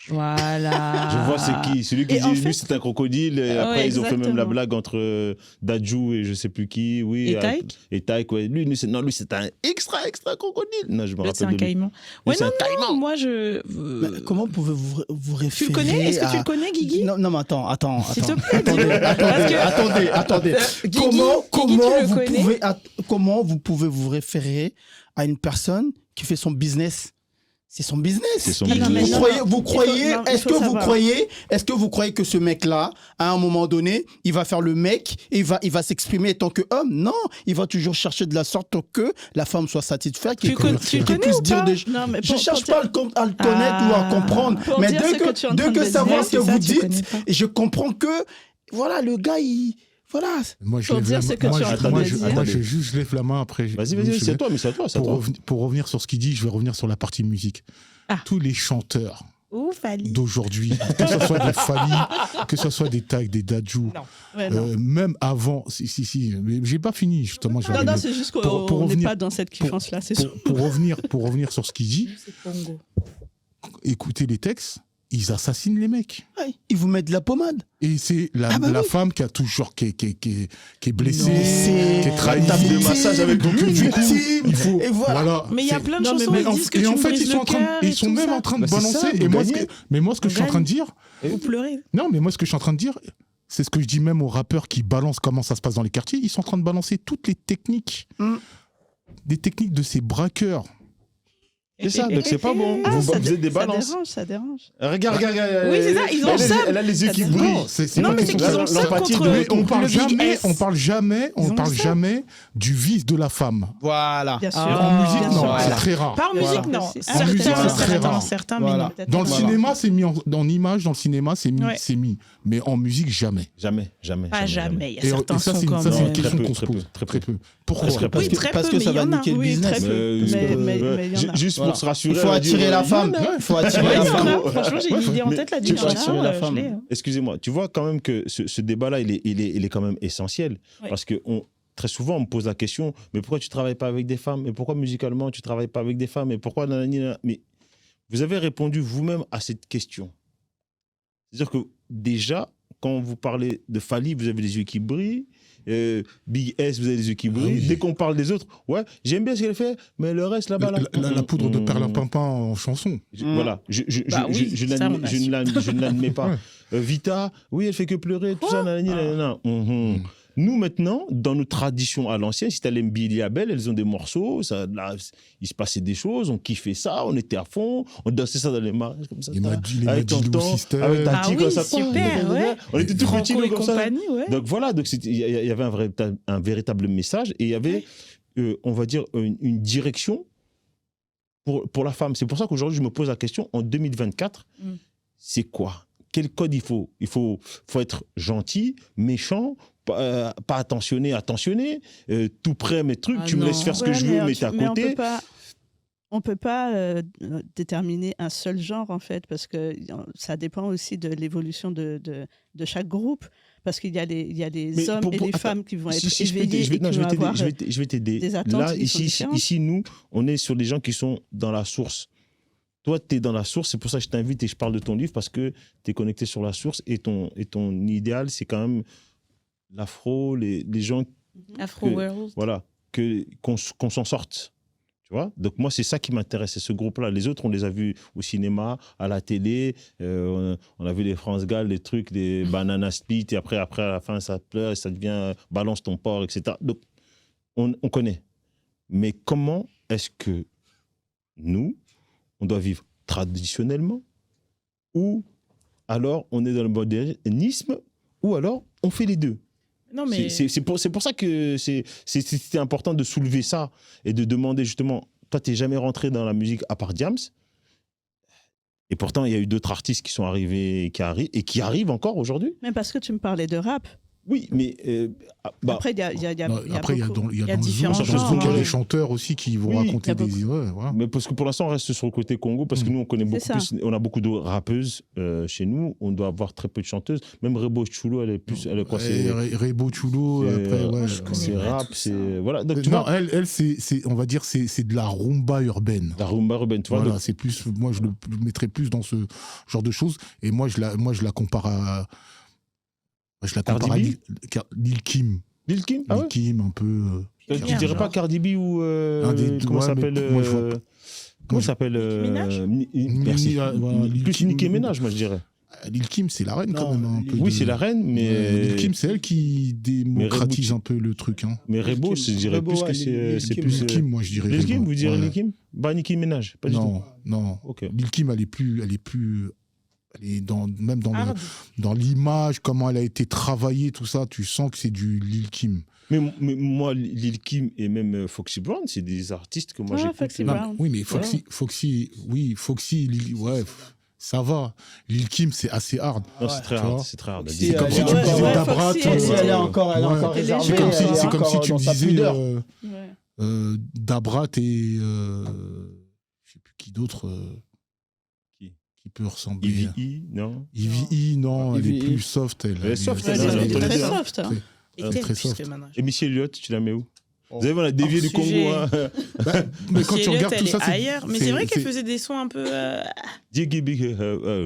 Voilà. Je vois c'est qui. Celui qui Et en dit fait- lui c'est un crocodile. Et Ouais, après ils ont fait même la exactement. blague entre Dadju et je sais plus qui. Oui. Et Taïk Et Taïk, ouais. Lui c'est un extra crocodile. Non, je me L'autre, c'est rappelle un de lui. caïman. Lui, Ouais, c'est non, un caïman. non, moi, je. Mais comment pouvez-vous vous Tu référer le connais? Est-ce que tu à- le connais, Guigui? Non, mais attends. S'il te plaît, Attendez, dis-le. Parce que- attendez. Guigui, Comment tu le connais? comment vous pouvez vous référer à une personne qui fait son business? C'est son business. C'est son Ah non, mais business. non, Est-ce que vous croyez que ce mec-là, à un moment donné, il va faire le mec et il va s'exprimer en tant qu'homme? Non, il va toujours chercher de la sorte que la femme soit satisfaite, Tu le connais puisse ou dire pas? des Non, mais Je pour- cherche pour pas à le connaître ou à comprendre, Pour mais dire ce que tu es en train de savoir dire, ce que c'est ça, vous tu connais dites, pas. et je comprends que, voilà, le gars, voilà. moi, je Pour lève dire la ce main. que Moi, tu es en je- train moi, de je- dire. moi, je lève la main après. Vas-y, c'est à toi, mais c'est à toi, c'est à toi. Pour revenir sur ce qu'il dit, je vais revenir sur la partie musique. Ah. Tous les chanteurs Ouf, Ali. d'aujourd'hui, que ce soit des Fally, que ce soit des Taïk, des Dadju, Ouais, non. même avant, si, mais j'ai pas fini justement. je vais Non, non, arriver. c'est juste pour qu'on n'est revenir- pas dans cette kiffance-là, c'est sûr. pour revenir sur ce qu'il dit, C'est Pongo. écoutez les textes, ils assassinent les mecs. Ouais, ils vous mettent de la pommade. Et c'est la Ah bah oui. femme qui a toujours qui est blessée, Non. qui est trahie. Tape de massage avec Donc, le du coup, victime. il faut Et voilà. Mais il y a c'est- plein de Non, mais- chansons mais qui en, disent que et tu en me fait, brises ils sont le en train, cœur et ils sont tout même ça. en train de Bah, c'est balancer. ça, Et vous moi, gagnez. ce que je suis en train de dire, Ou pleurer. non, mais moi, ce que je suis en train de dire, c'est ce que je dis même aux rappeurs qui balancent comment ça se passe dans les quartiers. Ils sont en train de balancer toutes les techniques, des techniques de ces braqueurs. C'est ça, donc c'est pas bon. Ah, Vous êtes des ça balances. dérange, ça dérange. Regarde. Oui, c'est ça, ils ont ça. Elle a les yeux qui Ça brillent. Non, c'est Non, pas mais question c'est qu'ils de- ont ça l'empathie contre Mais on parle le Big jamais, S. on parle Ils ont ça. jamais du vice de la femme. Voilà. Bien sûr. En musique, bien non, sûr. c'est très rare. Pas en Voilà. musique, non. En Certains, musique, c'est très certains, rare. certains, Voilà. mais non. Dans le Voilà. cinéma, c'est mis en image, dans le cinéma, c'est mis, Ouais. c'est mis. Mais en musique, jamais. Jamais. Pas jamais. Il y a Et certains ça, sons c'est quand ça, c'est une même. question Très peu, qu'on se très peu, pose. très peu. Pourquoi Presque pas. Oui, très Parce peu, que ça mais va il y en a. niquer le Oui, business. très peu. Mais il y en a. Juste Voilà. pour se rassurer. Il faut elle a dit, attirer la il y femme. en a. Il faut Ouais, attirer il y la en femme. a. Franchement, j'ai une idée en mais tête là. tu vas attirer la Je femme. l'ai, hein. Excusez-moi, tu vois quand même que ce débat-là, il est quand même essentiel. Ouais. Parce que très souvent, on me pose la question, mais pourquoi tu ne travailles pas avec des femmes? Mais pourquoi musicalement, tu ne travailles pas avec des femmes? Et pourquoi nanani, nanana? Mais vous avez répondu vous-même à cette question. C'est-à-dire que déjà, quand vous parlez de Fally, vous avez les yeux qui brillent. Big S, vous avez les yeux qui brillent. oui. Dès qu'on parle des autres, ouais, j'aime bien ce qu'elle fait, mais le reste là-bas, là. La poudre de perlimpinpin en chanson. Voilà, Bah oui, ça, on a su. je ne l'admets pas. Ouais. Vita, oui, elle fait que pleurer, tout ça, nanani, nanana. Nous, maintenant, dans nos traditions à l'ancienne, si tu allais Billy Abel, elles ont des morceaux, ça, là, il se passait des choses, on kiffait ça, on était à fond, on dansait ça dans les mariages comme ça. Les Majid avec Lou tonton, System. avec Ah Tati, oui, comme ça. super, ouais. On était tout petits, Franco nous, et comme ça. compagnie, ouais. Donc voilà, donc il y avait un véritable message et il y avait, on va dire, une direction pour la femme. C'est pour ça qu'aujourd'hui, je me pose la question, en 2024, c'est quoi? Quel code il faut? Il faut être gentil, méchant, pas attentionné, tout prêt, mes trucs, Ah tu me non. laisses faire ce que Ouais, je veux, mais t'es à mais côté. on peut pas déterminer un seul genre, en fait, parce que ça dépend aussi de l'évolution de chaque groupe. Parce qu'il y a les Mais hommes et les attends, femmes qui vont être si je peux éveillés et qui vont avoir... je vais t'aider. des attentes Là, qui sont différentes. ici, nous, on est sur des gens qui sont dans la source. Toi, tu es dans la source, c'est pour ça que je t'invite et je parle de ton livre, parce que tu es connecté sur la source et ton idéal, c'est quand même l'afro, les gens, Afro World. voilà, qu'on s'en sorte. Tu vois? Donc moi, c'est ça qui m'intéresse, c'est ce groupe-là. Les autres, on les a vus au cinéma, à la télé, on a vu les France Gall, les trucs, les Banana Split, et après, à la fin, ça pleure et ça devient balance ton porc, etc. Donc, on connaît. Mais comment est-ce que nous, on doit vivre traditionnellement, ou alors on est dans le modernisme, ou alors on fait les deux? Non, mais. C'est pour ça que c'était important de soulever ça et de demander justement, toi, tu n'es jamais rentré dans la musique à part Diams. Et pourtant, il y a eu d'autres artistes qui sont arrivés, qui arrivent encore aujourd'hui. Mais parce que tu me parlais de rap. Oui, mais Après, il y a Après, il y a beaucoup- dans le différents zouk, genres, il y a ouais. des chanteurs aussi qui vont Oui, raconter il y a des... Ouais, voilà. mais parce que pour l'instant, on reste sur le côté Congo, parce que nous, on connaît beaucoup ça. plus, on a beaucoup de rappeuses chez nous, on doit avoir très peu de chanteuses. Même Rebo Chulo, elle est plus, elle est quoi, c'est Rebo Chulo, c'est- après, ouais. je connais c'est pas rap, tout c'est voilà. Donc tu Non, vois, elle on va dire, c'est de la rumba urbaine. la rumba urbaine, tu vois. Voilà, donc- c'est plus, moi je le mettrais plus dans ce genre de choses. Et moi je la compare à, Cardi B Lil Kim. Lil Kim, ah Lil ouais. Kim un peu. Tu Bien, dirais genre. pas Cardi B ou Un des deux, comment ouais, ça s'appelle mais moi, je vois pas. comment ça s'appelle Minaj Merci. Voilà, Lil Plus Kim. Nicki Minaj, moi je dirais. Lil Kim, c'est la reine quand Non, même. Un Lil- peu Oui, de- c'est la reine, mais Lil Kim, c'est elle qui démocratise un peu le truc. Hein. mais Rebo, Lil Kim. je dirais Rebo, plus ouais, que c'est Lil c'est Kim. plus Lil Kim, moi je dirais. Lil Kim, Rebo. vous direz Ouais. Lil Kim Pas Nicki Minaj, pas du tout. Non, non. Ok. Lil Kim, elle est plus, elle est même Hard. dans l'image, comment elle a été travaillée, tout ça, tu sens que c'est du Lil Kim. Mais moi, Lil Kim et même Foxy Brown, c'est des artistes que moi Ouais, j'écoute. Foxy Non, Brown. oui, mais Foxy, Lil, ouais, ça va. Lil Kim, c'est assez hard. Non, c'est très Tu hard, vois. c'est très hard. Si, C'est comme elle si est tu me encore- disais ouais, Dabrat. Foxy, elle Si, elle est encore Elle est réservée. C'est comme si elle est tu encore me dans sa disais pudeur. Ouais. Dabrat et je sais plus qui d'autre qui peut ressembler. EVE, non Ivy, non, elle est Ivy. plus soft. Elle est soft, Ouais, elle elle est est entre les très deux, hein. soft. hein. Et Elle est quel, très puisque soft. maintenant. Et Missy Elliott, tu la mets où Oh. Vous avez vu, on a dévié du sujet. Congo. Hein. Mais quand Missy tu regardes Elliott, tout elle ça, est ailleurs. Mais c'est vrai qu'elle c'est- faisait des sons un peu. Diego Big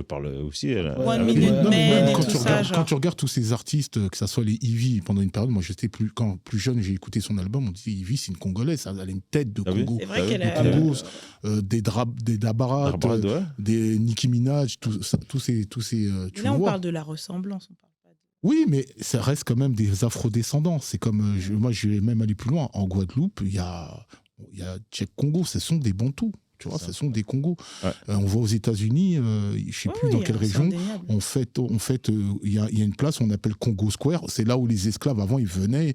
parle aussi. Elle, Ouais, One avec- Minute Non, mais Man même et quand tout tu ça, regardes, genre. quand tu regardes tous ces artistes, que ce soit les Ivy, pendant une période, moi j'étais plus jeune, j'ai écouté son album, on disait Ivy c'est une Congolaise, elle a une tête de Ah oui Congo. C'est vrai qu'elle Des a. Congos, des Dabarat, Barbara, ouais. des Nicki Minaj, tous ces tu Là, on vois. parle de la ressemblance. On parle pas de... Oui, mais ça reste quand même des afrodescendants. C'est comme, moi je vais même aller plus loin. En Guadeloupe, il y a Tchèque Congo, ce sont des Bantous. Tu vois, C'est ce ça. sont des Congos. Ouais. On va aux États-Unis, je ne sais plus dans quelle région. On fait, il y a une place on appelle Congo Square. C'est là où les esclaves avant ils venaient,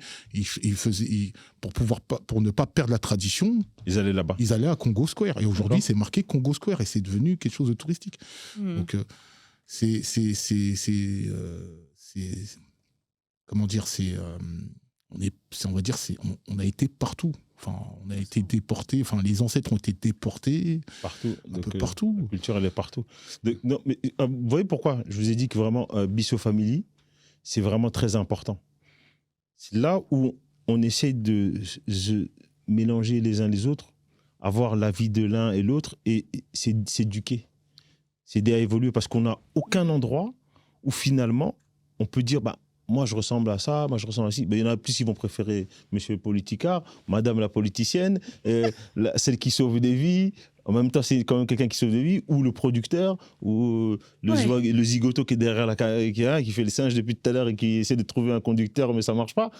pour ne pas perdre la tradition, Ils allaient là-bas. ils allaient à Congo Square. Et aujourd'hui, D'accord. c'est marqué Congo Square et c'est devenu quelque chose de touristique. Donc comment dire, on va dire, on a été partout. Enfin, on a été déportés. Enfin, les ancêtres ont été déportés Partout. un peu La partout. culture, elle est partout. Non, mais, vous voyez pourquoi je vous ai dit que vraiment, Bisso Family, c'est vraiment très important. C'est là où on essaie de se mélanger les uns les autres, avoir la vie de l'un et l'autre, et s'éduquer. C'est aider à évoluer, parce qu'on n'a aucun endroit où finalement, on peut dire, bah, moi je ressemble à ça, moi je ressemble à ci. Ben, il y en a plus qui vont préférer monsieur le politicard, madame la politicienne, celle qui sauve des vies. En même temps, c'est quand même quelqu'un qui sauve des vies, ou le producteur, ou le zigoto qui est derrière la caméra, qui fait le singe depuis tout à l'heure et qui essaie de trouver un conducteur, mais ça marche pas.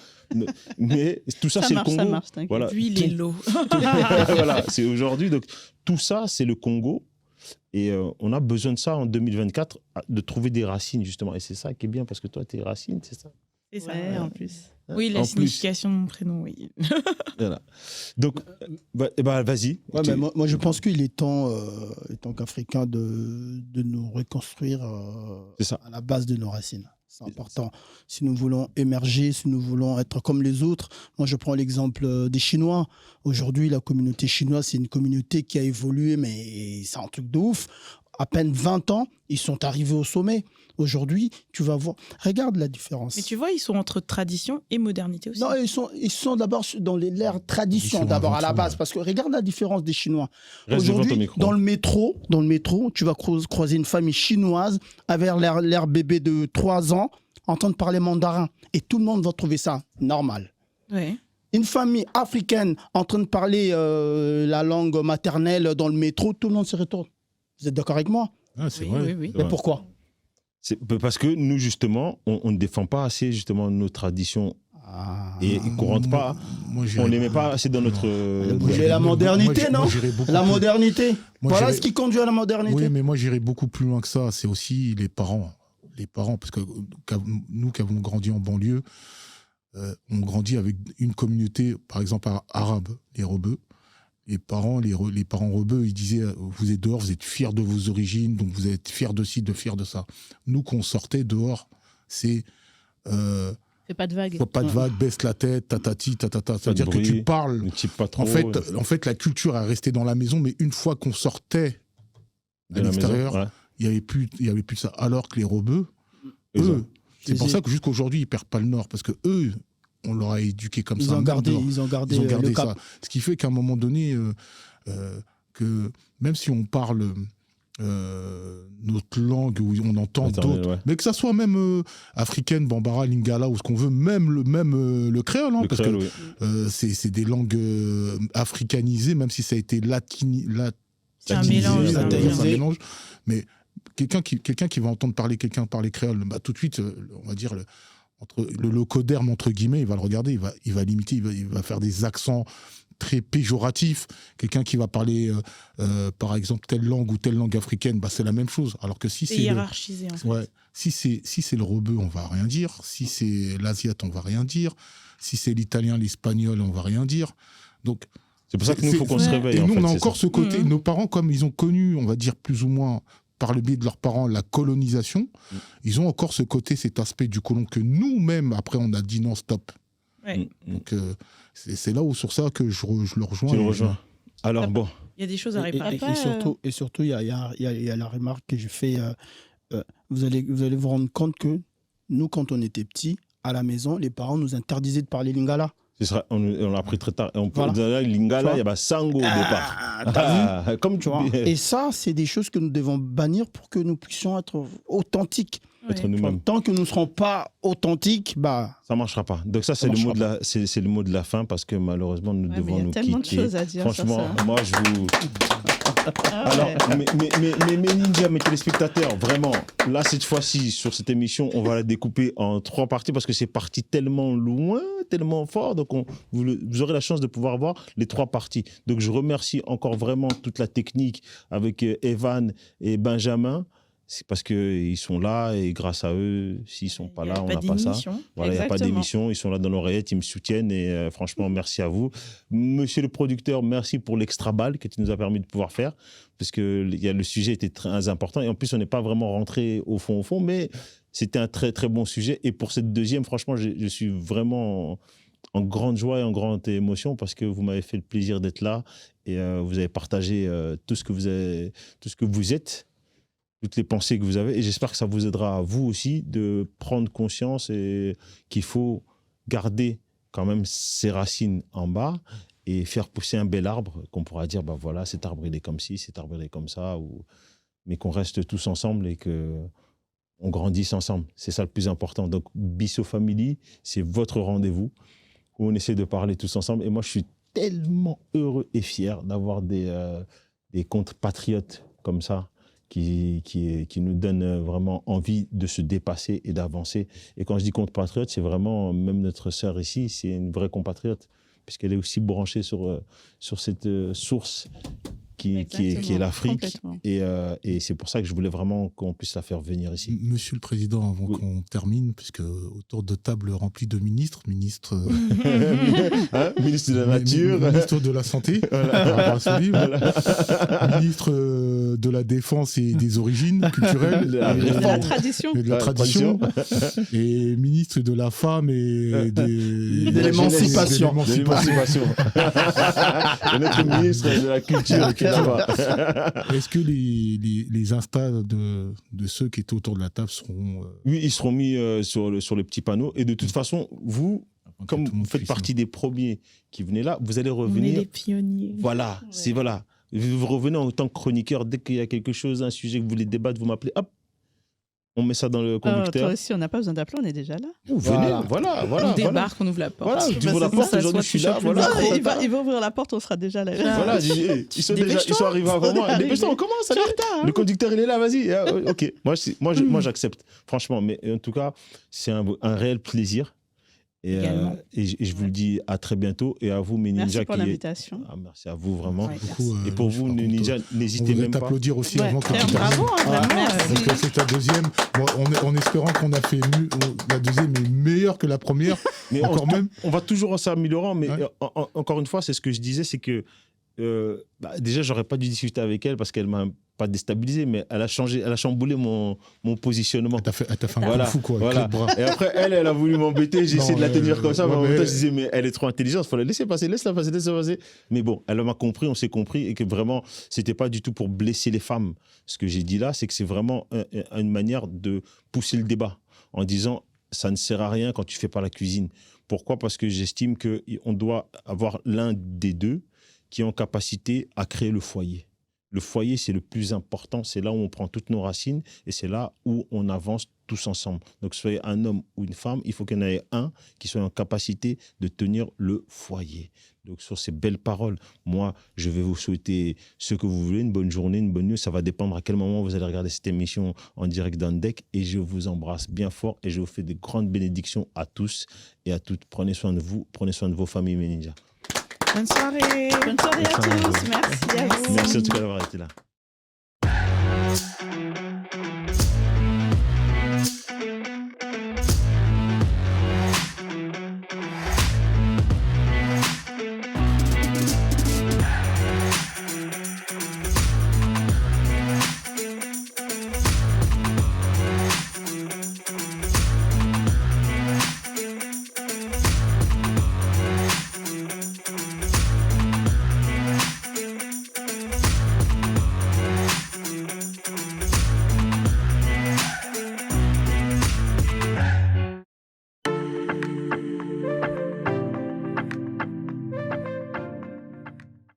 Mais tout ça, c'est le Congo. Ça marche, t'inquiète. Voilà. Lui, il est l'eau. Voilà, c'est aujourd'hui. Donc, tout ça, c'est le Congo. Et on a besoin de ça en 2024, de trouver des racines, justement. Et c'est ça qui est bien, parce que toi, tes racines, c'est ça. C'est ça. Ouais, en plus. Oui, la En plus. signification de mon prénom, oui. Voilà. Donc, vas-y. Ouais, mais moi, je pense qu'il est temps qu'Africains de nous reconstruire C'est ça. à la base de nos racines. C'est important. Si nous voulons émerger, si nous voulons être comme les autres, moi je prends l'exemple des Chinois. Aujourd'hui, la communauté chinoise, c'est une communauté qui a évolué, mais c'est un truc de ouf. À peine 20 ans, ils sont arrivés au sommet. Aujourd'hui, tu vas voir. Regarde la différence. Mais tu vois, ils sont entre tradition et modernité aussi. Non, ils sont d'abord dans l'ère tradition, Ils sont d'abord à la avant tout, base. ouais. Parce que regarde la différence des Chinois. Reste devant ton Aujourd'hui, micro. dans le métro, tu vas croiser une famille chinoise avec leur bébé de 3 ans en train de parler mandarin. Et tout le monde va trouver ça normal. Ouais. Une famille africaine en train de parler la langue maternelle dans le métro, tout le monde se retourne. Vous êtes d'accord avec moi? Ah, c'est Oui, vrai. oui, oui. C'est Mais vrai. pourquoi? C'est parce que nous, justement, on ne défend pas assez, justement, nos traditions. Et qu'on rentre pas. Moi, j'irais On les met beaucoup- pas assez dans notre. Bouger la modernité, non? j'irais beaucoup La plus- modernité. moi, Voilà j'irais- ce qui conduit à la modernité. Oui, mais moi j'irais beaucoup plus loin que ça. C'est aussi les parents. Les parents, parce que nous qui avons grandi en banlieue, on grandit avec une communauté, par exemple arabe, les Rebeux. les parents rebeux, ils disaient vous êtes dehors, vous êtes fiers de vos origines, donc vous êtes fiers de ci, de fiers de ça. Nous, quand on sortait dehors, c'est Fais pas de vagues. faut pas de vagues, baisse la tête, tatati, tatata. C'est-à-dire que tu parles. Ne type pas trop. En fait, la culture est restée dans la maison, mais une fois qu'on sortait de à la l'extérieur, maison, ouais. il y avait plus ça. Alors que les rebeux, eux, c'est pour ça que jusqu'aujourd'hui, ils perdent pas le nord, parce que eux, on leur a éduqué comme ça. Ils ont gardé le cap. ça. Ce qui fait qu'à un moment donné, que même si on parle notre langue où on entend Maternelle, d'autres, ouais. mais que ça soit même africaine, bambara, lingala ou ce qu'on veut, même le créole, hein, Le parce créole, que c'est des langues africanisées, même si ça a été C'est un mélange, c'est un latinisé. mélange. Mais quelqu'un qui va entendre quelqu'un parler créole, bah, tout de suite, on va dire entre le locoderme entre guillemets, il va le regarder, il va l'imiter, il va faire des accents très péjoratifs. Quelqu'un qui va parler, par exemple, telle langue africaine, bah, c'est la même chose. Alors que si C'est c'est hiérarchisé, en fait. ouais, si c'est le rebeu, on va rien dire. Si c'est l'asiate, on va rien dire. Si c'est l'italien, l'espagnol, on va rien dire. Donc C'est pour ça que nous, il faut qu'on se réveille. et en nous, fait, on a c'est encore ça. ce côté. Nos parents, comme ils ont connu, on va dire plus ou moins par le biais de leurs parents, la colonisation, ils ont encore ce côté, cet aspect du colon que nous-mêmes, après, on a dit non, stop. Ouais. Donc, c'est là où, sur ça, que je le rejoins. Tu le Et- rejoins. Alors, bon. Il y a des choses à réparer. Et surtout, il y a la remarque que je fais. Vous allez vous rendre compte que nous, quand on était petits, à la maison, les parents nous interdisaient de parler lingala. On l'a appris très tard. Et on peut Voilà. dire, Lingala, Tu il y a Sango au départ. t'as vu Comme Tu vois. Et ça, c'est des choses que nous devons bannir pour que nous puissions être authentiques. être Ouais. nous-mêmes. Tant que nous ne serons pas authentiques, bah, Ça ne marchera pas. Donc ça, c'est Ça le mot marchera c'est le mot de la fin parce que malheureusement, nous Ouais, mais devons il y a nous tellement de quitter. choses à dire sur Franchement, ça. moi, je vous... Ah Alors, ouais. mes ninjas, mes téléspectateurs, vraiment, là, cette fois-ci, sur cette émission, on va la découper en 3 parties parce que c'est parti tellement loin, tellement fort. Donc, vous aurez la chance de pouvoir voir les 3 parties. Donc, je remercie encore vraiment toute la technique avec Evan et Benjamin. C'est parce qu'ils sont là et grâce à eux, s'ils ne sont pas là, on n'a pas ça. Voilà, il n'y a pas Exactement. d'émission, ils sont là dans l'oreillette, ils me soutiennent et franchement, merci à vous. Monsieur le producteur, merci pour l'extra balle que tu nous as permis de pouvoir faire, parce que le sujet était très important et en plus, on n'est pas vraiment rentré au fond, mais c'était un très, très bon sujet. Et pour cette deuxième, franchement, je suis vraiment en grande joie et en grande émotion parce que vous m'avez fait le plaisir d'être là et vous avez partagé tout ce que vous êtes. Toutes les pensées que vous avez. Et j'espère que ça vous aidera, vous aussi, de prendre conscience et qu'il faut garder quand même ses racines en bas et faire pousser un bel arbre qu'on pourra dire, bah voilà, cet arbre, il est comme ci, cet arbre, il est comme ça. Mais qu'on reste tous ensemble et qu'on grandisse ensemble. C'est ça le plus important. Donc, Bisso Family, c'est votre rendez-vous où on essaie de parler tous ensemble. Et moi, je suis tellement heureux et fier d'avoir des comptes patriotes comme ça qui nous donne vraiment envie de se dépasser et d'avancer. Et quand je dis compatriote, c'est vraiment, même notre sœur ici, c'est une vraie compatriote, puisqu'elle est aussi branchée sur cette source qui est l'Afrique. Complètement. Et c'est pour ça que je voulais vraiment qu'on puisse la faire venir ici. Monsieur le Président, avant Oui. qu'on termine, puisque autour de table remplie de ministres, Ministre de la Nature. ministre de la Santé, Voilà. ministre de la Défense et des Origines culturelles, De la et- De la tradition. et de la tradition, et ministre de la Femme et De l'émancipation. De l'émancipation. Et notre ministre de la Culture qui est là-bas. Est-ce que les instas de ceux qui étaient autour de la table seront... Oui, ils seront mis sur les petits panneaux. Et de toute façon, vous, comme vous faites partie des premiers qui venaient là, vous allez On est revenir. les pionniers. Voilà, Ouais. c'est voilà. Vous revenez en tant que chroniqueur. Dès qu'il y a quelque chose, un sujet que vous voulez débattre, vous m'appelez. Hop, on met ça dans le Toi conducteur. aussi, on n'a pas besoin d'appeler, on est déjà là. Vous venez, voilà. On débarque, on ouvre la porte. Voilà, je Bah, vous la c'est porte, ça, aujourd'hui je suis là. Voilà, Il va ouvrir la porte, on sera déjà là. Voilà, ils sont arrivés avant moi. Dépêche-toi, on commence. Allez. Le conducteur, il est là, vas-y. Ok, moi j'accepte, franchement. Mais en tout cas, c'est un réel plaisir. Également. Et je vous le dis à très bientôt. Et à vous, mes ninjas. Merci pour l'invitation. Merci à vous, vraiment. Ouais. Beaucoup, Et pour vous, les ninjas, on n'hésitez voudrait même pas. t'applaudir aussi Ouais, avant que tu clairement, termines. bravo, hein, vraiment, merci. Donc c'est ta deuxième. Bon, en espérant qu'on a fait mieux, la deuxième est meilleure que la première. Mais Encore même. on va toujours s'améliorer. Mais Ouais. encore une fois, c'est ce que je disais, c'est que déjà, j'aurais pas dû discuter avec elle parce qu'elle m'a pas déstabilisé, mais elle a chamboulé mon positionnement. Elle t'a fait un Voilà, coup fou, quoi. voilà. Avec le bras. Et après, elle a voulu m'embêter. J'ai essayé de la tenir comme ça, mais en même temps, mais- je disais, mais elle est trop intelligente, il faut la laisser passer, laisse-la passer, laisse-la passer. Mais bon, elle m'a compris, on s'est compris, et que vraiment, c'était pas du tout pour blesser les femmes. Ce que j'ai dit là, c'est que c'est vraiment une manière de pousser le débat en disant, ça ne sert à rien quand tu fais pas la cuisine. Pourquoi ? Parce que j'estime qu'on doit avoir l'un des deux qui est en capacité à créer le foyer. Le foyer, c'est le plus important. C'est là où on prend toutes nos racines et c'est là où on avance tous ensemble. Donc, que ce soit un homme ou une femme, il faut qu'il y en ait un qui soit en capacité de tenir le foyer. Donc, sur ces belles paroles, moi, je vais vous souhaiter ce que vous voulez, une bonne journée, une bonne nuit. Ça va dépendre à quel moment vous allez regarder cette émission en direct d'Andec. Et je vous embrasse bien fort et je vous fais de grandes bénédictions à tous et à toutes. Prenez soin de vous, prenez soin de vos familles, mes ninjas. Bonne soirée. Bonne soirée à Bonne soirée. tous. Merci à vous. Merci en tout cas d'avoir été là.